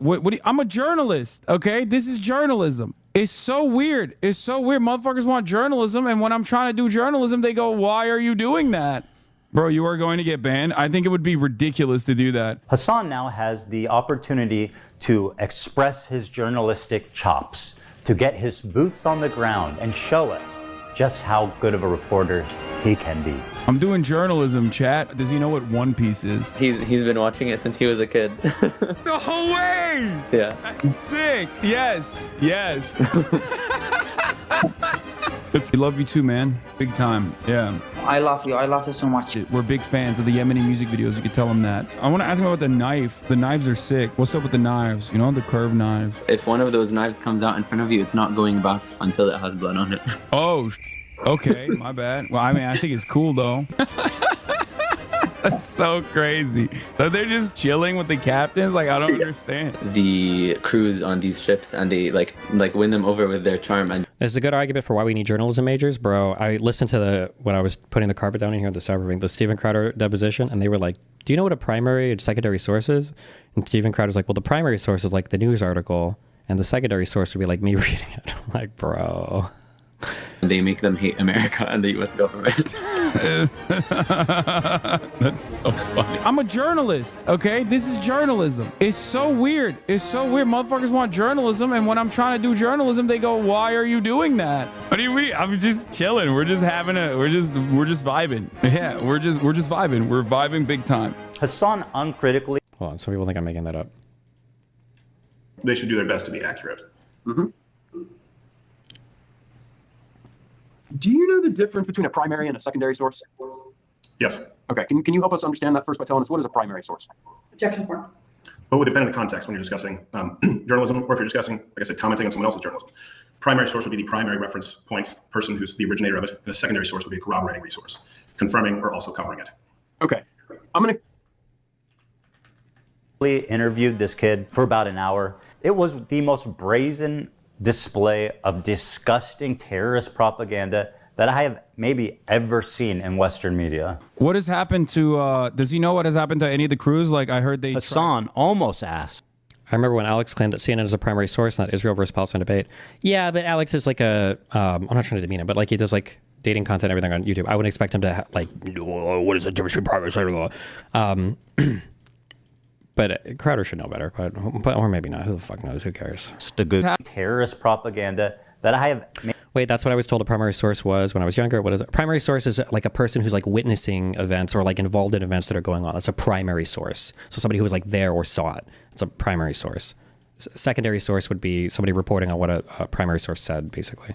I'm a journalist, okay? This is journalism. It's so weird. It's so weird. Motherfuckers want journalism, and when I'm trying to do journalism, they go, why are you doing that? Bro, you are going to get banned? I think it would be ridiculous to do that. Hasan now has the opportunity to express his journalistic chops, to get his boots on the ground and show us just how good of a reporter he can be. I'm doing journalism, chat. Does he know what One Piece is? He's been watching it since he was a kid. No way! Yeah. That's sick. Yes. Yes. We love you too, man. Big time. Yeah. I love you. I love you so much. We're big fans of the Yemeni music videos. You can tell him that. I want to ask him about the knife. The knives are sick. What's up with the knives? You know, the curved knives. If one of those knives comes out in front of you, it's not going back until it has blood on it. Oh, okay. My bad. Well, I mean, I think it's cool, though. That's so crazy. So they're just chilling with the captains? Like, I don't understand. The crews on these ships, and they like win them over with their charm. And this is a good argument for why we need journalism majors, bro. I listened to when I was putting the carpet down in here at the server, the Steven Crowder deposition, and they were like, do you know what a primary and secondary source is? And Steven Crowder's like, well, the primary source is like the news article, and the secondary source would be like me reading it. I'm like, bro. They make them hate America and the U.S. government. That's so funny. I'm a journalist, okay? This is journalism. It's so weird. It's so weird. Motherfuckers want journalism, and when I'm trying to do journalism, they go, why are you doing that? What do you mean? I'm just chilling. We're just vibing. Yeah, we're just vibing. We're vibing big time. Hasan uncritically. Hold on, some people think I'm making that up. They should do their best to be accurate. Do you know the difference between a primary and a secondary source? Yes. Okay, can you help us understand that first by telling us what is a primary source? Objection for. What would depend on the context when you're discussing journalism, or if you're discussing, like I said, commenting on someone else's journalism. Primary source would be the primary reference point, person who's the originator of it, and a secondary source would be a corroborating resource, confirming or also covering it. Okay, I'm gonna interviewed this kid for about an hour. It was the most brazen display of disgusting terrorist propaganda that I have maybe ever seen in Western media. What has happened to, does he know what has happened to any of the crews? Like I heard they... Hasan almost asked. I remember when Alex claimed that CNN is a primary source in that Israel versus Palestine debate. Yeah, but Alex is like a, I'm not trying to demean him, but like he does like dating content, everything on YouTube. I wouldn't expect him to like, what is the difference between primary source? But Crowder should know better, but or maybe not. Who the fuck knows? Who cares? It's the good terrorist propaganda that I have... Wait, that's what I was told a primary source was when I was younger. What is it? Primary source is like a person who's like witnessing events or like involved in events that are going on. That's a primary source. So somebody who was like there or saw it. It's a primary source. Secondary source would be somebody reporting on what a primary source said, basically.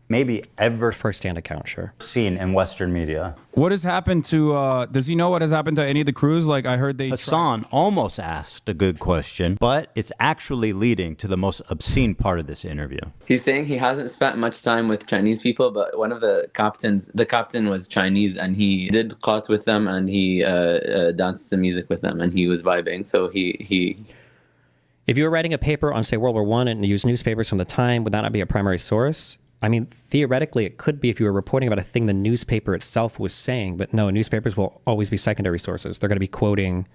Maybe ever first-hand account, sure. Seen in Western media. What has happened to, does he know what has happened to any of the crews? Like I heard they... Hasan almost asked a good question, but it's actually leading to the most obscene part of this interview. He's saying he hasn't spent much time with Chinese people, but one of the captain was Chinese, and he did clot with them, and he danced some music with them, and he was vibing. So he... If you were writing a paper on, say, World War I and you used newspapers from the time, would that not be a primary source? I mean, theoretically, it could be if you were reporting about a thing the newspaper itself was saying, but no, newspapers will always be secondary sources. They're going to be quoting.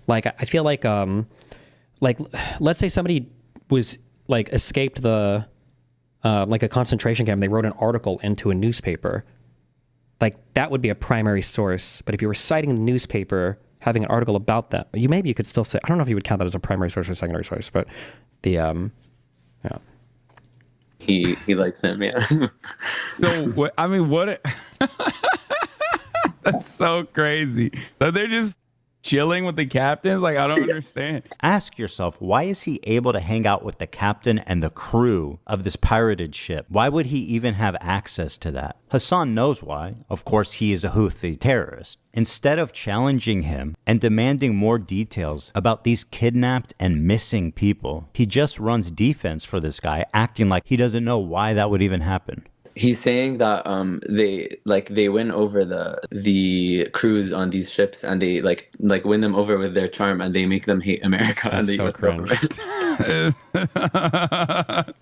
Like, I feel like let's say somebody was like escaped the, like a concentration camp. They wrote an article into a newspaper. Like that would be a primary source. But if you were citing the newspaper, having an article about that, maybe you could still say, I don't know if you would count that as a primary source or a secondary source, but the, yeah. He likes him, yeah. So, I mean, what? That's so crazy. So they're just chilling with the captains? Like, I don't understand. Ask yourself, why is he able to hang out with the captain and the crew of this pirated ship? Why would he even have access to that? Hasan knows why. Of course, he is a Houthi terrorist. Instead of challenging him and demanding more details about these kidnapped and missing people, he just runs defense for this guy, acting like he doesn't know why that would even happen. He's saying that they win over the crews on these ships, and they like win them over with their charm, and they make them hate America. That's and they so cringe.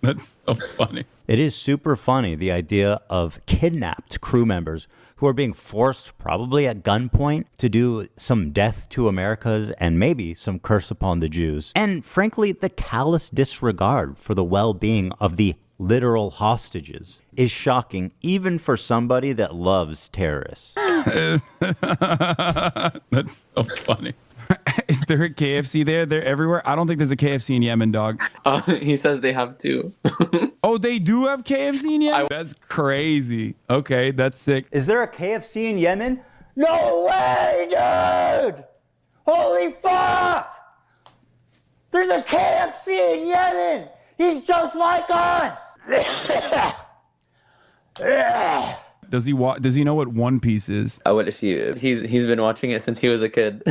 That's so funny. It is super funny, the idea of kidnapped crew members who are being forced, probably at gunpoint, to do some death to Americas and maybe some curse upon the Jews. And frankly, the callous disregard for the well-being of the literal hostages is shocking, even for somebody that loves terrorists. That's so funny. Is there a KFC there? They're everywhere. I don't think there's a KFC in Yemen, dog. He says they have two. Oh, they do have KFC in Yemen? That's crazy. Okay, that's sick. Is there a KFC in Yemen? No way, dude! Holy fuck! There's a KFC in Yemen! He's just like us! Does he know what One Piece is? What if he's been watching it since he was a kid.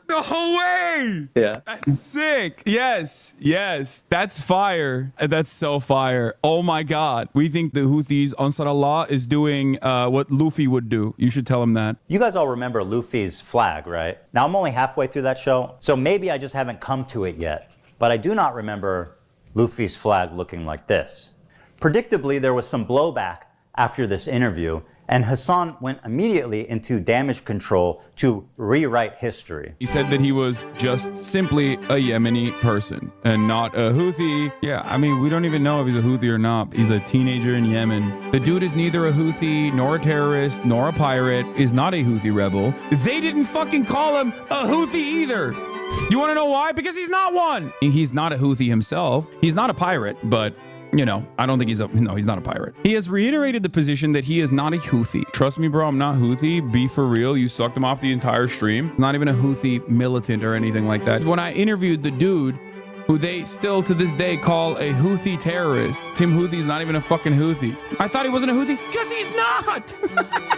No way! Yeah. That's sick. Yes. That's fire. That's so fire. Oh my God. We think the Houthis, Ansar Allah, is doing what Luffy would do. You should tell him that. You guys all remember Luffy's flag, right? Now, I'm only halfway through that show, so maybe I just haven't come to it yet. But I do not remember Luffy's flag looking like this. Predictably, there was some blowback after this interview, and Hasan went immediately into damage control to rewrite history. He said that he was just simply a Yemeni person and not a Houthi. Yeah, I mean, we don't even know if he's a Houthi or not. He's a teenager in Yemen. The dude is neither a Houthi, nor a terrorist, nor a pirate, is not a Houthi rebel. They didn't fucking call him a Houthi either. You want to know why? Because he's not one. He's not a Houthi himself. He's not a pirate, but You know, I don't think he's not a pirate. He has reiterated the position that he is not a Houthi. Trust me, bro, I'm not Houthi. Be for real. You sucked him off the entire stream. Not even a Houthi militant or anything like that. When I interviewed the dude who they still to this day call a Houthi terrorist, Tim Houthi's not even a fucking Houthi. I thought he wasn't a Houthi because he's not.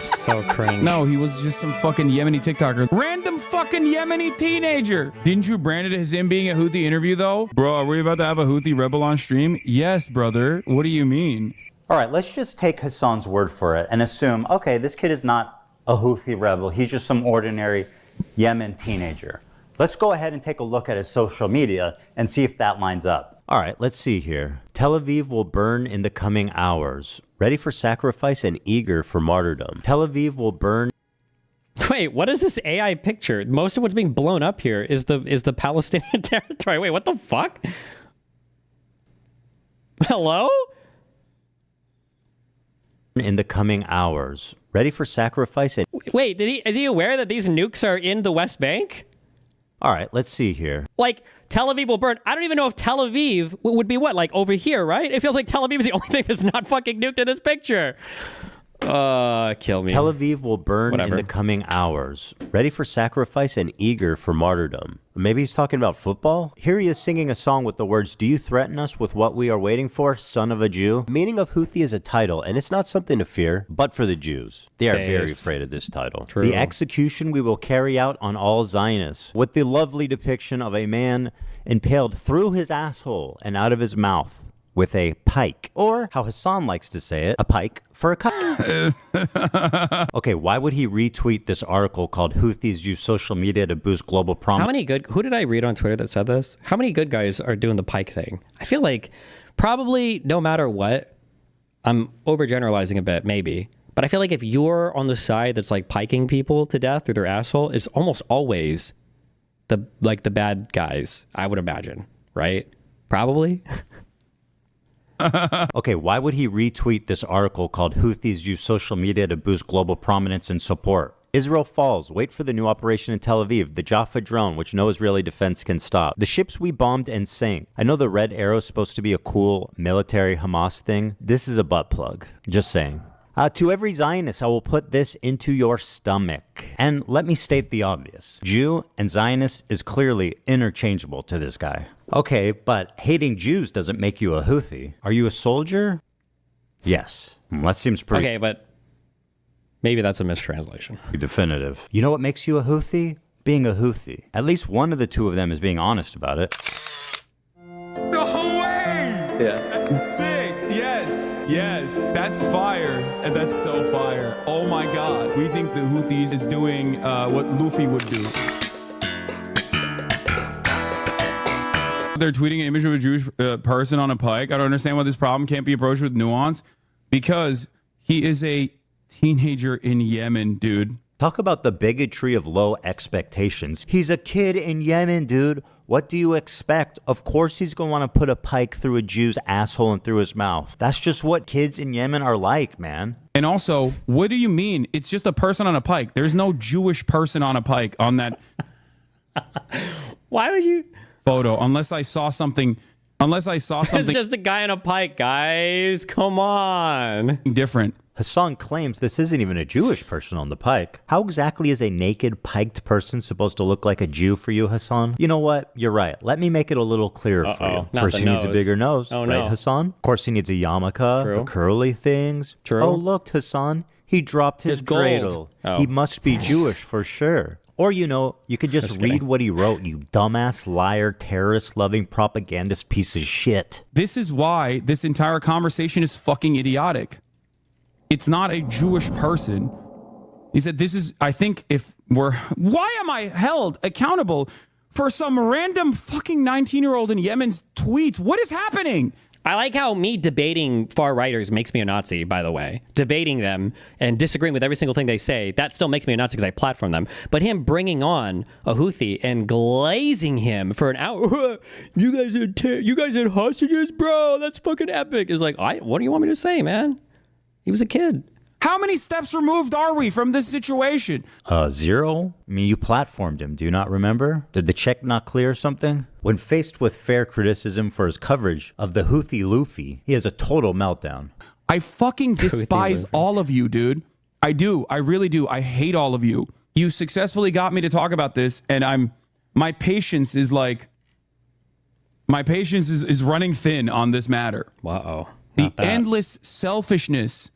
So cringe. No, he was just some fucking Yemeni TikToker. Random fucking Yemeni teenager. Didn't you brand it as him being a Houthi interview though? Bro, are we about to have a Houthi rebel on stream? Yes, brother. What do you mean? All right, let's just take Hasan's word for it and assume, okay, this kid is not a Houthi rebel. He's just some ordinary Yemen teenager. Let's go ahead and take a look at his social media and see if that lines up. All right, let's see here. Tel Aviv will burn in the coming hours. Ready for sacrifice and eager for martyrdom. Tel Aviv will burn. Wait, what is this AI picture? Most of what's being blown up here is the Palestinian territory. Wait, what the fuck? Hello? In the coming hours. Ready for sacrifice and... Wait, is he aware that these nukes are in the West Bank? All right, let's see here. Like, Tel Aviv will burn. I don't even know if Tel Aviv would be what? Like, over here, right? It feels like Tel Aviv is the only thing that's not fucking nuked in this picture. Kill me. Tel Aviv will burn in the coming hours. Ready for sacrifice and eager for martyrdom. Maybe he's talking about football? Here he is singing a song with the words, "Do you threaten us with what we are waiting for, son of a Jew?" The meaning of Houthi is a title, and it's not something to fear, but for the Jews. They are very afraid of this title. True. The execution we will carry out on all Zionists, with the lovely depiction of a man impaled through his asshole and out of his mouth with a pike, or how Hasan likes to say it, a pike for a cut. Okay, why would he retweet this article called "Houthis Use Social Media to Boost Global Prominence"? Who did I read on Twitter that said this? How many good guys are doing the pike thing? I feel like probably no matter what, I'm overgeneralizing a bit, maybe, but I feel like if you're on the side that's like piking people to death through their asshole, it's almost always the bad guys, I would imagine, right? Probably. Okay, why would he retweet this article called "Houthis Use Social Media to Boost Global Prominence and Support"? Israel falls. Wait for the new operation in Tel Aviv. The Jaffa drone, which no Israeli defense can stop. The ships we bombed and sank. I know the red arrow is supposed to be a cool military Hamas thing. This is a butt plug. Just saying. To every Zionist, I will put this into your stomach. And let me state the obvious. Jew and Zionist is clearly interchangeable to this guy. Okay, but hating Jews doesn't make you a Houthi. Are you a soldier? Yes. That seems pretty... Okay, but maybe that's a mistranslation. Definitive. You know what makes you a Houthi? Being a Houthi. At least one of the two of them is being honest about it. No way! Yeah. That's sick. Yes, that's fire. And that's so fire. Oh my god. We think the Houthis is doing what Luffy would do. They're tweeting an image of a Jewish person on a pike. I don't understand why this problem can't be approached with nuance. Because he is a teenager in Yemen, dude. Talk about the bigotry of low expectations. He's a kid in Yemen, dude. What do you expect? Of course he's going to want to put a pike through a Jew's asshole and through his mouth. That's just what kids in Yemen are like, man. And also, what do you mean? It's just a person on a pike. There's no Jewish person on a pike on that. Why would you... photo, unless I saw something. It's just a guy on a pike, guys. Come on. Different. Hasan claims this isn't even a Jewish person on the pike. How exactly is a naked, piked person supposed to look like a Jew for you, Hasan? You know what? You're right. Let me make it a little clearer for you. Not First, the he needs a nose. bigger nose, Oh, right, no. Hasan? Of course, he needs a yarmulke, True. the curly things. True. Oh, look, Hasan. He dropped his His gold. dreidel. Oh. He must be Jewish for sure. Or, you know, you could just read what he wrote, you dumbass, liar, terrorist-loving, propagandist piece of shit. This is why this entire conversation is fucking idiotic. It's not a Jewish person. He said, this is, I think if we're, why am I held accountable for some random fucking 19-year-old in Yemen's tweets? What is happening? I like how me debating far righters makes me a Nazi, by the way. Debating them and disagreeing with every single thing they say, that still makes me a Nazi because I platform them. But him bringing on a Houthi and glazing him for an hour, you guys had hostages, bro, that's fucking epic. It's like, what do you want me to say, man? He was a kid. How many steps removed are we from this situation? 0? I mean, you platformed him. Do you not remember? Did the check not clear or something? When faced with fair criticism for his coverage of the Houthi Luffy, he has a total meltdown. I fucking despise all of you, dude. I do. I really do. I hate all of you. You successfully got me to talk about this, and my patience is running thin on this matter. Wow. The endless selfishness.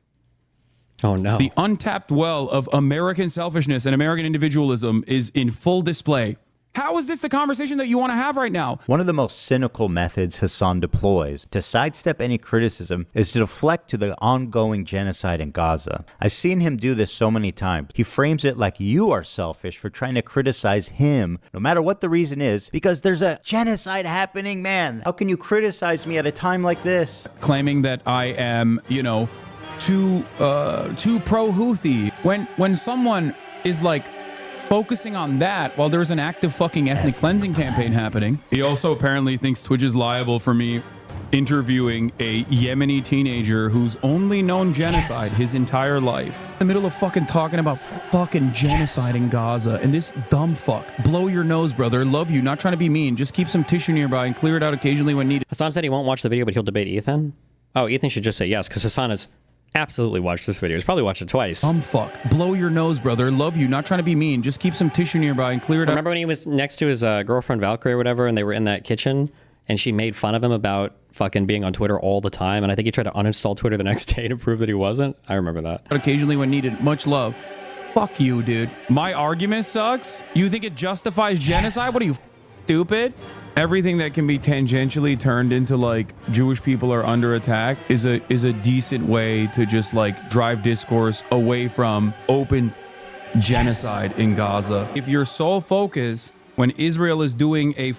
Oh no. The untapped well of American selfishness and American individualism is in full display. How is this the conversation that you want to have right now? One of the most cynical methods Hasan deploys to sidestep any criticism is to deflect to the ongoing genocide in Gaza. I've seen him do this so many times. He frames it like you are selfish for trying to criticize him, no matter what the reason is, because there's a genocide happening, man. How can you criticize me at a time like this? Claiming that I am, too pro-Houthi. When someone is like focusing on that while there's an active fucking ethnic cleansing campaign happening. He also apparently thinks Twitch is liable for me interviewing a Yemeni teenager who's only known genocide his entire life. In the middle of fucking talking about fucking genocide in Gaza, and this dumb fuck, blow your nose, brother, love you, not trying to be mean, just keep some tissue nearby and clear it out occasionally when needed. Hasan said he won't watch the video, but he'll debate Ethan. Oh, Ethan should just say yes, because Hasan has absolutely watched this video. He's probably watched it twice. Fuck. Blow your nose, brother. Love you. Not trying to be mean. Just keep some tissue nearby and clear it out. Remember when he was next to his girlfriend Valkyrie or whatever, and they were in that kitchen, and she made fun of him about fucking being on Twitter all the time, and I think he tried to uninstall Twitter the next day to prove that he wasn't? I remember that. Occasionally when needed. Much love. Fuck you, dude. My argument sucks? You think it justifies genocide? What are you, stupid? Everything that can be tangentially turned into like Jewish people are under attack is a decent way to just like drive discourse away from open genocide in Gaza. If your sole focus when Israel is doing a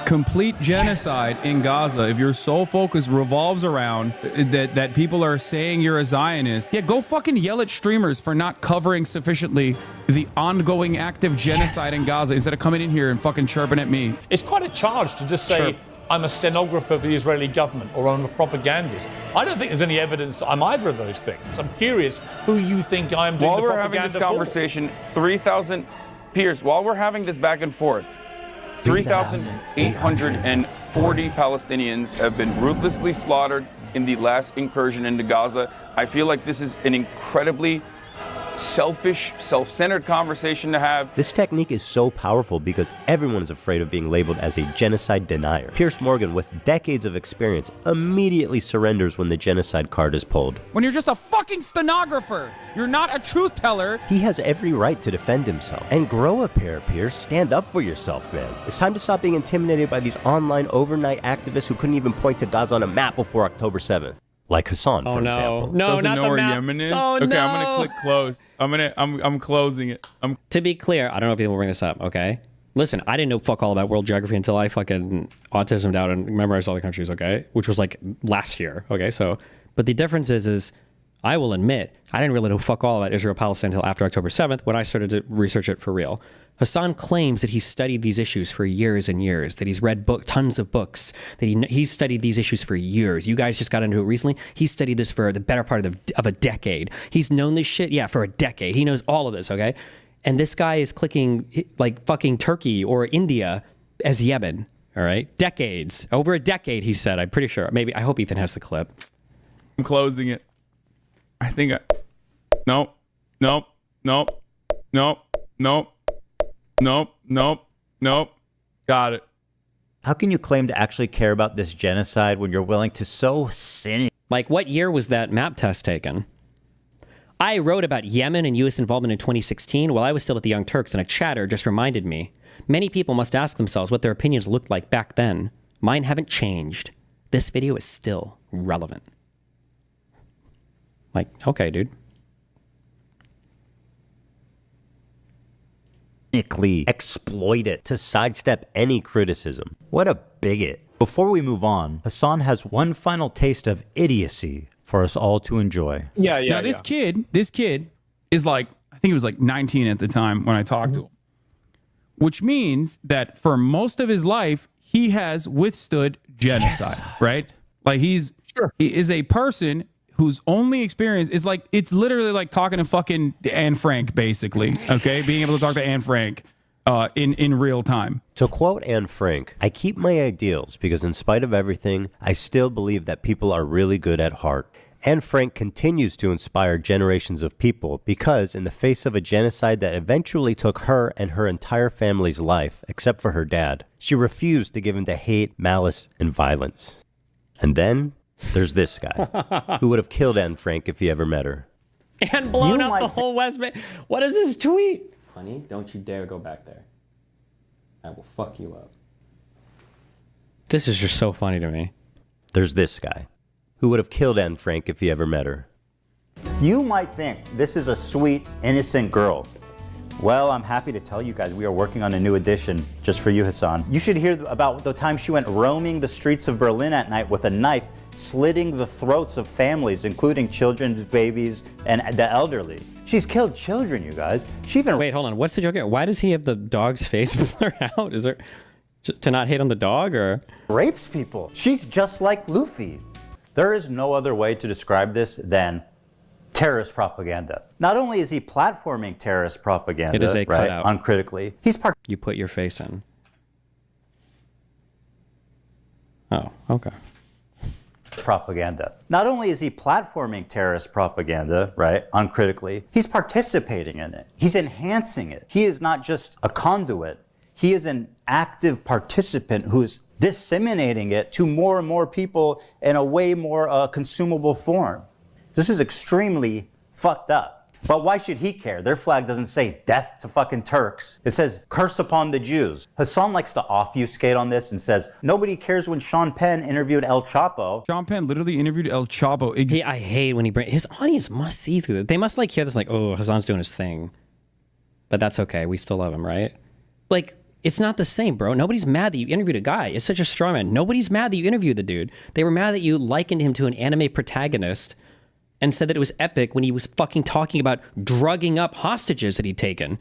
complete genocide in Gaza, if your sole focus revolves around that people are saying you're a Zionist, yeah, go fucking yell at streamers for not covering sufficiently the ongoing active genocide in Gaza instead of coming in here and fucking chirping at me. It's quite a charge to just say, I'm a stenographer of the Israeli government or I'm a propagandist. I don't think there's any evidence I'm either of those things. I'm curious who you think I'm doing While the we're propaganda having this for. conversation, 3,000 Pierce, while we're having this back and forth, 3,840 Palestinians have been ruthlessly slaughtered in the last incursion into Gaza. I feel like this is an incredibly selfish, self-centered conversation to have. This technique is so powerful because everyone is afraid of being labeled as a genocide denier. Piers Morgan, with decades of experience, immediately surrenders when the genocide card is pulled. When you're just a fucking stenographer, you're not a truth teller. He has every right to defend himself. And grow a pair, Piers. Stand up for yourself, man. It's time to stop being intimidated by these online overnight activists who couldn't even point to Gaza on a map before October 7th. Like Hasan, for example. No, Doesn't not know the where map. Yemen is? Oh, okay, no. I'm gonna click close. I'm closing it. To be clear, I don't know if people will bring this up, okay? Listen, I didn't know fuck all about world geography until I fucking autismed out and memorized all the countries, okay? Which was like last year, okay? So, but the difference is I will admit, I didn't really know fuck all about Israel-Palestine until after October 7th when I started to research it for real. Hasan claims that he's studied these issues for years and years, that he's read tons of books, that he's studied these issues for years. You guys just got into it recently. He studied this for the better part of a decade. He's known this shit, yeah, for a decade. He knows all of this, okay? And this guy is clicking like fucking Turkey or India as Yemen, all right? Decades. Over a decade, he said, I'm pretty sure. Maybe, I hope Ethan has the clip. I'm closing it. I think Nope. Got it. How can you claim to actually care about this genocide when you're willing to so cynic? Like, what year was that map test taken? I wrote about Yemen and U.S. involvement in 2016 while I was still at the Young Turks, and a chatter just reminded me. Many people must ask themselves what their opinions looked like back then. Mine haven't changed. This video is still relevant. Like, okay, dude. Exploit it to sidestep any criticism. What a bigot. Before we move on, Hasan has one final taste of idiocy for us all to enjoy. Now this kid is like, I think he was like 19 at the time when I talked to him. Which means that for most of his life, he has withstood genocide, right? Like he is a person whose only experience is like, it's literally like talking to fucking Anne Frank, basically. Okay, being able to talk to Anne Frank in real time. To quote Anne Frank, I keep my ideals because in spite of everything, I still believe that people are really good at heart. Anne Frank continues to inspire generations of people because in the face of a genocide that eventually took her and her entire family's life, except for her dad, she refused to give in to hate, malice, and violence. And then there's this guy who would have killed Anne Frank if he ever met her. And blown up the whole West Bank. What is this tweet? Honey, don't you dare go back there. I will fuck you up. This is just so funny to me. There's this guy who would have killed Anne Frank if he ever met her. You might think this is a sweet, innocent girl. Well, I'm happy to tell you guys we are working on a new edition just for you, Hasan. You should hear about the time she went roaming the streets of Berlin at night with a knife, slitting the throats of families, including children, babies, and the elderly. She's killed children, you guys. She even... Wait, hold on. What's the joke here? Why does he have the dog's face blurred out? Is there... to not hate on the dog, or...? Rapes people. She's just like Luffy. There is no other way to describe this than terrorist propaganda. Not only is he platforming terrorist propaganda, It is a right, cutout. uncritically, he's You put your face in. Oh, okay. propaganda. Not only is he platforming terrorist propaganda, right, uncritically, he's participating in it. He's enhancing it. He is not just a conduit. He is an active participant who is disseminating it to more and more people in a way more consumable form. This is extremely fucked up. But why should he care? Their flag doesn't say death to fucking Turks. It says curse upon the Jews. Hasan likes to obfuscate on this and says nobody cares when Sean Penn interviewed El Chapo. Sean Penn literally interviewed El Chapo. I hate when he brings... His audience must see through it. They must like hear this like, oh, Hasan's doing his thing. But that's okay. We still love him, right? Like... It's not the same, bro. Nobody's mad that you interviewed a guy. It's such a straw man. Nobody's mad that you interviewed the dude. They were mad that you likened him to an anime protagonist and said that it was epic when he was fucking talking about drugging up hostages that he'd taken.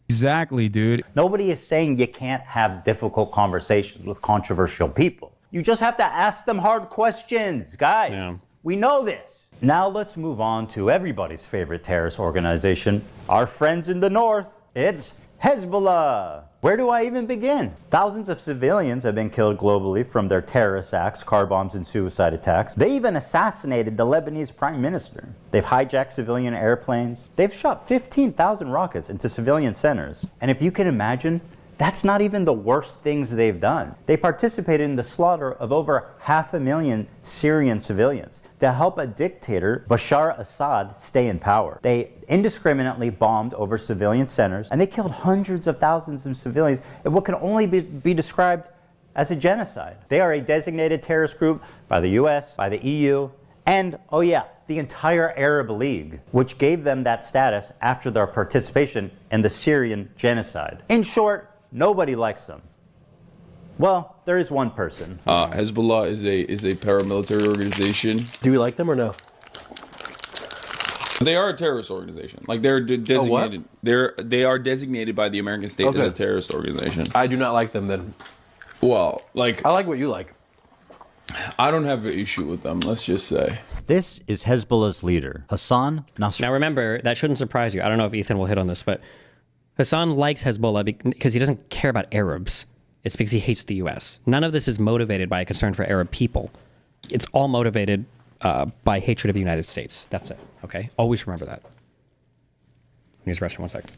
Exactly, dude. Nobody is saying you can't have difficult conversations with controversial people. You just have to ask them hard questions, guys. Yeah. We know this. Now let's move on to everybody's favorite terrorist organization, our friends in the north. It's Hezbollah. Where do I even begin? Thousands of civilians have been killed globally from their terrorist acts, car bombs, and suicide attacks. They even assassinated the Lebanese prime minister. They've hijacked civilian airplanes. They've shot 15,000 rockets into civilian centers. And if you can imagine, that's not even the worst things they've done. They participated in the slaughter of over 500,000 Syrian civilians to help a dictator, Bashar Assad, stay in power. They indiscriminately bombed over civilian centers, and they killed hundreds of thousands of civilians in what can only be described as a genocide. They are a designated terrorist group by the US, by the EU, and, oh yeah, the entire Arab League, which gave them that status after their participation in the Syrian genocide. In short, nobody likes them. Well, there is one person. Hezbollah is a paramilitary organization. Do we like them or no? They are a terrorist organization. Like they're designated. They are designated by the American state as a terrorist organization. I do not like them then. Well, like I like what you like. I don't have an issue with them. Let's just say. This is Hezbollah's leader, Hasan Nasrallah. Now remember, that shouldn't surprise you. I don't know if Ethan will hit on this, but Hasan likes Hezbollah because he doesn't care about Arabs. It's because he hates the U.S. None of this is motivated by a concern for Arab people. It's all motivated by hatred of the United States. That's it, okay? Always remember that. Use the restroom 1 second.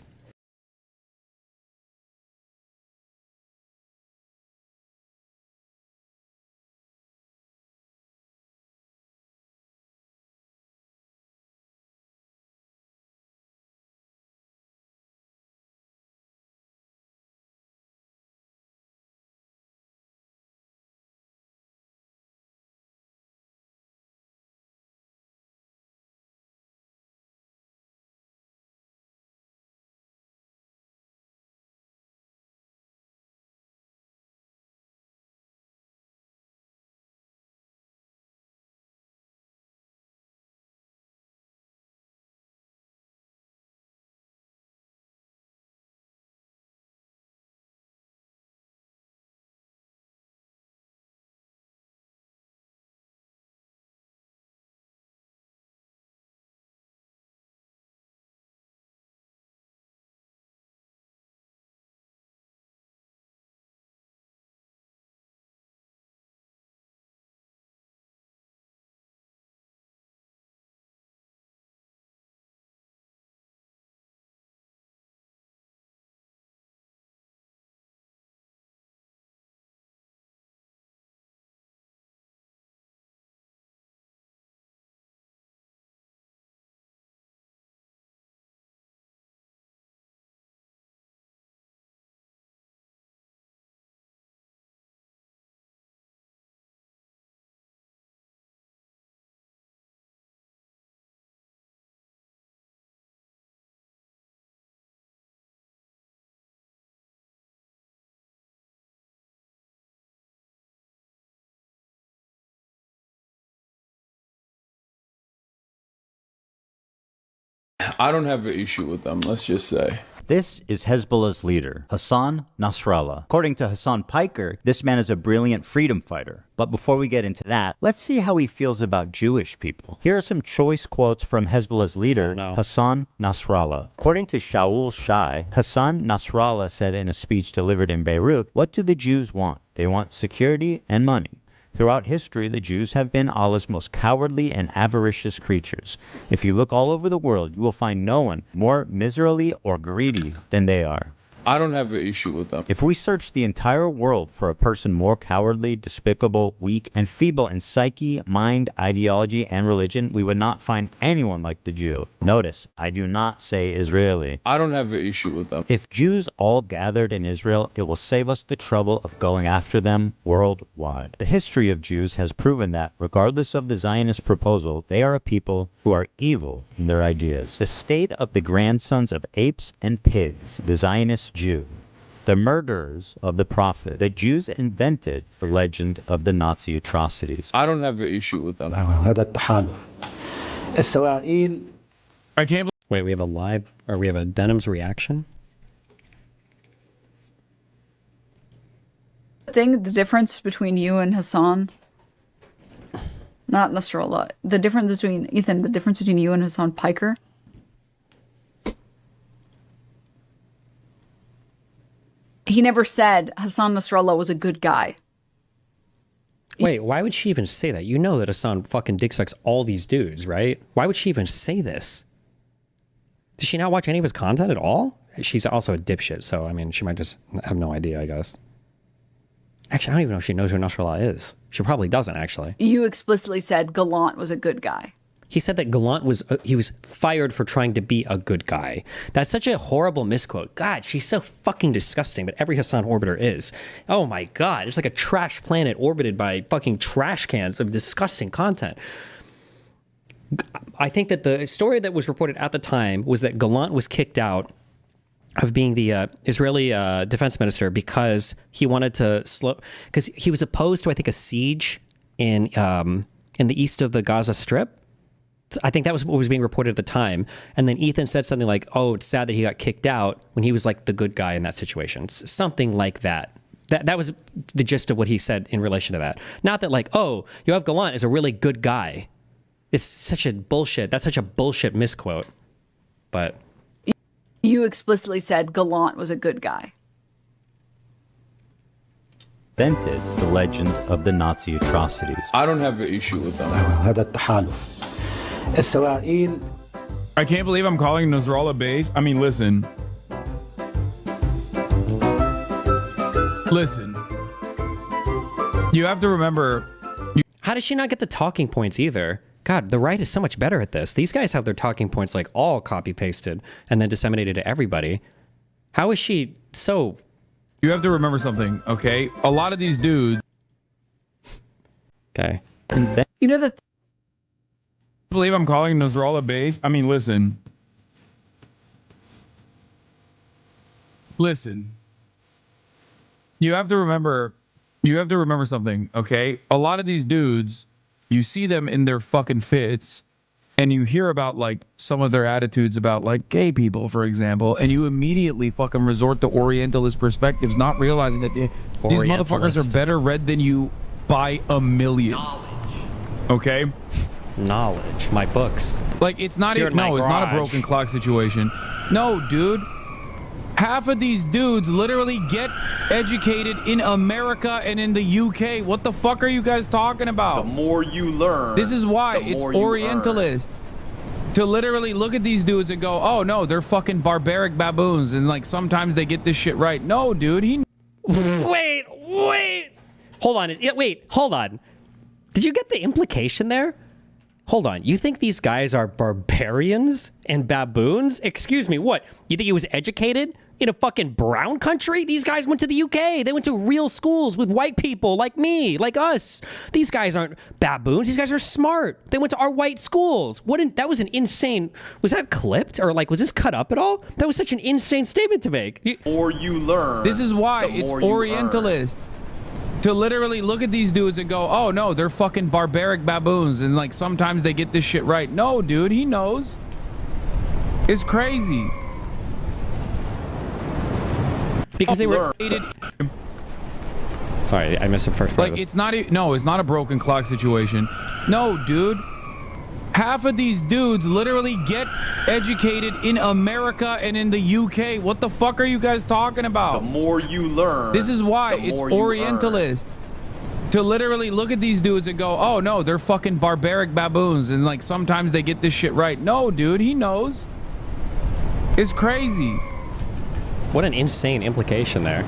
I don't have an issue with them, let's just say. This is Hezbollah's leader, Hasan Nasrallah. According to Hasan Piker, this man is a brilliant freedom fighter. But before we get into that, let's see how he feels about Jewish people. Here are some choice quotes from Hezbollah's leader, Hasan Nasrallah. According to Shaul Shai, Hasan Nasrallah said in a speech delivered in Beirut, "What do the Jews want? They want security and money. Throughout history, the Jews have been Allah's most cowardly and avaricious creatures. If you look all over the world, you will find no one more miserly or greedy than they are." I don't have an issue with them. If we search the entire world for a person more cowardly, despicable, weak, and feeble in psyche, mind, ideology, and religion, we would not find anyone like the Jew. Notice, I do not say Israeli. I don't have an issue with them. If Jews all gathered in Israel, it will save us the trouble of going after them worldwide. The history of Jews has proven that, regardless of the Zionist proposal, they are a people who are evil in their ideas. The state of the grandsons of apes and pigs, the Zionist Jew, the murderers of the prophet. The Jews invented the legend of the Nazi atrocities. I don't have an issue with them. I can't. Wait, we have a live, or we have a Denims reaction? The difference between you and Hasan, not Nasrallah, the difference between Ethan, the difference between you and Hasan Piker. He never said Hasan Nasrallah was a good guy. Wait, why would she even say that? You know that Hasan fucking dick sucks all these dudes, right? Why would she even say this? Does she not watch any of his content at all? She's also a dipshit, so I mean, she might just have no idea, I guess. Actually, I don't even know if she knows who Nasrallah is. She probably doesn't, actually. You explicitly said Gallant was a good guy. He said that Gallant was, he was fired for trying to be a good guy. That's such a horrible misquote. God, she's so fucking disgusting, but every Hasan orbiter is. Oh my God, it's like a trash planet orbited by fucking trash cans of disgusting content. I think that the story that was reported at the time was that Gallant was kicked out of being the Israeli defense minister because he wanted to because he was opposed to, I think, a siege in the east of the Gaza Strip. I think that was what was being reported at the time. And then Ethan said something like, "Oh, it's sad that he got kicked out," when he was like the good guy in that situation. Something like that. That was the gist of what he said in relation to that. Not that like, "Oh, Yoav Gallant is a really good guy." It's such a bullshit. That's such a bullshit misquote. But you explicitly said Gallant was a good guy. Invented the legend of the Nazi atrocities. I don't have an issue with them. I can't believe I'm calling Nasrallah base. I mean, listen. Listen. You have to remember. How does she not get the talking points either? God, the right is so much better at this. These guys have their talking points like all copy pasted and then disseminated to everybody. How is she so... You have to remember something, okay? A lot of these dudes... Okay. You know that... I believe I'm calling Nasrallah base. I mean, listen. Listen. You have to remember something, okay? A lot of these dudes, you see them in their fucking fits, and you hear about, like, some of their attitudes about, like, gay people, for example, and you immediately fucking resort to Orientalist perspectives, not realizing that these motherfuckers are better read than you by a million. Knowledge. Okay? Knowledge. My books. Like, it's not even, no, it's not a broken clock situation. No, dude. Half of these dudes literally get educated in America and in the UK. What the fuck are you guys talking about? The more you learn, this is why it's Orientalist to literally look at these dudes and go, oh no, they're fucking barbaric baboons, and like sometimes they get this shit right. No, dude, he. Wait. Hold on. Wait, hold on. Did you get the implication there? Hold on. You think these guys are barbarians and baboons? Excuse me, what? You think he was educated in a fucking brown country? These guys went to the UK. They went to real schools with white people like me, like us. These guys aren't baboons. These guys are smart. They went to our white schools. That was an insane... Was that clipped? Or like, was this cut up at all? That was such an insane statement to make. Or you learn. This is why it's Orientalist. To literally look at these dudes and go, oh no, they're fucking barbaric baboons, and like sometimes they get this shit right. No, dude, he knows. It's crazy. Because they were hated. Sorry, I missed the first part. Like, it's not it's not a broken clock situation. No, dude. Half of these dudes literally get educated in America and in the UK. What the fuck are you guys talking about? The more you learn, this is why it's Orientalist. To literally look at these dudes and go, oh no, they're fucking barbaric baboons, and like sometimes they get this shit right. No, dude, he knows. It's crazy. What an insane implication there.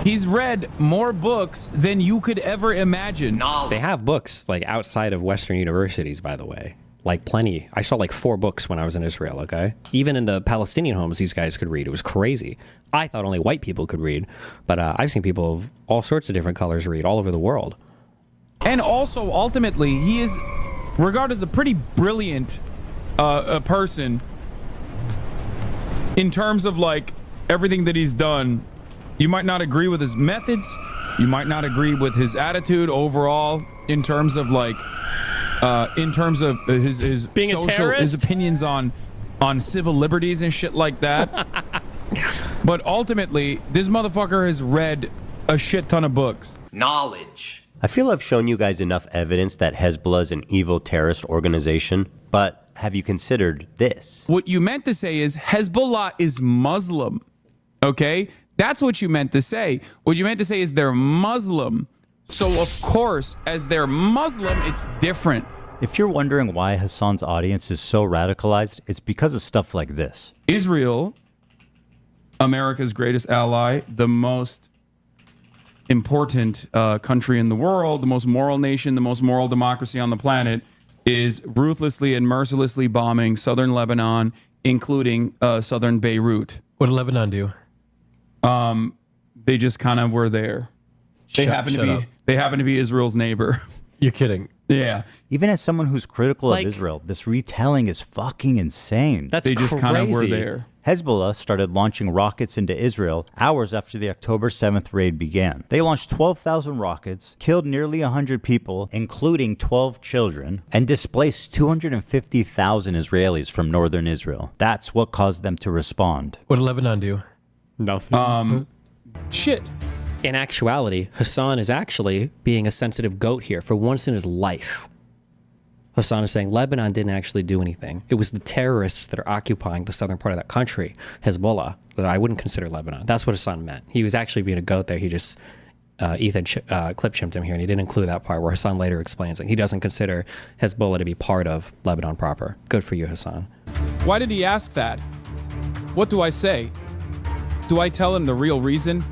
He's read more books than you could ever imagine. They have books like outside of Western universities, by the way. Like plenty. I saw like 4 books when I was in Israel, okay? Even in the Palestinian homes, these guys could read. It was crazy. I thought only white people could read, but I've seen people of all sorts of different colors read all over the world. And also, ultimately, he is regarded as a pretty brilliant a person in terms of like everything that he's done. You might not agree with his methods. You might not agree with his attitude overall in terms of like his being social, a terrorist? his opinions on civil liberties and shit like that. But ultimately, this motherfucker has read a shit ton of books. knowledge. I feel I've shown you guys enough evidence that Hezbollah is an evil terrorist organization, but have you considered this? What you meant to say is Hezbollah is Muslim. Okay? That's what you meant to say. What you meant to say is they're Muslim. So, of course, as they're Muslim, it's different. If you're wondering why Hasan's audience is so radicalized, it's because of stuff like this. Israel, America's greatest ally, the most important country in the world, the most moral nation, the most moral democracy on the planet, is ruthlessly and mercilessly bombing southern Lebanon, including southern Beirut. What did Lebanon do? They just kind of were there. They happen to be Israel's neighbor. You're kidding. Yeah. Even as someone who's critical of Israel, this retelling is fucking insane. They just kind of were there. Hezbollah started launching rockets into Israel hours after the October 7th raid began. They launched 12,000 rockets, killed nearly 100 people, including 12 children, and displaced 250,000 Israelis from northern Israel. That's what caused them to respond. What did Lebanon do? Nothing. Shit. In actuality, Hasan is actually being a sensitive goat here for once in his life. Hasan is saying Lebanon didn't actually do anything. It was the terrorists that are occupying the southern part of that country, Hezbollah, that I wouldn't consider Lebanon. That's what Hasan meant. He was actually being a goat there. He just, Ethan clip-shimped him here, and he didn't include that part where Hasan later explains it. He doesn't consider Hezbollah to be part of Lebanon proper. Good for you, Hasan. Why did he ask that? What do I say? Do I tell him the real reason?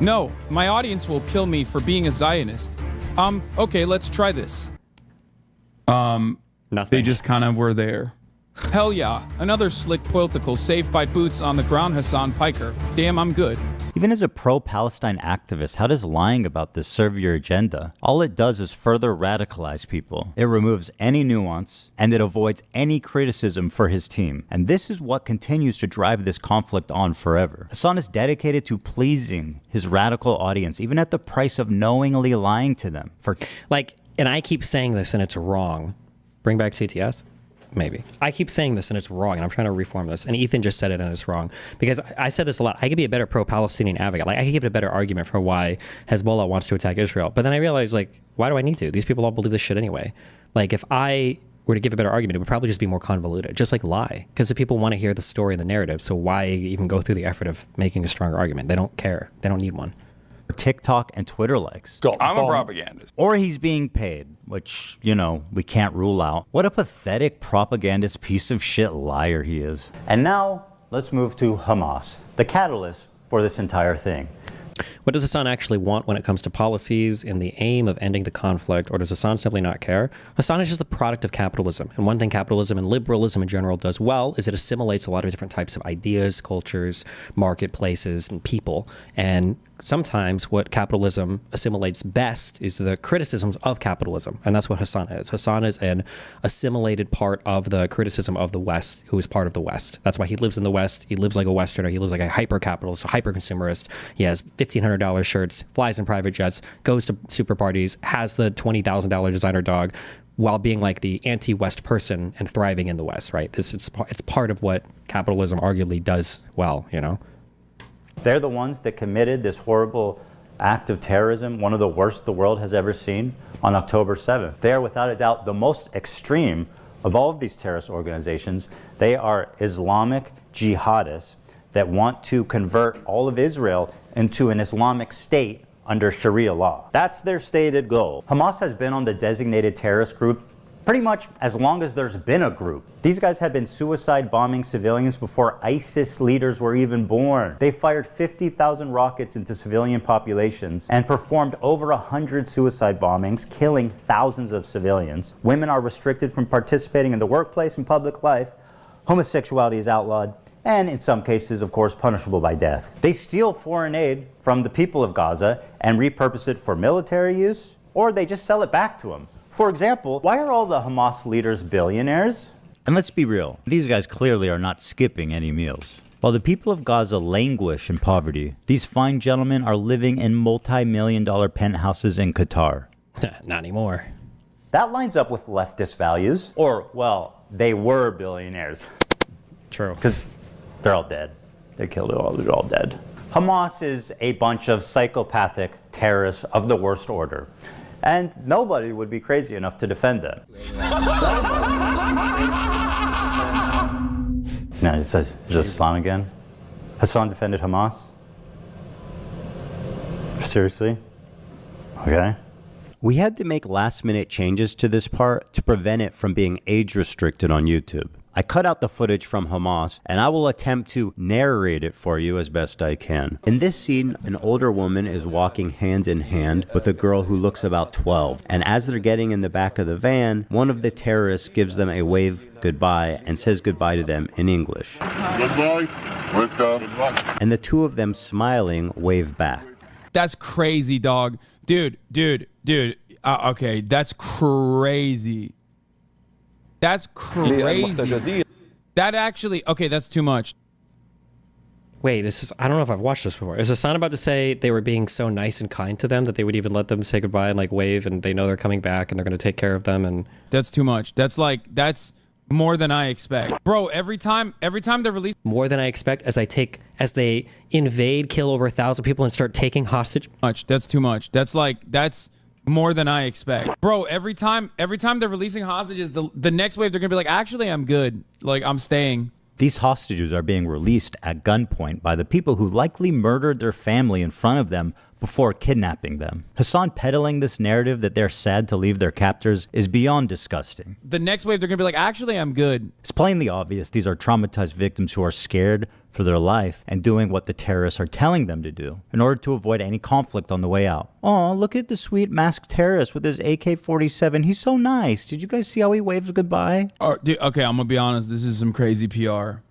No, my audience will kill me for being a Zionist. Okay, let's try this. Nothing. They just kind of were there. Hell yeah, another slick political saved by boots on the ground, Hasan Piker. Damn, I'm good. Even as a pro-Palestine activist, how does lying about this serve your agenda? All it does is further radicalize people. It removes any nuance, and it avoids any criticism for his team. And this is what continues to drive this conflict on forever. Hasan is dedicated to pleasing his radical audience, even at the price of knowingly lying to them. And I keep saying this and it's wrong. Bring back TTS? Maybe. I keep saying this and it's wrong, and I'm trying to reform this. And Ethan just said it and it's wrong. Because I said this a lot. I could be a better pro-Palestinian advocate. Like, I could give it a better argument for why Hezbollah wants to attack Israel. But then I realized, like, why do I need to? These people all believe this shit anyway. Like, if I were to give a better argument, it would probably just be more convoluted. Just like lie. Because the people want to hear the story and the narrative. So why even go through the effort of making a stronger argument? They don't care. They don't need one. TikTok and Twitter likes. I'm a propagandist. Or he's being paid, which, you know, we can't rule out. What a pathetic propagandist piece of shit liar he is. And now, let's move to Hamas, the catalyst for this entire thing. What does Hasan actually want when it comes to policies in the aim of ending the conflict, or does Hasan simply not care? Hasan is just the product of capitalism. And one thing capitalism and liberalism in general does well is it assimilates a lot of different types of ideas, cultures, marketplaces, and people. And sometimes what capitalism assimilates best is the criticisms of capitalism. And that's what Hasan is. Hasan is an assimilated part of the criticism of the West, who is part of the West. That's why he lives in the West. He lives like a Westerner. He lives like a hyper-capitalist, a hyper-consumerist. He has $1,500 shirts, flies in private jets, goes to super parties, has the $20,000 designer dog, while being like the anti-West person and thriving in the West, right? It's part of what capitalism arguably does well, you know? They're the ones that committed this horrible act of terrorism, one of the worst the world has ever seen, on October 7th. They are without a doubt the most extreme of all of these terrorist organizations. They are Islamic jihadists that want to convert all of Israel into an Islamic state under Sharia law. That's their stated goal. Hamas has been on the designated terrorist group pretty much as long as there's been a group. These guys have been suicide bombing civilians before ISIS leaders were even born. They fired 50,000 rockets into civilian populations and performed over 100 suicide bombings, killing thousands of civilians. Women are restricted from participating in the workplace and public life. Homosexuality is outlawed, and in some cases, of course, punishable by death. They steal foreign aid from the people of Gaza and repurpose it for military use, or they just sell it back to them. For example, why are all the Hamas leaders billionaires? And let's be real, these guys clearly are not skipping any meals. While the people of Gaza languish in poverty, these fine gentlemen are living in multi-million-dollar penthouses in Qatar. Not anymore. That lines up with leftist values, or, well, they were billionaires. True. Because they're all dead. They're all dead. Hamas is a bunch of psychopathic terrorists of the worst order. And nobody would be crazy enough to defend them. No, it says just Islam again. Hasan defended Hamas? Seriously? Okay. We had to make last-minute changes to this part to prevent it from being age-restricted on YouTube. I cut out the footage from Hamas, and I will attempt to narrate it for you as best I can. In this scene, an older woman is walking hand in hand with a girl who looks about 12. And as they're getting in the back of the van, one of the terrorists gives them a wave goodbye and says goodbye to them in English. Goodbye. Goodbye. And the two of them smiling wave back. That's crazy, dog. Dude. Okay, that's crazy. That's crazy. That actually, okay, that's too much. Wait, I don't know if I've watched this before. Is Hasan about to say they were being so nice and kind to them that they would even let them say goodbye and like wave and they know they're coming back and they're going to take care of them? And that's too much. That's more than I expect. Bro, every time they release more than I expect as they invade, kill over 1,000 people and start taking hostage. That's too much. That's more than I expect. Bro, every time they're releasing hostages, the next wave they're gonna be like, actually, I'm good. Like, I'm staying. These hostages are being released at gunpoint by the people who likely murdered their family in front of them before kidnapping them. Hasan peddling this narrative that they're sad to leave their captors is beyond disgusting. The next wave they're gonna be like, actually, I'm good. It's plainly obvious these are traumatized victims who are scared for their life and doing what the terrorists are telling them to do in order to avoid any conflict on the way out. Oh, look at the sweet masked terrorist with his AK-47. He's so nice. Did you guys see how he waves goodbye? Dude, okay, I'm gonna be honest. This is some crazy PR.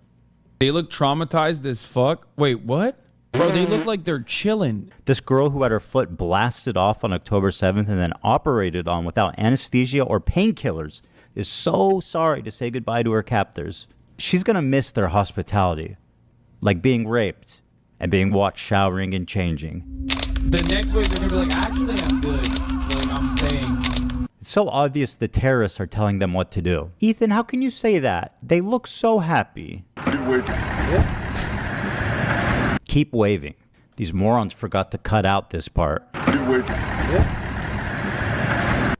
They look traumatized as fuck. Wait, what? Bro, they look like they're chilling. This girl who had her foot blasted off on October 7th and then operated on without anesthesia or painkillers is so sorry to say goodbye to her captors. She's gonna miss their hospitality. Like being raped and being watched showering and changing. The next wave, they're gonna be like, actually, I'm good. Like, I'm staying. It's so obvious the terrorists are telling them what to do. Ethan, how can you say that? They look so happy. Keep waving. These morons forgot to cut out this part.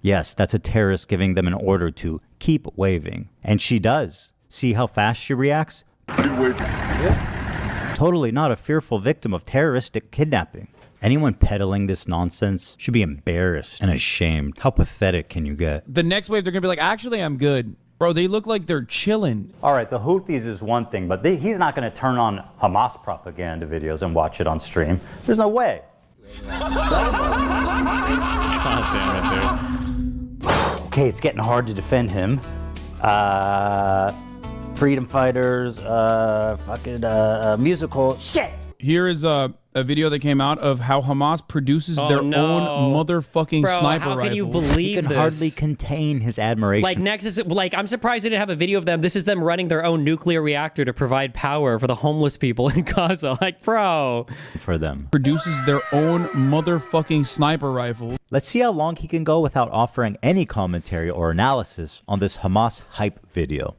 Yes, that's a terrorist giving them an order to keep waving. And she does. See how fast she reacts? Totally not a fearful victim of terroristic kidnapping. Anyone peddling this nonsense should be embarrassed and ashamed. How pathetic can you get? The next wave, they're gonna be like, actually, I'm good. Bro, they look like they're chilling. All right, the Houthis is one thing, but he's not going to turn on Hamas propaganda videos and watch it on stream. There's no way. God damn it, dude. Okay, it's getting hard to defend him. Freedom fighters, musical shit. here is a video that came out of how Hamas produces their own motherfucking sniper how rifles. can you believe He can this? hardly contain his admiration. Like Nexus, like I'm surprised they didn't have a video of them. This is them running their own nuclear reactor to provide power for the homeless people in Gaza. Like, bro, for them. Produces their own motherfucking sniper rifle. Let's see how long he can go without offering any commentary or analysis on this Hamas hype video.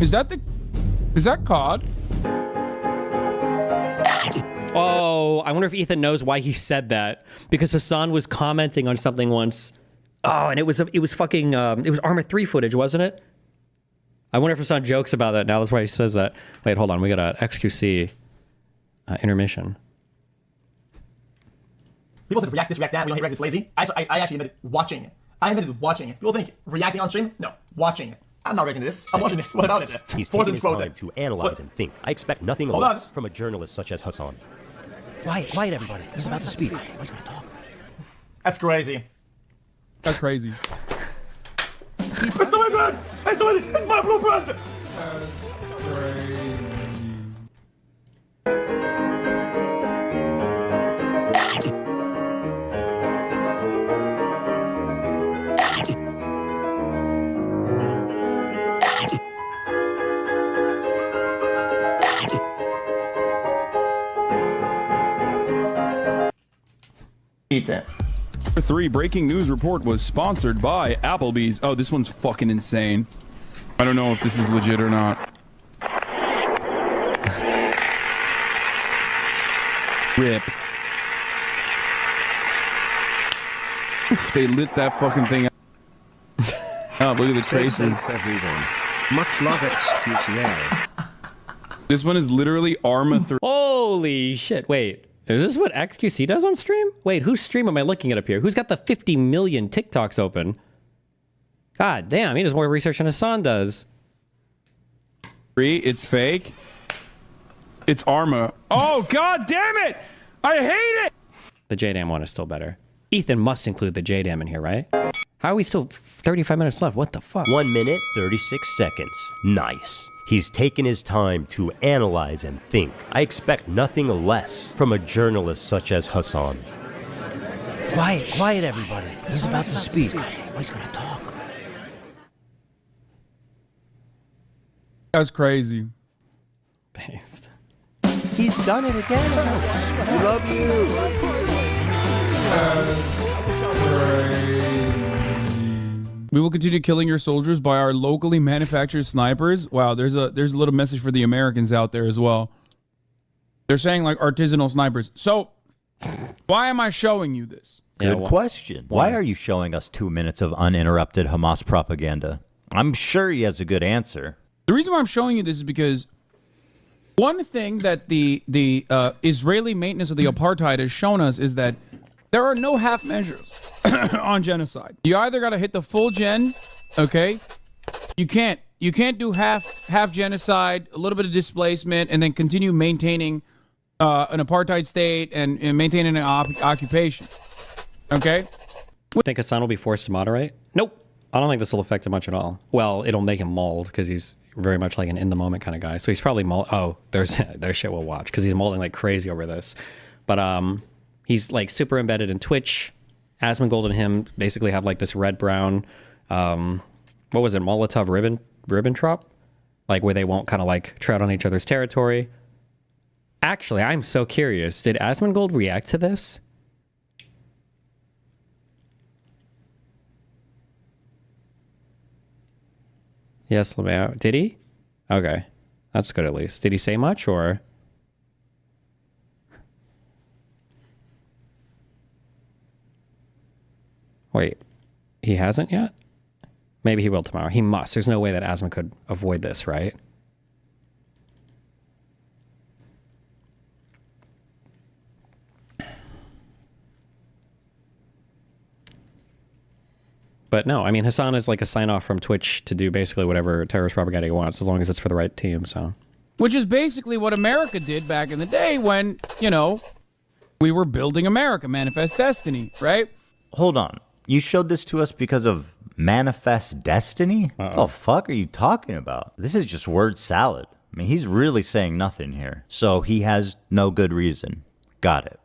Is that COD? Oh, I wonder if Ethan knows why he said that. Because Hasan was commenting on something once. Oh, and it was fucking it was Arma 3 footage, wasn't it? I wonder if Hasan jokes about that now. That's why he says that. Wait, hold on. We got a XQC intermission. People said react this, react that. We don't hate react, it's lazy. I actually invented watching it. I invented watching it. People think reacting on stream? No, watching it. I'm not reacting to this. I'm watching this. What about it? He's taking his time to analyze and think. I expect nothing less from a journalist such as Hasan. Quiet, everybody. He's about to speak. He's going to talk. That's crazy. That's crazy. It's my blueprint! Eat it. Number 3 breaking news report was sponsored by Applebee's. Oh, this one's fucking insane. I don't know if this is legit or not. Rip. Oof, they lit that fucking thing up. Oh, look at the traces. Much love XQCA. This one is literally Arma 3. Holy shit. Wait. Is this what XQC does on stream? Wait, whose stream am I looking at up here? Who's got the 50 million TikToks open? God damn, he does more research than Hasan does. It's fake. It's Arma. Oh, god damn it! I hate it! The JDAM one is still better. Ethan must include the JDAM in here, right? How are we still 35 minutes left? What the fuck? 1 minute, 36 seconds. Nice. He's taken his time to analyze and think. I expect nothing less from a journalist such as Hasan. Quiet, everybody. He's about to speak. He's going to talk. That's crazy. Based. He's done it again. We love you. We will continue killing your soldiers by our locally manufactured snipers. Wow, there's a little message for the Americans out there as well. They're saying like artisanal snipers. So, why am I showing you this? Good question. Why are you showing us 2 minutes of uninterrupted Hamas propaganda? I'm sure he has a good answer. The reason why I'm showing you this is because one thing that the Israeli maintenance of the apartheid has shown us is that there are no half measures on genocide. You either got to hit the full gen, okay? You can't do half genocide, a little bit of displacement, and then continue maintaining an apartheid state and maintaining an occupation. Okay? Think Hasan will be forced to moderate? Nope. I don't think this will affect him much at all. Well, it'll make him mold because he's very much like an in the moment kind of guy. So he's probably there's shit we'll watch because he's molding like crazy over this. But he's like super embedded in Twitch. Asmongold and him basically have like this red-brown, what was it, Molotov Ribbentrop? Like where they won't kind of like tread on each other's territory. Actually, I'm so curious. Did Asmongold react to this? Yes, Lamau. Did he? Okay. That's good at least. Did he say much or? Wait, he hasn't yet? Maybe he will tomorrow. He must. There's no way that Asma could avoid this, right? But no, I mean, Hasan is like a sign-off from Twitch to do basically whatever terrorist propaganda he wants, as long as it's for the right team, so. Which is basically what America did back in the day when, you know, We were building America, Manifest Destiny, right? Hold on. You showed this to us because of Manifest Destiny? What the fuck are you talking about? This is just word salad. I mean, he's really saying nothing here. So he has no good reason. Got it.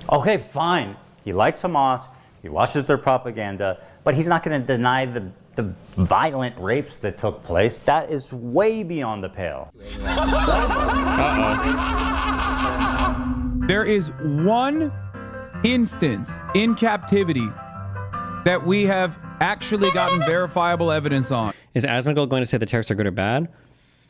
Okay, fine. He likes Hamas. He watches their propaganda. But he's not going to deny the violent rapes that took place. That is way beyond the pale. There is one instance in captivity that we have actually gotten verifiable evidence on. Is Asmongold going to say the terrorists are good or bad?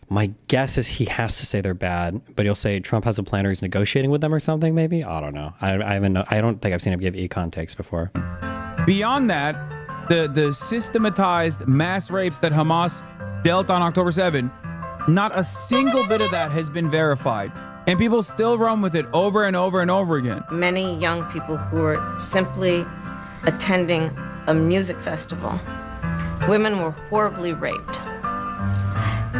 My guess is he has to say they're bad, but he'll say Trump has a plan or he's negotiating with them or something, maybe? I don't know. I don't think I've seen him give econ takes before. Beyond that, the systematized mass rapes that Hamas dealt on October 7, not a single bit of that has been verified. And people still run with it over and over and over again. Many young people who were simply attending a music festival, women were horribly raped.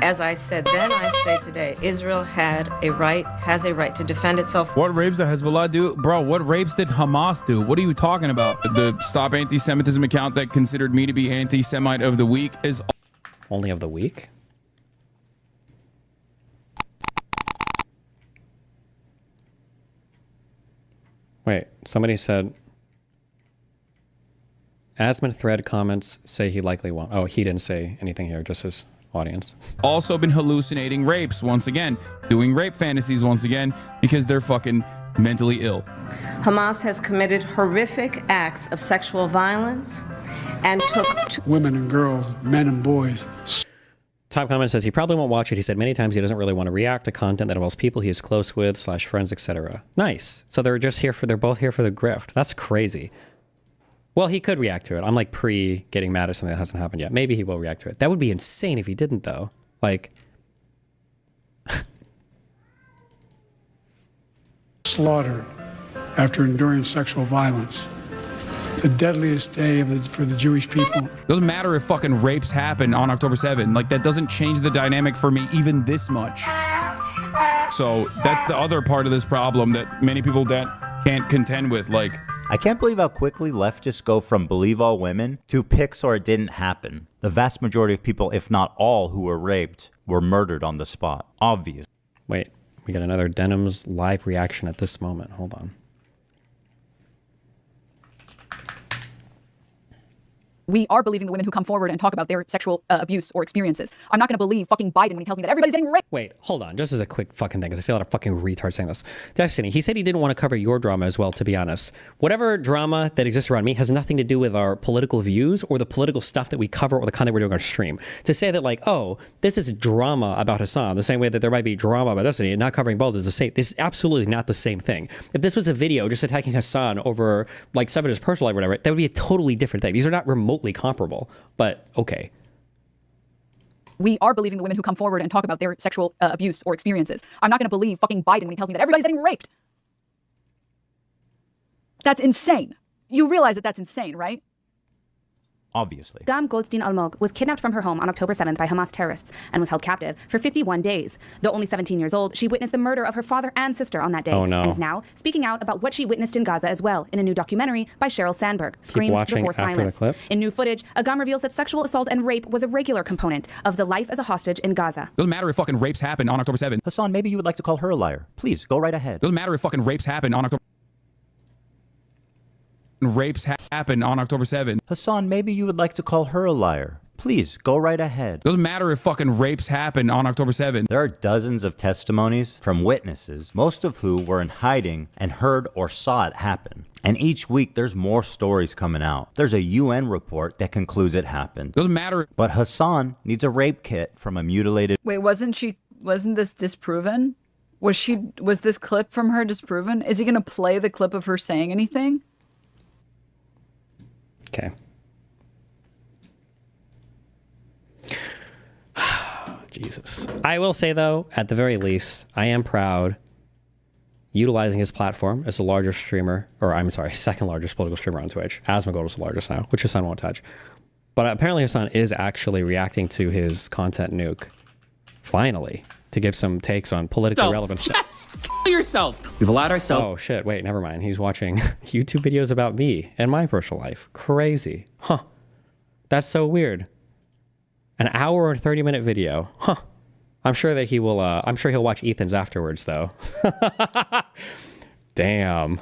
As I said then, I say today, Israel has a right to defend itself. What rapes did Hezbollah do? Bro, what rapes did Hamas do? What are you talking about? The Stop Anti-Semitism account that considered me to be anti-Semite of the week is... Only of the week? Wait, somebody said... Asmon thread comments say he likely won't. Oh, he didn't say anything here, just his audience. Also been hallucinating rapes once again, doing rape fantasies once again, because they're fucking mentally ill. Hamas has committed horrific acts of sexual violence and took women and girls, men and boys. Top comment says he probably won't watch it. He said many times he doesn't really want to react to content that involves people he is close with / friends, etc. Nice. So they're both here for the grift. That's crazy. Well, he could react to it. I'm like getting mad at something that hasn't happened yet. Maybe he will react to it. That would be insane if he didn't, though. Like, slaughtered after enduring sexual violence. The deadliest day for the Jewish people. Doesn't matter if fucking rapes happen on October 7. Like, that doesn't change the dynamic for me even this much. So that's the other part of this problem that many people can't contend with. Like, I can't believe how quickly leftists go from believe all women to pics or it didn't happen. The vast majority of people, if not all, who were raped were murdered on the spot. Obvious. Wait, we got another Denims live reaction at this moment. Hold on. We are believing the women who come forward and talk about their sexual abuse or experiences. I'm not going to believe fucking Biden when he tells me that everybody's getting raped. Wait, hold on. Just as a quick fucking thing, because I see a lot of fucking retards saying this. Destiny, he said he didn't want to cover your drama as well, to be honest. Whatever drama that exists around me has nothing to do with our political views or the political stuff that we cover or the content we're doing on stream. To say that, like, oh, this is drama about Hasan, the same way that there might be drama about Destiny, and not covering both is the same. This is absolutely not the same thing. If this was a video just attacking Hasan over, like, stuff in his personal life or whatever, that would be a totally different thing. These are not remotely comparable. But okay. We are believing the women who come forward and talk about their sexual abuse or experiences. I'm not going to believe fucking Biden when he tells me that everybody's getting raped. That's insane. You realize that that's insane, right? Obviously. Dam Goldstein Almog was kidnapped from her home on October 7th by Hamas terrorists and was held captive for 51 days. Though only 17 years old, she witnessed the murder of her father and sister on that day. Oh, no. And is now speaking out about what she witnessed in Gaza as well in a new documentary by Sheryl Sandberg, Screams Before Silence. In new footage, Agam reveals that sexual assault and rape was a regular component of the life as a hostage in Gaza. Doesn't matter if fucking rapes happen on October 7th. Hasan, maybe you would like to call her a liar. Please, go right ahead. Doesn't matter if fucking rapes happen on October... Rapes happen on October 7th. Hasan, maybe you would like to call her a liar. Please, go right ahead. Doesn't matter if fucking rapes happen on October 7th. There are dozens of testimonies from witnesses, most of who were in hiding and heard or saw it happen. And each week, there's more stories coming out. There's a UN report that concludes it happened. Doesn't matter. But Hasan needs a rape kit from a mutilated... Wait, wasn't this disproven? Was this clip from her disproven? Is he going to play the clip of her saying anything? Okay. Jesus. I will say, though, at the very least, I am proud utilizing his platform as the largest streamer, or I'm sorry, second largest political streamer on Twitch. Asmongold is the largest now, which Hasan won't touch. But apparently Hasan is actually reacting to his content Nuke, finally, to give some takes on politically relevant stuff. yourself. We've allowed ourselves. Oh shit! Wait, never mind. He's watching YouTube videos about me and my personal life. Crazy, huh? That's so weird. An hour and 30-minute video, huh? I'm sure that he will. I'm sure he'll watch Ethan's afterwards, though. Damn.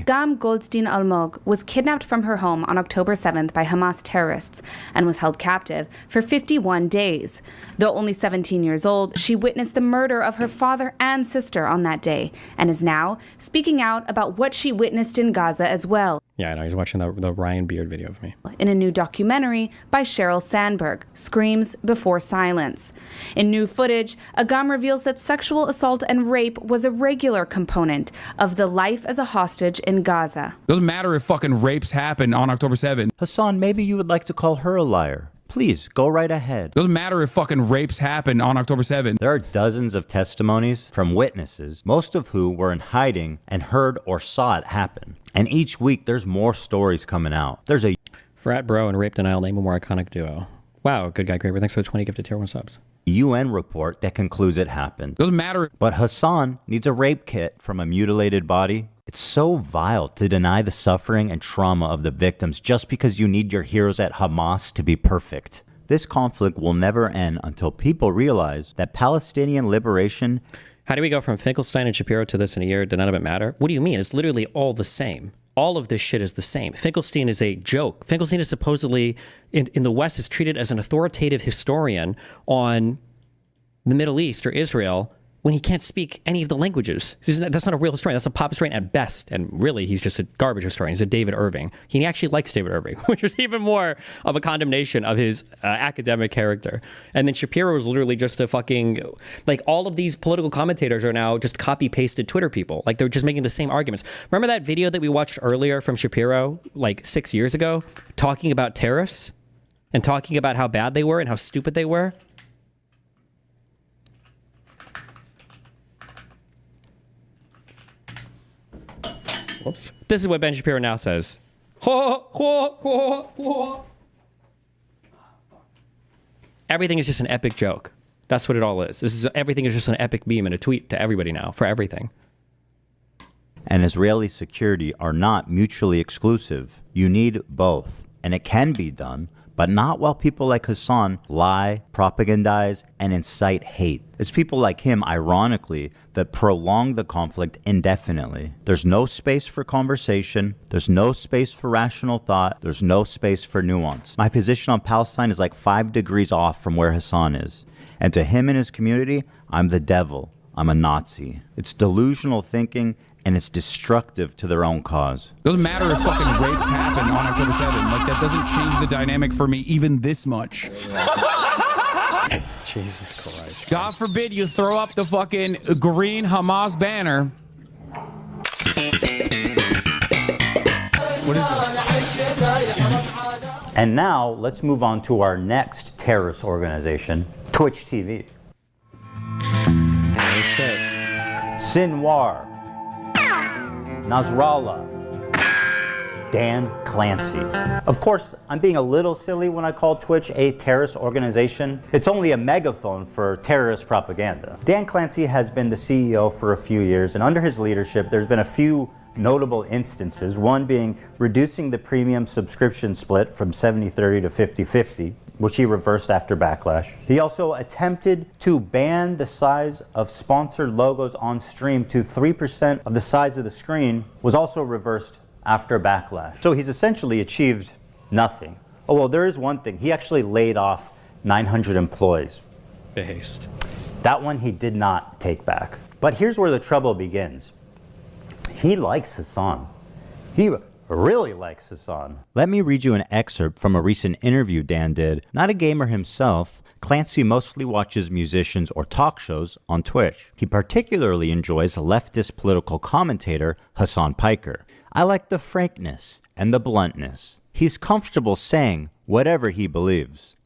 Gam Goldstein Almog was kidnapped from her home on October 7th by Hamas terrorists and was held captive for 51 days. Though only 17 years old, she witnessed the murder of her father and sister on that day and is now speaking out about what she witnessed in Gaza as well. Yeah, I know. He's watching the Ryan Beard video of me. In a new documentary by Sheryl Sandberg, Screams Before Silence. In new footage, Agam reveals that sexual assault and rape was a regular component of the life as a hostage in Gaza. Doesn't matter if fucking rapes happen on October 7th. Hasan, maybe you would like to call her a liar. Please, go right ahead. Doesn't matter if fucking rapes happen on October 7th. There are dozens of testimonies from witnesses, most of who were in hiding and heard or saw it happen. And each week, there's more stories coming out. There's a Frat bro and rape denial name a more iconic duo. Wow, good guy, great. Thanks for the 20 gifted tier 1 subs. UN report that concludes it happened. Doesn't matter. But Hasan needs a rape kit from a mutilated body. It's so vile to deny the suffering and trauma of the victims just because you need your heroes at Hamas to be perfect. This conflict will never end until people realize that Palestinian liberation... How do we go from Finkelstein and Shapiro to this in a year? Did none of it matter? What do you mean? It's literally all the same. All of this shit is the same. Finkelstein is a joke. Finkelstein is supposedly, in the West, is treated as an authoritative historian on the Middle East or Israel when he can't speak any of the languages. That's not a real historian. That's a pop historian at best. And really, he's just a garbage historian. He's a David Irving. He actually likes David Irving, which is even more of a condemnation of his academic character. And then Shapiro is literally just a fucking... Like, all of these political commentators are now just copy-pasted Twitter people. Like, they're just making the same arguments. Remember that video that we watched earlier from Shapiro, like 6 years ago, talking about tariffs? And talking about how bad they were and how stupid they were? Whoops. This is what Ben Shapiro now says. Everything is just an epic joke. That's what it all is. Everything is just an epic meme and a tweet to everybody now for everything. And Israeli security are not mutually exclusive. You need both. And it can be done, but not while people like Hasan lie, propagandize, and incite hate. It's people like him, ironically, that prolong the conflict indefinitely. There's no space for conversation. There's no space for rational thought. There's no space for nuance. My position on Palestine is like 5 degrees off from where Hasan is. And to him and his community, I'm the devil. I'm a Nazi. It's delusional thinking, and it's destructive to their own cause. Doesn't matter if fucking rapes happen on October 7th. Like, that doesn't change the dynamic for me even this much. Jesus Christ. God forbid you throw up the fucking green Hamas banner. What is this? And now, let's move on to our next terrorist organization, Twitch TV. Oh, shit. Sinwar. Nasrallah, Dan Clancy. Of course, I'm being a little silly when I call Twitch a terrorist organization. It's only a megaphone for terrorist propaganda. Dan Clancy has been the CEO for a few years, and under his leadership, there's been a few notable instances, one being reducing the premium subscription split from 70-30 to 50-50, which he reversed after backlash. He also attempted to ban the size of sponsored logos on stream to 3% of the size of the screen, was also reversed after backlash. So he's essentially achieved nothing. Oh, well, there is one thing. He actually laid off 900 employees. Based. That one he did not take back. But here's where the trouble begins. He likes Hasan. He really likes Hasan. Let me read you an excerpt from a recent interview Dan did. Not a gamer himself, Clancy mostly watches musicians or talk shows on Twitch. He particularly enjoys leftist political commentator Hasan Piker. I like the frankness and the bluntness. He's comfortable saying whatever he believes.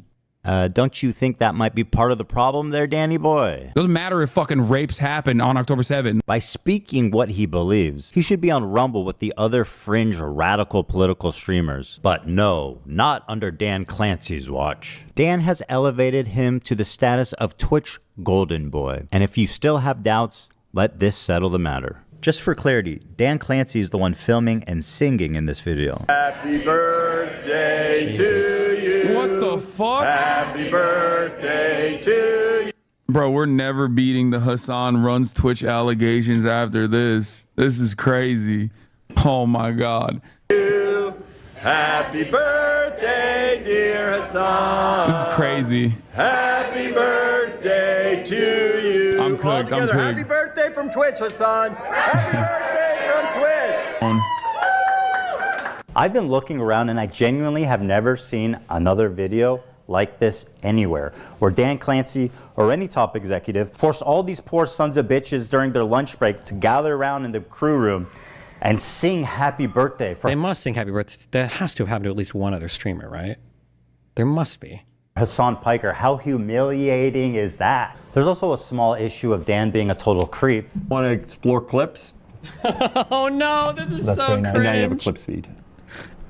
Don't you think that might be part of the problem there, Danny boy? Doesn't matter if fucking rapes happen on October 7th. By speaking what he believes, he should be on Rumble with the other fringe radical political streamers. But no, not under Dan Clancy's watch. Dan has elevated him to the status of Twitch Golden Boy. And if you still have doubts, let this settle the matter. Just for clarity, Dan Clancy is the one filming and singing in this video. Happy birthday to you. What the fuck? Happy birthday to you. Bro, we're never beating the Hasan runs Twitch allegations after this. This is crazy. Oh my God. Happy birthday, dear Hasan. This is crazy. Happy birthday to you. I'm cooked. I'm Happy cooked. birthday from Twitch, Hasan. Happy birthday from Twitch. I've been looking around and I genuinely have never seen another video like this anywhere, where Dan Clancy or any top executive forced all these poor sons of bitches during their lunch break to gather around in the crew room and sing happy birthday. They must sing happy birthday. That has to have happened to at least one other streamer, right? There must be. Hasan Piker, how humiliating is that? There's also a small issue of Dan being a total creep. Want to explore clips? Oh no, this is so cringe. And now you have a clips feed.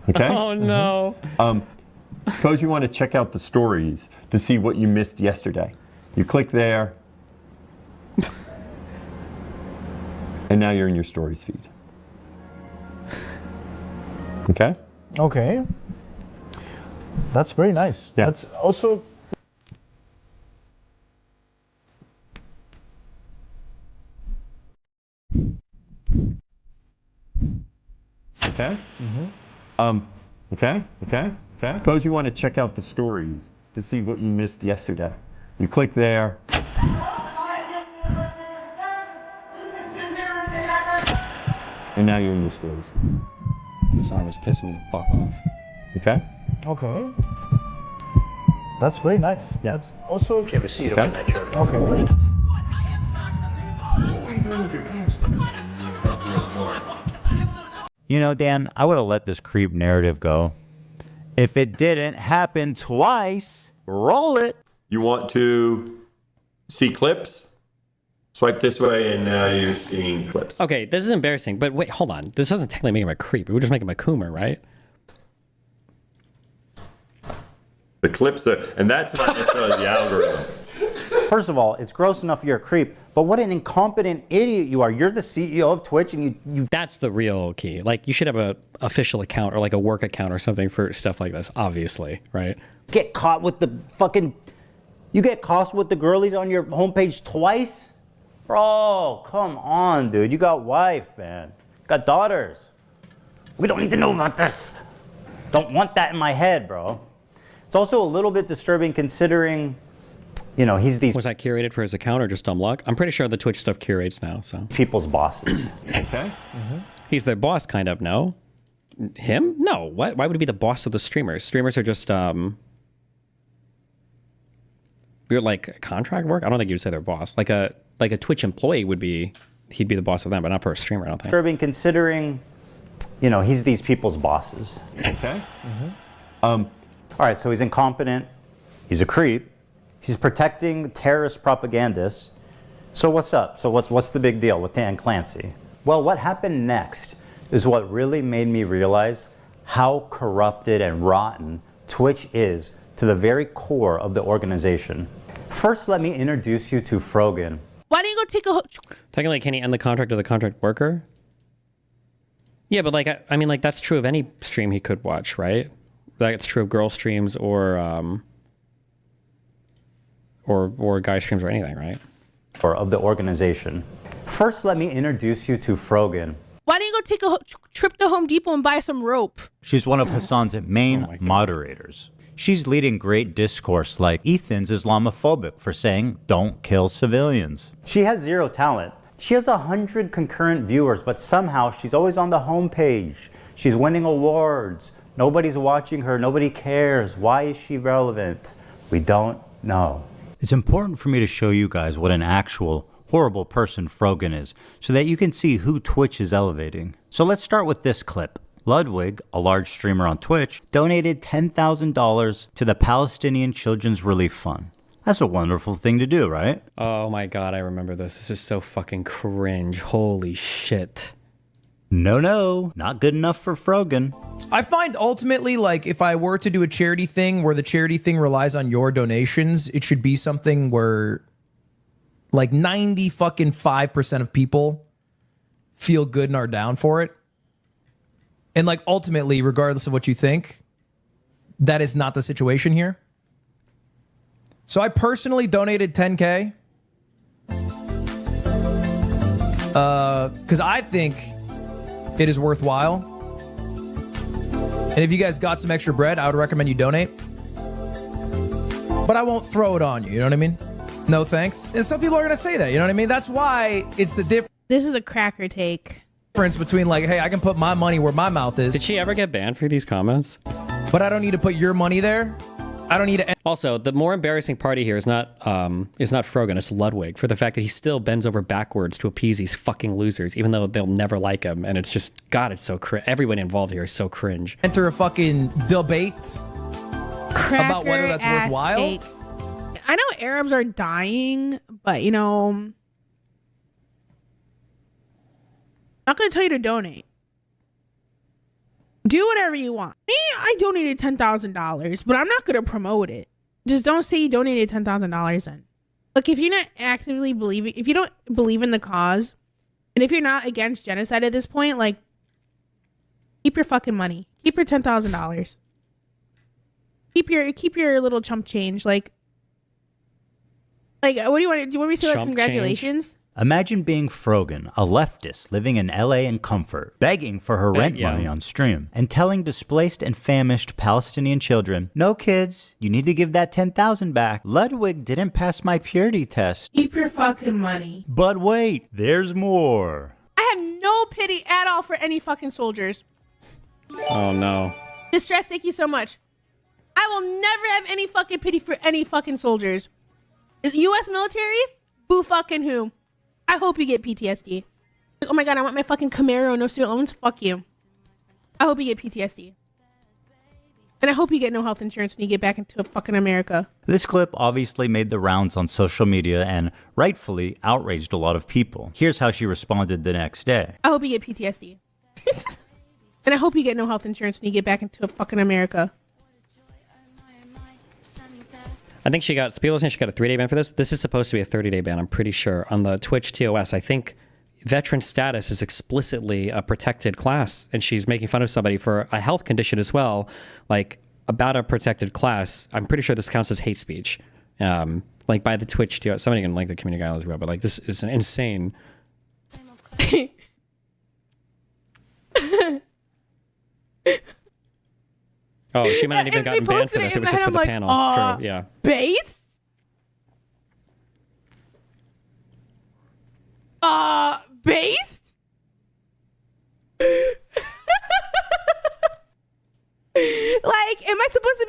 Okay? Oh no. Suppose you want to check out the stories to see what you missed yesterday. You click there, and now you're in your stories feed. Okay? Okay. That's very nice. Yeah. That's also... Okay? Okay. Suppose you want to check out the stories to see what you missed yesterday. You click there. And now you're in your stories. The song was pissing me the fuck off. Okay? Okay. That's very nice. Yeah. That's also... Have a seat over that shirt. Okay. You know, Dan, I would have let this creep narrative go. If it didn't happen twice, roll it. You want to see clips? Swipe this way and now you're seeing clips. Okay, this is embarrassing, but wait, hold on. This doesn't technically make him a creep. We would just make him a coomer, right? The clips are, and that's not necessarily the algorithm. First of all, it's gross enough you're a creep, but what an incompetent idiot you are. You're the CEO of Twitch and you... That's the real key. Like, you should have a official account or like a work account or something for stuff like this, obviously, right? Get caught with the fucking... You get caught with the girlies on your homepage twice? Bro, come on, dude. You got wife, man. Got daughters. We don't need to know about this. Don't want that in my head, bro. It's also a little bit disturbing considering, you know, he's these... Was that curated for his account or just dumb luck? I'm pretty sure the Twitch stuff curates now, so... People's bosses. Okay. He's their boss, kind of, no? Him? No. Why would he be the boss of the streamers? Streamers are just, you're like contract work? I don't think you'd say they're boss. Like a Twitch employee would be... He'd be the boss of them, but not for a streamer, I don't think. Disturbing considering, you know, he's these people's bosses. Okay. All right, so he's incompetent, he's a creep, he's protecting terrorist propagandists. So what's up? So what's the big deal with Dan Clancy? Well, what happened next is what really made me realize how corrupted and rotten Twitch is to the very core of the organization. First, let me introduce you to Frogan. Why didn't you go take a... Technically, can he end the contract of the contract worker? Yeah, but like, I mean, like, that's true of any stream he could watch, right? That's true of girl streams or guy streams or anything, right? Or of the organization. First, let me introduce you to Frogan. Why didn't you go take a trip to Home Depot and buy some rope? She's one of Hasan's main moderators. She's leading great discourse like Ethan's Islamophobic for saying, don't kill civilians. She has zero talent. She has 100 concurrent viewers, but somehow she's always on the homepage. She's winning awards. Nobody's watching her. Nobody cares. Why is she relevant? We don't know. It's important for me to show you guys what an actual horrible person Frogan is so that you can see who Twitch is elevating. So let's start with this clip. Ludwig, a large streamer on Twitch, donated $10,000 to the Palestinian Children's Relief Fund. That's a wonderful thing to do, right? Oh my god, I remember this. This is so fucking cringe. Holy shit. No, not good enough for Frogan. I find ultimately, like, if I were to do a charity thing where the charity thing relies on your donations, it should be something where, like, 95% of people feel good and are down for it. And, like, ultimately, regardless of what you think, that is not the situation here. So I personally donated 10K. Because I think it is worthwhile. And if you guys got some extra bread, I would recommend you donate. But I won't throw it on you, you know what I mean? No thanks. And some people are going to say that, you know what I mean? That's why it's the difference. This is a cracker take. Between, like, hey, I can put my money where my mouth is. Did she ever get banned for these comments? But I don't need to put your money there. I don't need to. Also, the more embarrassing party here is not Frogan, it's Ludwig, for the fact that he still bends over backwards to appease these fucking losers, even though they'll never like him. And it's just, God, it's so cringe. Everyone involved here is so cringe. Enter a fucking debate about whether that's worthwhile. Take. I know Arabs are dying, but you know, I'm not gonna tell you to donate. Do whatever you want. Me, I donated $10,000, but I'm not gonna promote it. Just don't say you donated $10,000 then. Look, if you're not actively believing, if you don't believe in the cause, and if you're not against genocide at this point, like, keep your fucking money. Keep your $10,000. Keep your little chump change. Like, what do you want to do? You want me to say, like, congratulations? Change. Imagine being Frogan, a leftist living in LA in comfort, begging for her rent money on stream, and telling displaced and famished Palestinian children, no kids, you need to give that $10,000 back. Ludwig didn't pass my purity test. Keep your fucking money. But wait, there's more. I have no pity at all for any fucking soldiers. Oh no. Distress, thank you so much. I will never have any fucking pity for any fucking soldiers. U.S. military? Boo fucking who? I hope you get PTSD. Oh my god, I want my fucking Camaro, no student loans. Fuck you. I hope you get PTSD. And I hope you get no health insurance when you get back into fucking America. This clip obviously made the rounds on social media and rightfully outraged a lot of people. Here's how she responded the next day. I hope you get PTSD. And I hope you get no health insurance when you get back into fucking America. I think people saying she got a 3-day ban for this. This is supposed to be a 30-day ban, I'm pretty sure. On the Twitch TOS, I think veteran status is explicitly a protected class, and she's making fun of somebody for a health condition as well, like about a protected class. I'm pretty sure this counts as hate speech. Like by the Twitch TOS. Somebody can link the community guidelines as well, but like this is insane. Oh, she might not even gotten banned for this. It was just for the panel. True, yeah. Based? Based? Like, am I supposed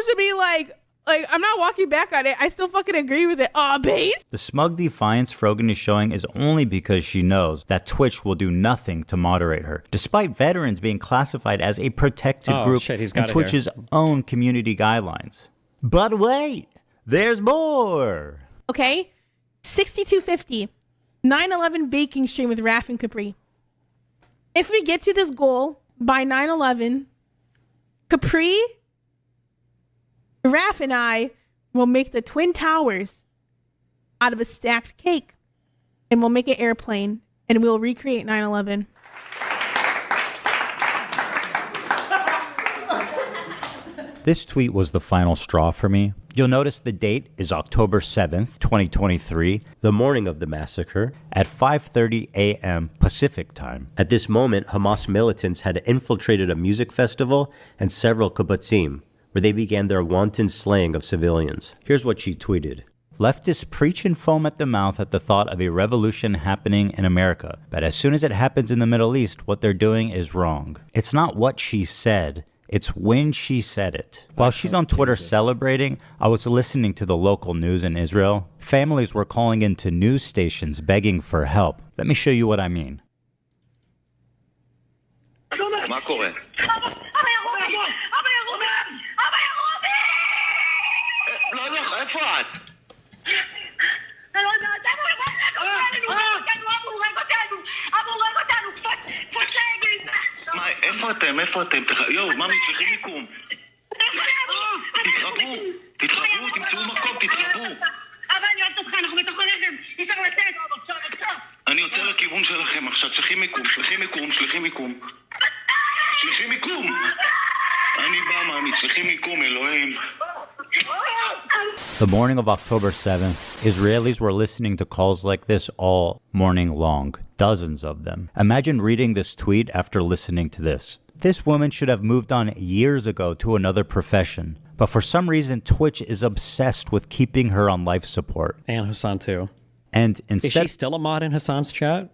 to be like, I'm not walking back on it. I still fucking agree with it. Based? The smug defiance Frogan is showing is only because she knows that Twitch will do nothing to moderate her, despite veterans being classified as a protected group in Twitch's own community guidelines. But wait, there's more. Okay, 6250, 9/11 baking stream with Raf and Capri. If we get to this goal by 9/11, Capri, Raf, and I will make the Twin Towers out of a stacked cake, and we'll make an airplane, and we'll recreate 9/11. This tweet was the final straw for me. You'll notice the date is October 7th, 2023, the morning of the massacre, at 5:30 a.m. Pacific time. At this moment, Hamas militants had infiltrated a music festival and several kibbutzim, where they began their wanton slaying of civilians. Here's what she tweeted. Leftists preach and foam at the mouth at the thought of a revolution happening in America. But as soon as it happens in the Middle East, what they're doing is wrong. It's not what she said. It's when she said it. While she's on Twitter celebrating, I was listening to the local news in Israel. Families were calling into news stations begging for help. Let me show you what I mean. Come מה קורה? לא יודע, איפה את? מה, איפה אתם? איפה אתם? יואו, ממי, צריכים מיקום. תתחברו, תמצאו מקום, תתחברו. אבא, אני אוהבת אותך, אנחנו בתוך הלחם. אי אפשר לצאת. אני יוצא לכיוון שלכם עכשיו, צריכים מיקום. צריכים מיקום. אני בא, ממי, צריכים מיקום, אלוהים. The morning of October 7th, Israelis were listening to calls like this all morning long, dozens of them. Imagine reading this tweet after listening to this. This woman should have moved on years ago to another profession, but for some reason Twitch is obsessed with keeping her on life support. And Hasan too. And instead Is she still a mod in Hasan's chat?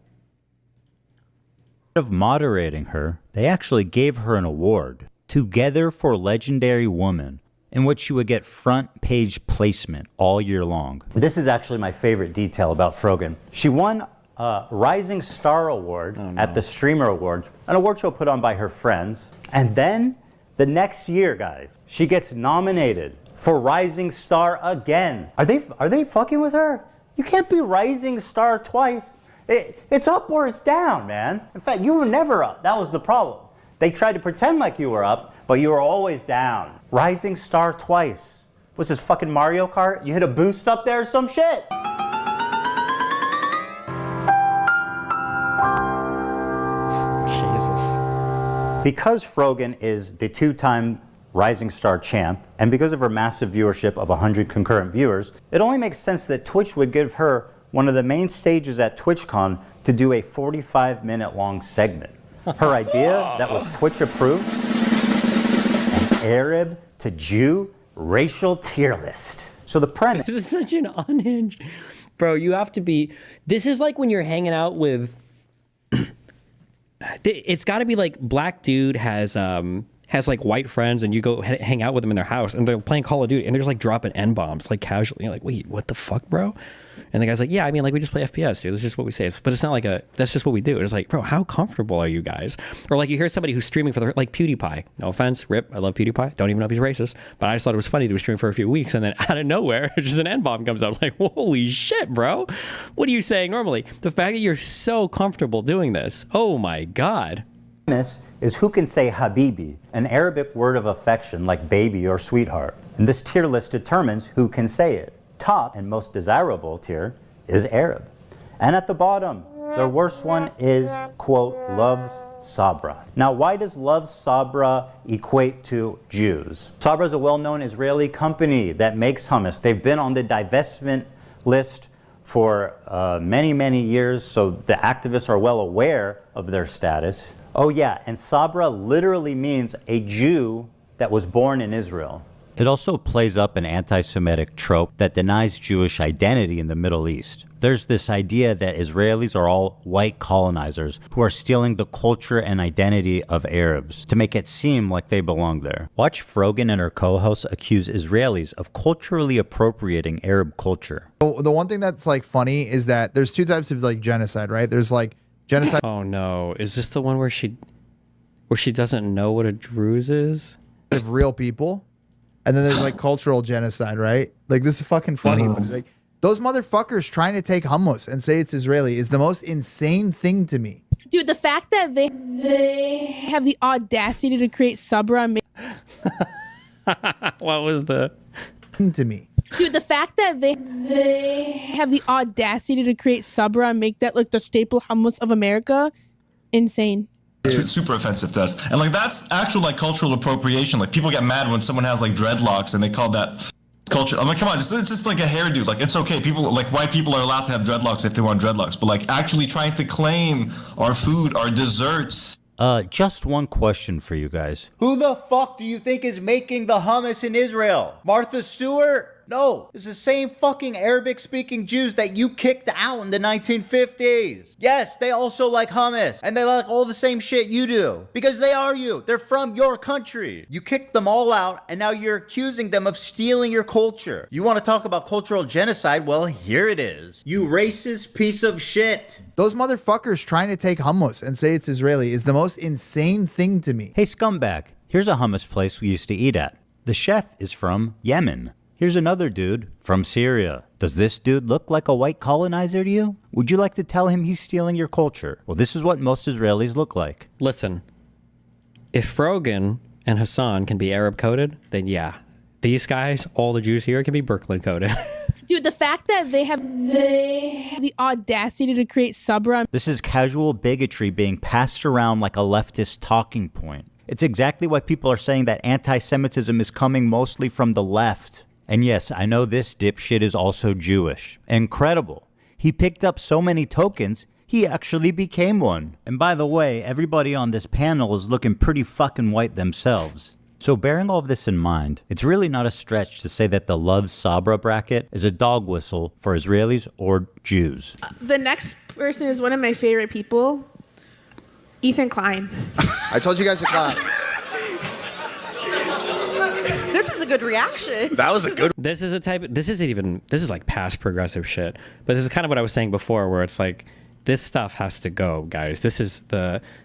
of moderating her, they actually gave her an award, Together for Legendary Woman, in which she would get front page placement all year long. This is actually my favorite detail about Frogan. She won a Rising Star Award at the Streamer Awards, an award show put on by her friends. And then the next year, guys, she gets nominated for Rising Star again. Are they fucking with her? You can't be Rising Star twice. It's up or it's down, man. In fact, you were never up. That was the problem. They tried to pretend like you were up, but you were always down. Rising Star twice. What's this, fucking Mario Kart? You hit a boost up there or some shit? Jesus. Because Frogan is the two-time Rising Star champ, and because of her massive viewership of 100 concurrent viewers, it only makes sense that Twitch would give her one of the main stages at TwitchCon to do a 45-minute long segment. Her idea that was Twitch approved, an Arab to Jew racial tier list. So the premise. This is such an unhinged. Bro, you have to be. This is like when you're hanging out with. It's got to be like black dude has like white friends and you go hang out with them in their house and they're playing Call of Duty and they're just like dropping N-bombs like casually. You're like, wait, what the fuck, bro? And the guy's like, yeah, I mean, like we just play FPS, dude. That's just what we say. But it's not like that's just what we do. And it's like, bro, how comfortable are you guys? Or like you hear somebody who's streaming for like PewDiePie. No offense, rip. I love PewDiePie. Don't even know if he's racist. But I just thought it was funny that he was streaming for a few weeks and then out of nowhere, just an N-bomb comes up. Like, holy shit, bro. What are you saying normally? The fact that you're so comfortable doing this. Oh my God. Is who can say Habibi, an Arabic word of affection like baby or sweetheart. And this tier list determines who can say it. Top and most desirable tier is Arab. And at the bottom, the worst one is, quote, loves Sabra. Now, why does loves Sabra equate to Jews? Sabra is a well-known Israeli company that makes hummus. They've been on the divestment list for many, many years, so the activists are well aware of their status. Oh yeah, and Sabra literally means a Jew that was born in Israel. It also plays up an anti-Semitic trope that denies Jewish identity in the Middle East. There's this idea that Israelis are all white colonizers who are stealing the culture and identity of Arabs to make it seem like they belong there. Watch Frogan and her co-hosts accuse Israelis of culturally appropriating Arab culture. The one thing that's like funny is that there's two types of like genocide, right? There's like genocide. Oh no, is this the one where she doesn't know what a Druze is? Of real people. And then there's like cultural genocide, right? Like this is fucking funny. But it's like, those motherfuckers trying to take hummus and say it's Israeli is the most insane thing to me. Dude, the fact that they have the audacity to create Sabra. What was the to me? Dude, the fact that they have the audacity to create Sabra and make that like the staple hummus of America, insane. It's super offensive to us. And like that's actual like cultural appropriation. Like people get mad when someone has like dreadlocks and they call that culture. I'm like, come on, it's just like a hairdo. Like it's okay. People like white people are allowed to have dreadlocks if they want dreadlocks. But like actually trying to claim our food, our desserts. Just one question for you guys. Who the fuck do you think is making the hummus in Israel? Martha Stewart? No, it's the same fucking Arabic-speaking Jews that you kicked out in the 1950s. Yes, they also like hummus, and they like all the same shit you do. Because they are you. They're from your country. You kicked them all out, and now you're accusing them of stealing your culture. You want to talk about cultural genocide? Well, here it is. You racist piece of shit. Those motherfuckers trying to take hummus and say it's Israeli is the most insane thing to me. Hey, scumbag, here's a hummus place we used to eat at. The chef is from Yemen. Here's another dude from Syria. Does this dude look like a white colonizer to you? Would you like to tell him he's stealing your culture? Well, this is what most Israelis look like. Listen, if Frogan and Hasan can be Arab coded, then yeah, these guys, all the Jews here, can be Brooklyn coded. Dude, the fact that they have the audacity to create Sabra. This is casual bigotry being passed around like a leftist talking point. It's exactly why people are saying that anti-Semitism is coming mostly from the left. And yes, I know this dipshit is also Jewish. Incredible. He picked up so many tokens, he actually became one. And by the way, everybody on this panel is looking pretty fucking white themselves. So bearing all of this in mind, it's really not a stretch to say that the Love Sabra bracket is a dog whistle for Israelis or Jews. The next person is one of my favorite people, Ethan Klein. I told you guys to clap. This is a good reaction. That was a good. This is like past progressive shit. But this is kind of what I was saying before, where it's like, this stuff has to go, guys.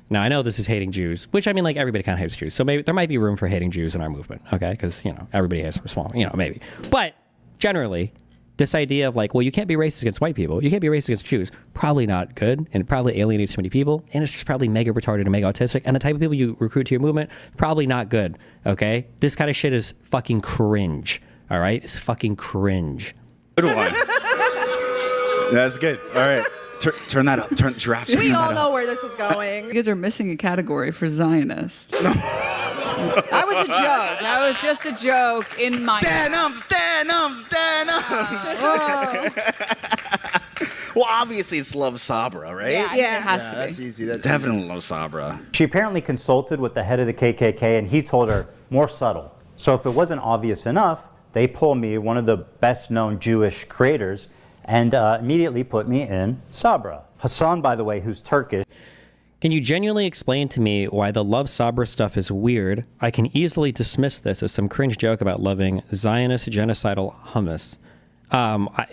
Now I know this is hating Jews, which I mean, like, everybody kind of hates Jews. So maybe there might be room for hating Jews in our movement, okay? Because, everybody has small, maybe. But generally, this idea of like, well, you can't be racist against white people, you can't be racist against Jews, probably not good, and it probably alienates too many people, and it's just probably mega retarded and mega autistic, and the type of people you recruit to your movement, probably not good, okay? This kind of shit is fucking cringe, all right? It's fucking cringe. Good one. That's good. All right. Turn that up. Turn giraffes. We all know where this is going. You guys are missing a category for Zionist. That was a joke. That was just a joke in my. Denims. Well, obviously it's Love Sabra, right? Yeah, it has to be. That's easy. That's Definitely Love Sabra. She apparently consulted with the head of the KKK, and he told her more subtle. So if it wasn't obvious enough, they pull me, one of the best-known Jewish creators, and immediately put me in Sabra. Hasan, by the way, who's Turkish. Can you genuinely explain to me why the Love Sabra stuff is weird? I can easily dismiss this as some cringe joke about loving Zionist genocidal hummus.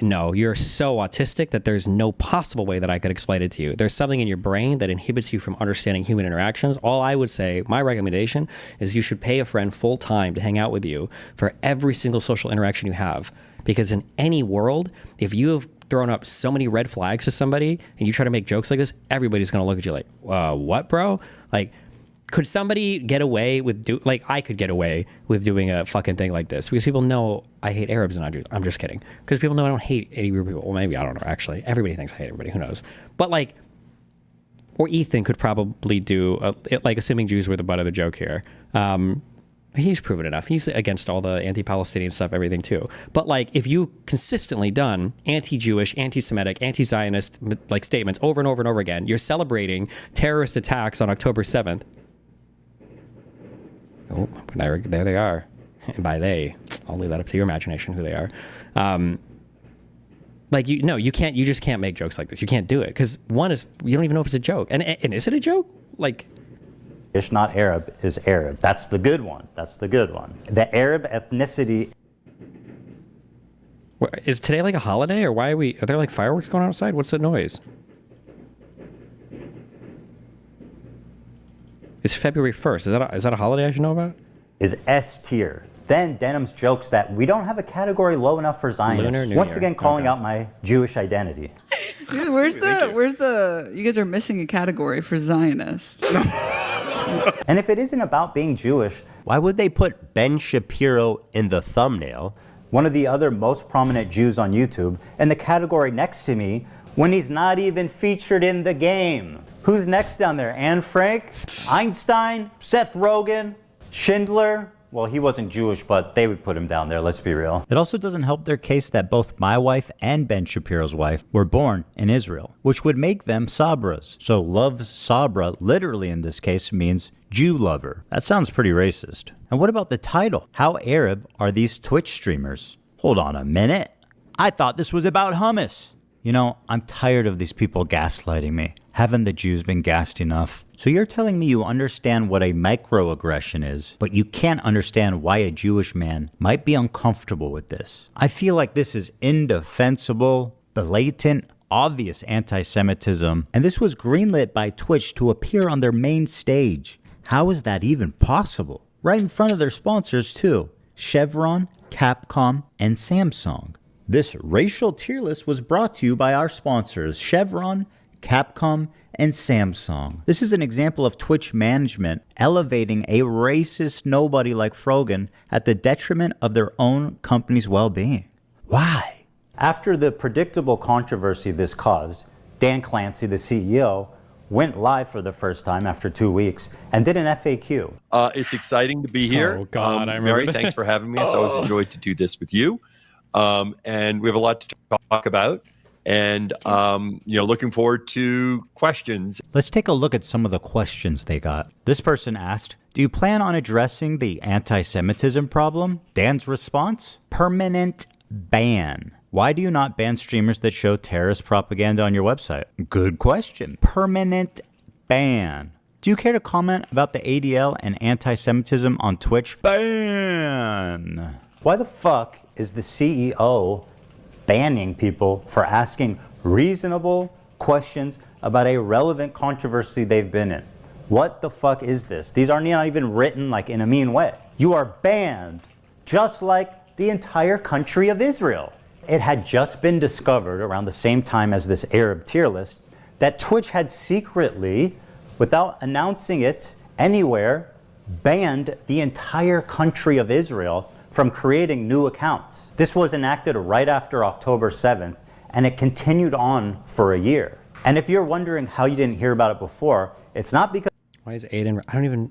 No, you're so autistic that there's no possible way that I could explain it to you. There's something in your brain that inhibits you from understanding human interactions. All I would say, my recommendation, is you should pay a friend full time to hang out with you for every single social interaction you have. Because in any world, if you have thrown up so many red flags to somebody and you try to make jokes like this, everybody's going to look at you like, what, bro? Like, could somebody get away with I could get away with doing a fucking thing like this because people know I hate Arabs and not Jews. I'm just kidding. Because people know I don't hate any group of people. Well, maybe, I don't know, actually. Everybody thinks I hate everybody. Who knows? But or Ethan could probably do, assuming Jews were the butt of the joke here. He's proven enough. He's against all the anti-Palestinian stuff, everything too. But if you consistently done anti-Jewish, anti-Semitic, anti-Zionist statements over and over and over again, you're celebrating terrorist attacks on October 7th. Oh, there they are. And by they, I'll leave that up to your imagination who they are. You can't. You just can't make jokes like this. You can't do it because one is you don't even know if it's a joke. And is it a joke? Ish, not Arab, is Arab. That's the good one. That's the good one. The Arab ethnicity. Is today a holiday, or are there fireworks going on outside? What's the noise? It's February 1st. Is that a holiday I should know about? Is S tier. Then Denims jokes that we don't have a category low enough for Zionists. Once again, calling out my Jewish identity. Dude, where's the? You guys are missing a category for Zionist. And if it isn't about being Jewish, why would they put Ben Shapiro in the thumbnail? One of the other most prominent Jews on YouTube, in the category next to me, when he's not even featured in the game. Who's next down there? Anne Frank? Einstein? Seth Rogen? Schindler? Well, he wasn't Jewish, but they would put him down there, let's be real. It also doesn't help their case that both my wife and Ben Shapiro's wife were born in Israel, which would make them Sabras. So Love Sabra, literally in this case, means Jew lover. That sounds pretty racist. And what about the title? How Arab are these Twitch streamers? Hold on a minute. I thought this was about hummus. You know, I'm tired of these people gaslighting me. Haven't the Jews been gassed enough? So you're telling me you understand what a microaggression is, but you can't understand why a Jewish man might be uncomfortable with this. I feel like this is indefensible, blatant, obvious anti-Semitism, and this was greenlit by Twitch to appear on their main stage. How is that even possible? Right in front of their sponsors too. Chevron, Capcom, and Samsung. This racial tier list was brought to you by our sponsors, Chevron, Capcom, and Samsung. This is an example of Twitch management elevating a racist nobody like Frogan at the detriment of their own company's well-being. Why? After the predictable controversy this caused, Dan Clancy, the CEO, went live for the first time after 2 weeks and did an FAQ. It's exciting to be here. Oh, God, I remember Mary, this. thanks for having me. It's always a joy to do this with you. And we have a lot to talk about. And, looking forward to questions. Let's take a look at some of the questions they got. This person asked, do you plan on addressing the anti-Semitism problem? Dan's response, permanent ban. Why do you not ban streamers that show terrorist propaganda on your website? Good question. Permanent ban. Do you care to comment about the ADL and anti-Semitism on Twitch? Ban. Why the fuck is the CEO banning people for asking reasonable questions about a relevant controversy they've been in? What the fuck is this? These are not even written like in a mean way. You are banned, just like the entire country of Israel. It had just been discovered around the same time as this Arab tier list that Twitch had secretly, without announcing it anywhere, banned the entire country of Israel from creating new accounts. This was enacted right after October 7th, and it continued on for a year. And if you're wondering how you didn't hear about it before, it's not because... Why is Aiden? I don't even...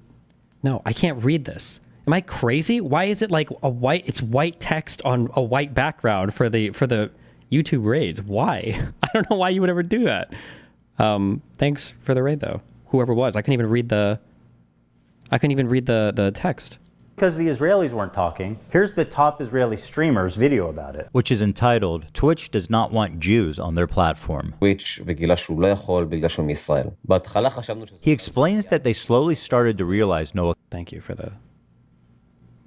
No, I can't read this. Am I crazy? Why is it like a white... It's white text on a white background for the YouTube raids. Why? I don't know why you would ever do that. Thanks for the raid, though. Whoever it was. I couldn't even read the text. Because the Israelis weren't talking, here's the top Israeli streamer's video about it. Which is entitled, Twitch does not want Jews on their platform. He explains that they slowly started to realize no Thank you for the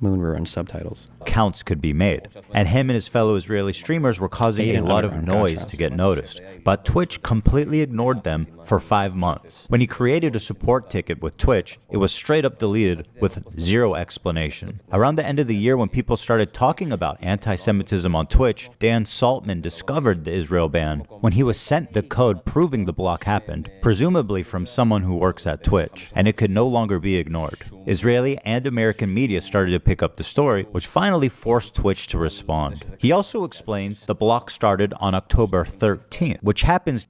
Moon Ruin subtitles. Accounts could be made, and him and his fellow Israeli streamers were causing a lot of noise to get noticed. But Twitch completely ignored them for 5 months. When he created a support ticket with Twitch, it was straight up deleted with zero explanation. Around the end of the year, when people started talking about anti-Semitism on Twitch, Dan Saltman discovered the Israel ban when he was sent the code proving the block happened, presumably from someone who works at Twitch, and it could no longer be ignored. Israeli and American media started to pick up the story, which finally forced Twitch to respond. He also explains the block started on October 13th, which happens...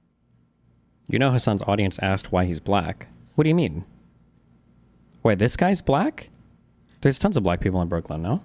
You know Hasan's audience asked why he's black. What do you mean? Wait, this guy's black? There's tons of black people in Brooklyn, no?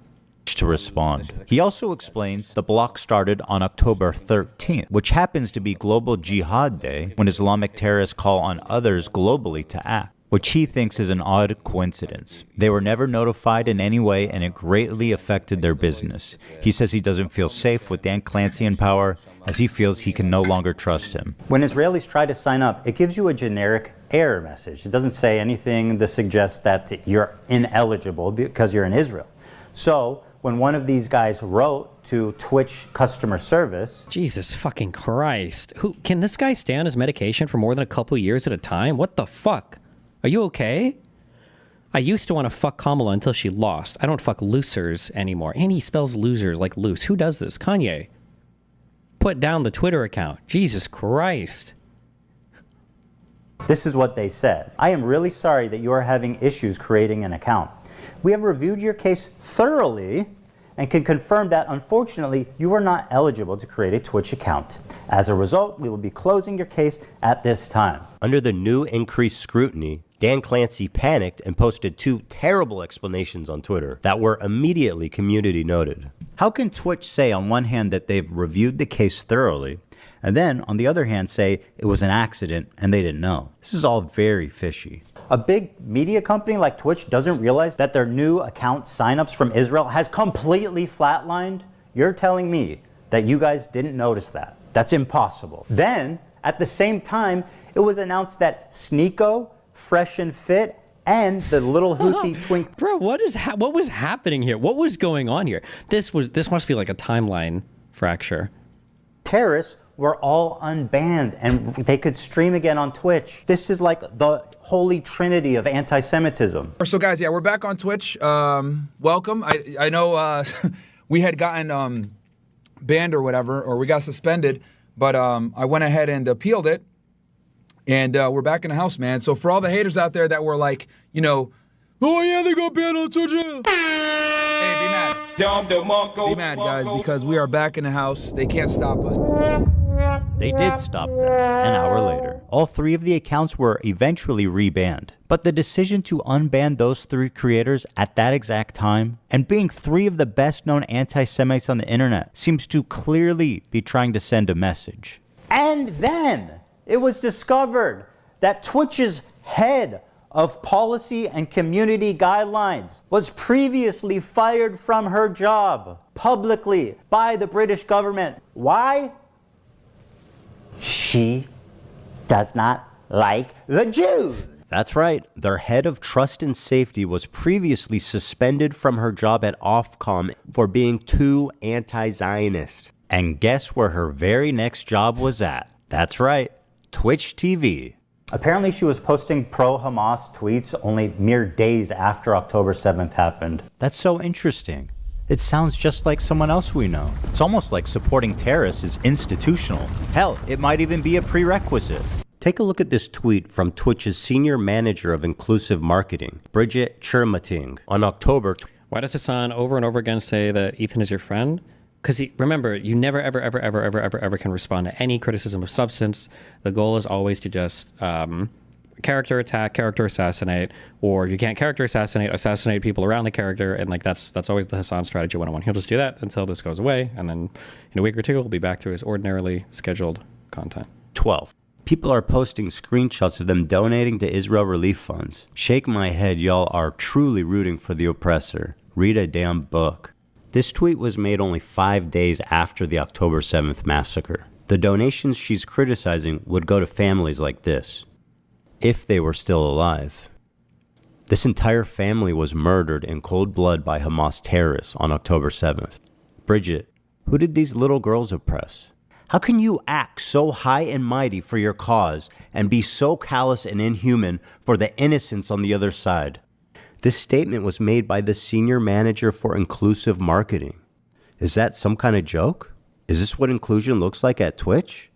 To respond. He also explains the block started on October 13th, which happens to be Global Jihad Day, when Islamic terrorists call on others globally to act, which he thinks is an odd coincidence. They were never notified in any way, and it greatly affected their business. He says he doesn't feel safe with Dan Clancy in power, as he feels he can no longer trust him. When Israelis try to sign up, it gives you a generic error message. It doesn't say anything that suggests that you're ineligible because you're in Israel. So when one of these guys wrote to Twitch customer service... Jesus fucking Christ. Can this guy stay on his medication for more than a couple years at a time? What the fuck? Are you okay? I used to want to fuck Kamala until she lost. I don't fuck losers anymore. And he spells losers like loose. Who does this? Kanye. Put down the Twitter account. Jesus Christ. This is what they said. I am really sorry that you are having issues creating an account. We have reviewed your case thoroughly and can confirm that, unfortunately, you are not eligible to create a Twitch account. As a result, we will be closing your case at this time. Under the new increased scrutiny, Dan Clancy panicked and posted 2 terrible explanations on Twitter that were immediately community noted. How can Twitch say on one hand that they've reviewed the case thoroughly, and then on the other hand say it was an accident and they didn't know? This is all very fishy. A big media company like Twitch doesn't realize that their new account signups from Israel has completely flatlined You're telling me that you guys didn't notice that. That's impossible. Then, at the same time, it was announced that Sneeko, Fresh and Fit, and the little Houthi twink. Bro, what was happening here? What was going on here? This must be like a timeline fracture. Terrorists were all unbanned and they could stream again on Twitch. This is like the holy trinity of anti-Semitism. So guys, yeah, we're back on Twitch. Welcome. I know we had gotten banned or whatever, or we got suspended, but I went ahead and appealed it. And we're back in the house, man. So for all the haters out there that were like, you know, oh yeah, they got banned on Twitch. Hey, be mad. Be mad, guys, because we are back in the house. They can't stop us. They did stop them an hour later. All 3 of the accounts were eventually rebanned. But the decision to unban those 3 creators at that exact time, and being 3 of the best known anti-Semites on the internet, seems to clearly be trying to send a message. And then it was discovered that Twitch's head of policy and community guidelines was previously fired from her job publicly by the British government. Why? She does not like the Jews. That's right. Their head of trust and safety was previously suspended from her job at Ofcom for being too anti-Zionist. And guess where her very next job was at? That's right. Twitch TV. Apparently she was posting pro-Hamas tweets only mere days after October 7th happened. That's so interesting. It sounds just like someone else we know. It's almost like supporting terrorists is institutional. Hell, it might even be a prerequisite. Take a look at this tweet from Twitch's senior manager of inclusive marketing, Bridget Chermating, on October. Why does Hasan over and over again say that Ethan is your friend? Because remember, you never, ever can respond to any criticism of substance. The goal is always to just character attack, character assassinate, or if you can't character assassinate people around the character, and like that's always the Hasan strategy 101. He'll just do that until this goes away, and then in a week or two, he'll be back to his ordinarily scheduled content. 12. People are posting screenshots of them donating to Israel relief funds. Shake my head, y'all are truly rooting for the oppressor. Read a damn book. This tweet was made only 5 days after the October 7th massacre. The donations she's criticizing would go to families like this, if they were still alive. This entire family was murdered in cold blood by Hamas terrorists on October 7th. Bridget, who did these little girls oppress? How can you act so high and mighty for your cause and be so callous and inhuman for the innocents on the other side? This statement was made by the senior manager for inclusive marketing. Is that some kind of joke? Is this what inclusion looks like at Twitch?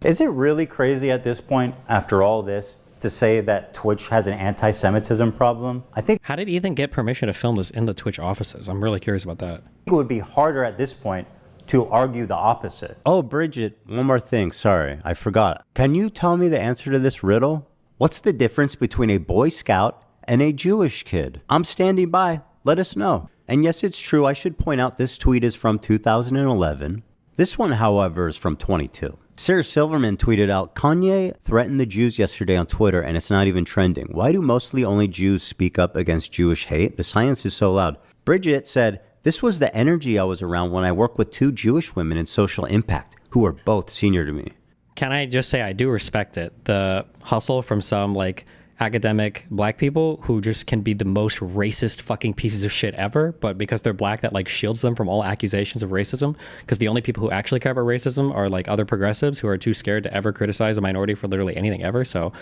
Is it really crazy at this point, after all this, to say that Twitch has an anti-Semitism problem? I think. How did Ethan get permission to film this in the Twitch offices? I'm really curious about that. It would be harder at this point to argue the opposite. Oh, Bridget, one more thing. Sorry, I forgot. Can you tell me the answer to this riddle? What's the difference between a Boy Scout and a Jewish kid? I'm standing by. Let us know. And yes, it's true. I should point out this tweet is from 2011. This one, however, is from 22. Sarah Silverman tweeted out, Kanye threatened the Jews yesterday on Twitter and it's not even trending. Why do mostly only Jews speak up against Jewish hate? The science is so loud. Bridget said, this was the energy I was around when I worked with 2 Jewish women in social impact who were both senior to me. Can I just say I do respect it. The hustle from some like academic black people who just can be the most racist fucking pieces of shit ever, but because they're black, that like shields them from all accusations of racism, because the only people who actually care about racism are like other progressives who are too scared to ever criticize a minority for literally anything ever. So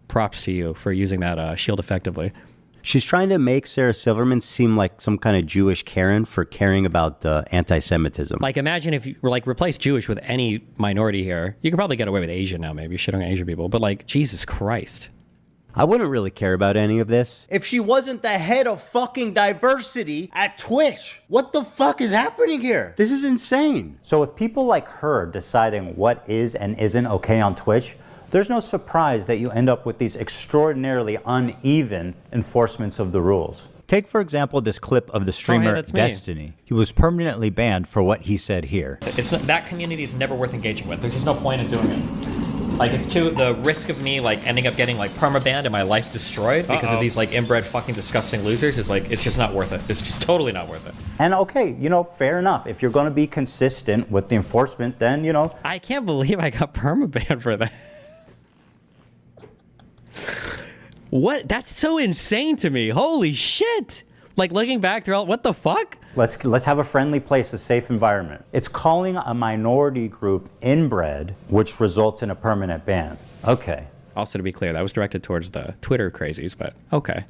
props to you for using that shield effectively. She's trying to make Sarah Silverman seem like some kind of Jewish Karen for caring about anti-Semitism. Like imagine if you like replace Jewish with any minority here. You could probably get away with Asian now, maybe shit on Asian people, but like Jesus Christ. I wouldn't really care about any of this. If she wasn't the head of fucking diversity at Twitch, what the fuck is happening here? This is insane. So with people like her deciding what is and isn't okay on Twitch, there's no surprise that you end up with these extraordinarily uneven enforcements of the rules. Take, for example, this clip of the streamer that's me. Destiny. He was permanently banned for what he said here. It's not, that community is never worth engaging with. There's just no point in doing it. Like, it's too, the risk of me, like, ending up getting, like, permabanned and my life destroyed because of these, like, inbred fucking disgusting losers is, like, it's just not worth it. It's just totally not worth it. And okay, fair enough. If you're going to be consistent with the enforcement, then, I can't believe I got permabanned for that. What? That's so insane to me. Holy shit. Like looking back through all, what the fuck? Let's have a friendly place, a safe environment. It's calling a minority group inbred, which results in a permanent ban. Okay. Also, to be clear, that was directed towards the Twitter crazies, but okay.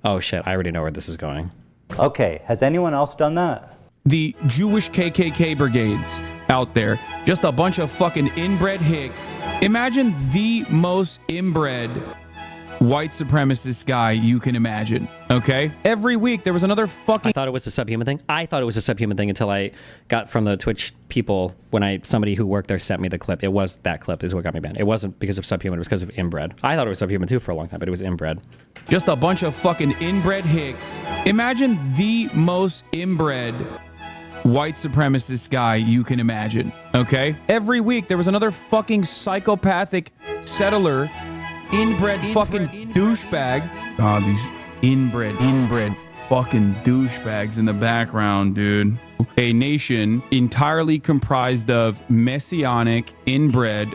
Oh shit, I already know where this is going. Okay, has anyone else done that? The Jewish KKK brigades out there, just a bunch of fucking inbred hicks. Imagine the most inbred white supremacist guy you can imagine, okay? Every week there was another fucking... I thought it was a subhuman thing. I thought it was a subhuman thing until I got from the Twitch people when somebody who worked there sent me the clip. It was that clip is what got me banned. It wasn't because of subhuman, it was because of inbred. I thought it was subhuman too for a long time, but it was inbred. Just a bunch of fucking inbred hicks. Imagine the most inbred white supremacist guy you can imagine, okay? Every week there was another fucking psychopathic settler, inbred fucking douchebag. Oh, these inbred fucking douchebags in the background, dude. A nation entirely comprised of messianic, inbred,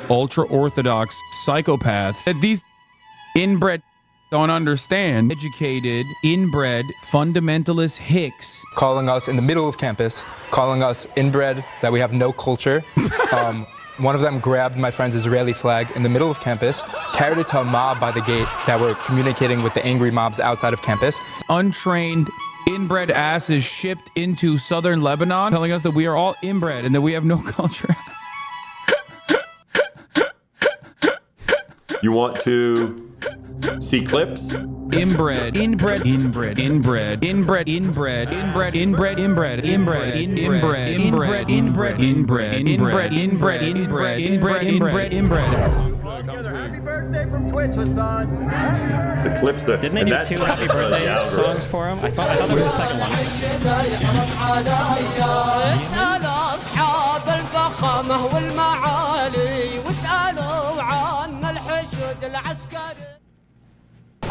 ultra-orthodox psychopaths that these inbred don't understand. Educated, inbred, fundamentalist hicks. Calling us in the middle of campus, calling us inbred, that we have no culture. One of them grabbed my friend's Israeli flag in the middle of campus, carried it to a mob by the gate that were communicating with the angry mobs outside of campus. Untrained, inbred asses shipped into southern Lebanon, telling us that we are all inbred and that we have no culture. You want to see clips? Inbred, inbred, inbred, inbred, inbred, inbred, inbred, inbred, inbred, inbred, inbred, inbred, inbred, inbred, inbred, inbred, inbred, inbred, inbred, inbred. Happy birthday from Twitch, Hasan. The clips are... Didn't they do two happy birthday songs for him? I thought there was a second one.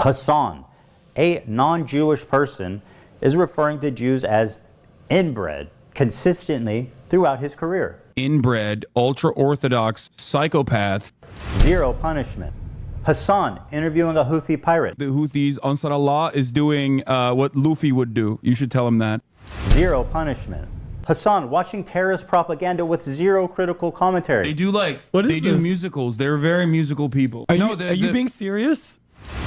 Hasan, a non-Jewish person, is referring to Jews as inbred consistently throughout his career. Inbred, ultra-Orthodox psychopaths. Zero punishment. Hasan interviewing a Houthi pirate. The Houthis, Ansar Allah, is doing what Luffy would do. You should tell him that. Zero punishment. Hasan watching terrorist propaganda with zero critical commentary. They do do musicals. They're very musical people. Are you being serious?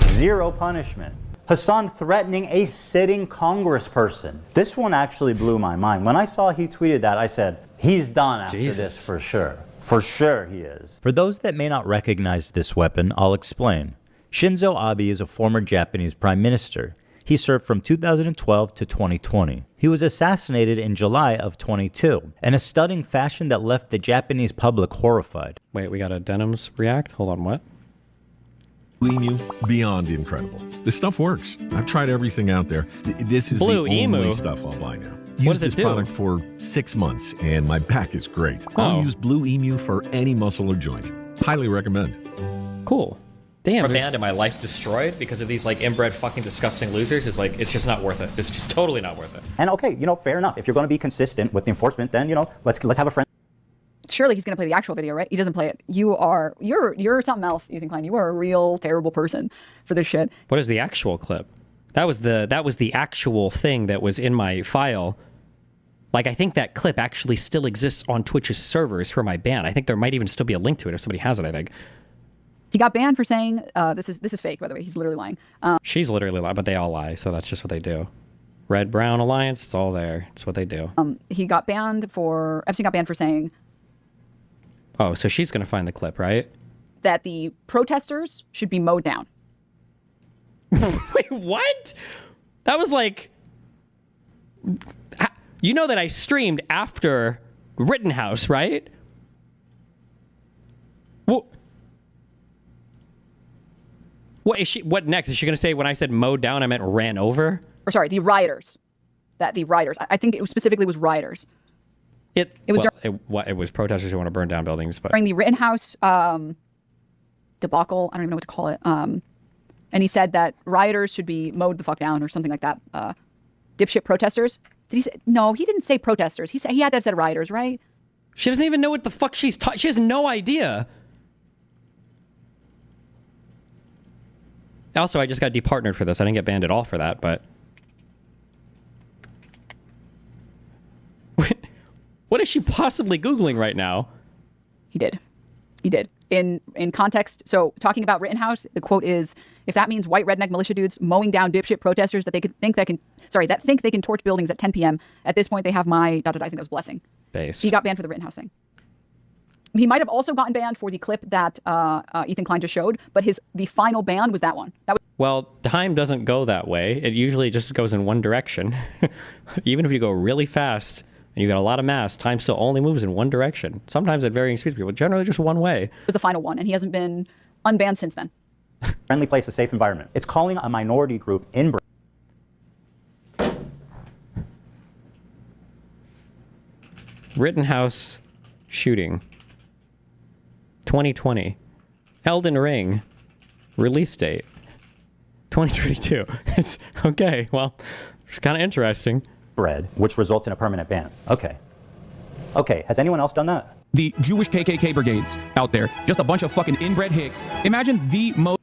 Zero punishment. Hasan threatening a sitting congressperson. This one actually blew my mind. When I saw he tweeted that, I said, he's done after this for sure. For sure he is. For those that may not recognize this weapon, I'll explain. Shinzo Abe is a former Japanese prime minister. He served from 2012 to 2020. He was assassinated in July of 22 in a stunning fashion that left the Japanese public horrified. Wait, we got a Denims react? Hold on, what? Emu, beyond incredible. This stuff works. I've tried everything out there. This is Blue the Emu? only stuff I'll buy now. What Used does it this do? product for 6 months, and my back is great. Oh. I'll use Blue Emu for any muscle or joint. Highly recommend. Cool. Damn, a band in my life destroyed because of these like inbred fucking disgusting losers is like, it's just not worth it. It's just totally not worth it. And okay, fair enough. If you're going to be consistent with the enforcement, then, let's have a friend. Surely he's gonna play the actual video, right? He doesn't play it. You're something else, Ethan Klein. You are a real terrible person for this shit. What is the actual clip? That was the actual thing that was in my file. Like, I think that clip actually still exists on Twitch's servers for my ban. I think there might even still be a link to it if somebody has it, I think. He got banned for saying this is fake, by the way. He's literally lying. She's literally lying, but they all lie, so that's just what they do. Red Brown Alliance, it's all there. It's what they do. Epstein got banned for saying Oh, so she's gonna find the clip, right? that the protesters should be mowed down. Wait, what? That was like, you know that I streamed after Rittenhouse, right? What is she? What next? Is she gonna say when I said mowed down, I meant ran over? Or sorry, the rioters. I think it specifically was rioters. It was protesters who want to burn down buildings, but During the Rittenhouse debacle, I don't even know what to call it. And and he said that rioters should be mowed the fuck down or something like that. Dipshit protesters. Did he say? No, he didn't say protesters. He had to have said rioters, right? She doesn't even know what the fuck she's talking. She has no idea. Also, I just got departnered for this. I didn't get banned at all for that, but... What is she possibly Googling right now? He did. In context, so talking about Rittenhouse, the quote is, if that means white redneck militia dudes mowing down dipshit protesters that think they can torch buildings at 10 p.m. At this point, they have my, I think that was blessing. Based. He got banned for the Rittenhouse thing. He might have also gotten banned for the clip that Ethan Klein just showed, but the final ban was that one. Well, time doesn't go that way. It usually just goes in one direction. Even if you go really fast and you got a lot of mass, time still only moves in one direction. Sometimes at varying speeds, but generally just one way. It was the final one, and he hasn't been unbanned since then. Friendly place, a safe environment. It's calling a minority group inbred. Rittenhouse shooting. 2020. Elden Ring. Release date. 2022. It's okay. Well, it's kind of interesting. Bread, which results in a permanent ban. Okay. Has anyone else done that? The Jewish KKK brigades out there, just a bunch of fucking inbred hicks. Imagine the most...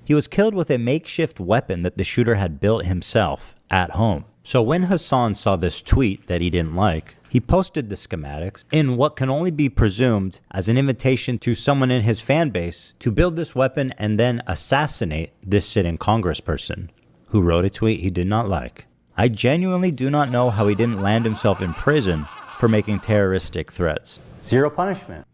He was killed with a makeshift weapon that the shooter had built himself at home. So when Hasan saw this tweet that he didn't like, he posted the schematics in what can only be presumed as an invitation to someone in his fan base to build this weapon and then assassinate this sitting congressperson who wrote a tweet he did not like. I genuinely do not know how he didn't land himself in prison for making terroristic threats. Zero punishment.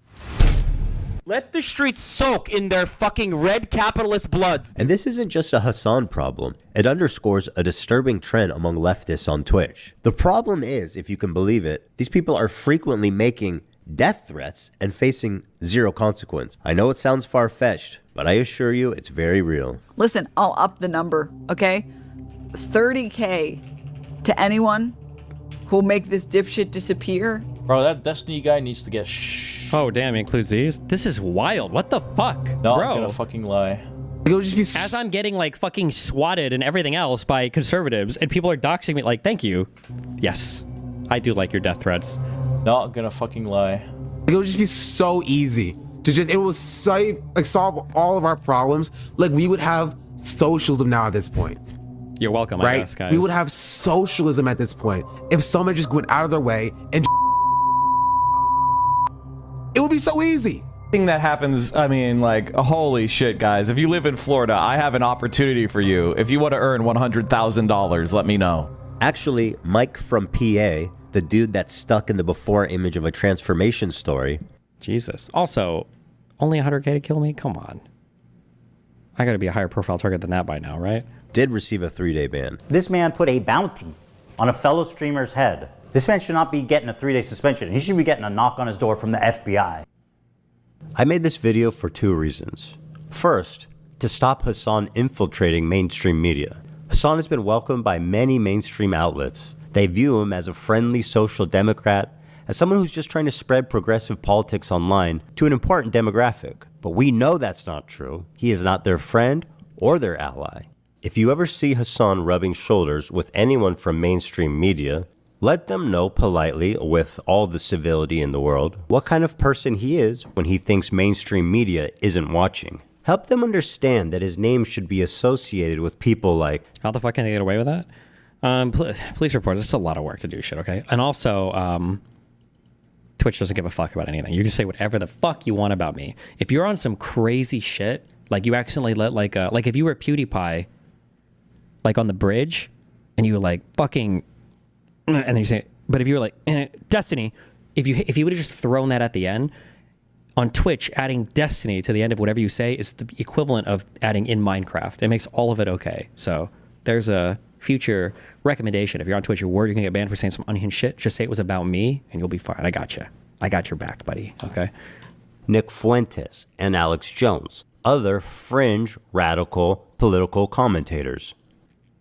Let the streets soak in their fucking red capitalist bloods. And this isn't just a Hasan problem. It underscores a disturbing trend among leftists on Twitch. The problem is, if you can believe it, these people are frequently making death threats and facing zero consequence. I know it sounds far-fetched, but I assure you it's very real. Listen, I'll up the number, okay? 30K to anyone who'll make this dipshit disappear. Bro, that Destiny guy needs to get Oh, damn, he includes these? This is wild. What the fuck? No, bro? I'm gonna fucking lie. As I'm getting, like, fucking swatted and everything else by conservatives, and people are doxing me, like, thank you. Yes, I do like your death threats. Not gonna fucking lie. It would just be so easy to just, it would solve all of our problems. Like, we would have socialism now at this point. You're welcome, right? I guess, guys. We would have socialism at this point. If someone just went out of their way and it would be so easy. Thing that happens, I mean, like, holy shit, guys. If you live in Florida, I have an opportunity for you. If you want to earn $100,000, let me know. Actually, Mike from PA, the dude that's stuck in the before image of a transformation story. Jesus. Also, only 100K to kill me? Come on. I gotta be a higher profile target than that by now, right? Did receive a 3-day ban. This man put a bounty on a fellow streamer's head. This man should not be getting a 3-day suspension. He should be getting a knock on his door from the FBI. I made this video for two reasons. First, to stop Hasan infiltrating mainstream media. Hasan has been welcomed by many mainstream outlets. They view him as a friendly social democrat, as someone who's just trying to spread progressive politics online to an important demographic. But we know that's not true. He is not their friend or their ally. If you ever see Hasan rubbing shoulders with anyone from mainstream media, let them know politely, with all the civility in the world, what kind of person he is when he thinks mainstream media isn't watching. Help them understand that his name should be associated with people like... How the fuck can they get away with that? Police report. This is a lot of work to do shit, okay? And also, Twitch doesn't give a fuck about anything. You can say whatever the fuck you want about me. If you're on some crazy shit, like you accidentally let like if you were PewDiePie, like on the bridge, and you were like fucking... And then you say, but if you were like, Destiny, if you would have just thrown that at the end, on Twitch, adding Destiny to the end of whatever you say is the equivalent of adding in Minecraft. It makes all of it okay. So there's a future recommendation. If you're on Twitch, you're worried you're going to get banned for saying some unhinged shit, just say it was about me and you'll be fine. I got you. I got your back, buddy. Okay? Nick Fuentes and Alex Jones, other fringe, radical, political commentators.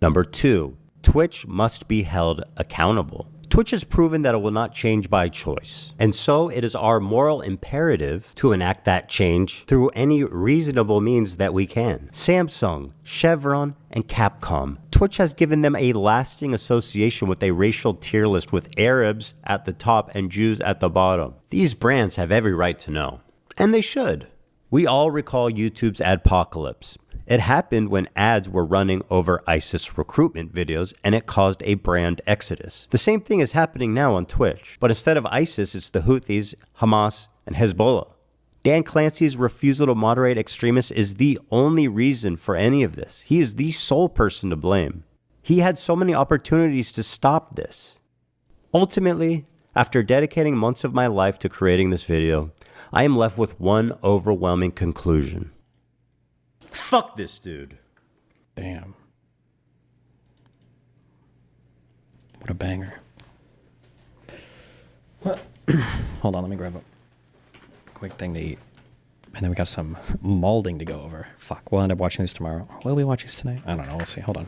Number 2. Twitch must be held accountable. Twitch has proven that it will not change by choice. And so it is our moral imperative to enact that change through any reasonable means that we can. Samsung, Chevron, and Capcom. Twitch has given them a lasting association with a racial tier list with Arabs at the top and Jews at the bottom. These brands have every right to know. And they should. We all recall YouTube's adpocalypse. It happened when ads were running over ISIS recruitment videos and it caused a brand exodus. The same thing is happening now on Twitch, but instead of ISIS, it's the Houthis, Hamas, and Hezbollah. Dan Clancy's refusal to moderate extremists is the only reason for any of this. He is the sole person to blame. He had so many opportunities to stop this. Ultimately, after dedicating months of my life to creating this video, I am left with one overwhelming conclusion. Fuck this dude. Damn. What a banger. Hold on, let me grab a quick thing to eat. And then we got some molding to go over. Fuck, we'll end up watching these tomorrow. Will we watch these tonight? I don't know, we'll see. Hold on.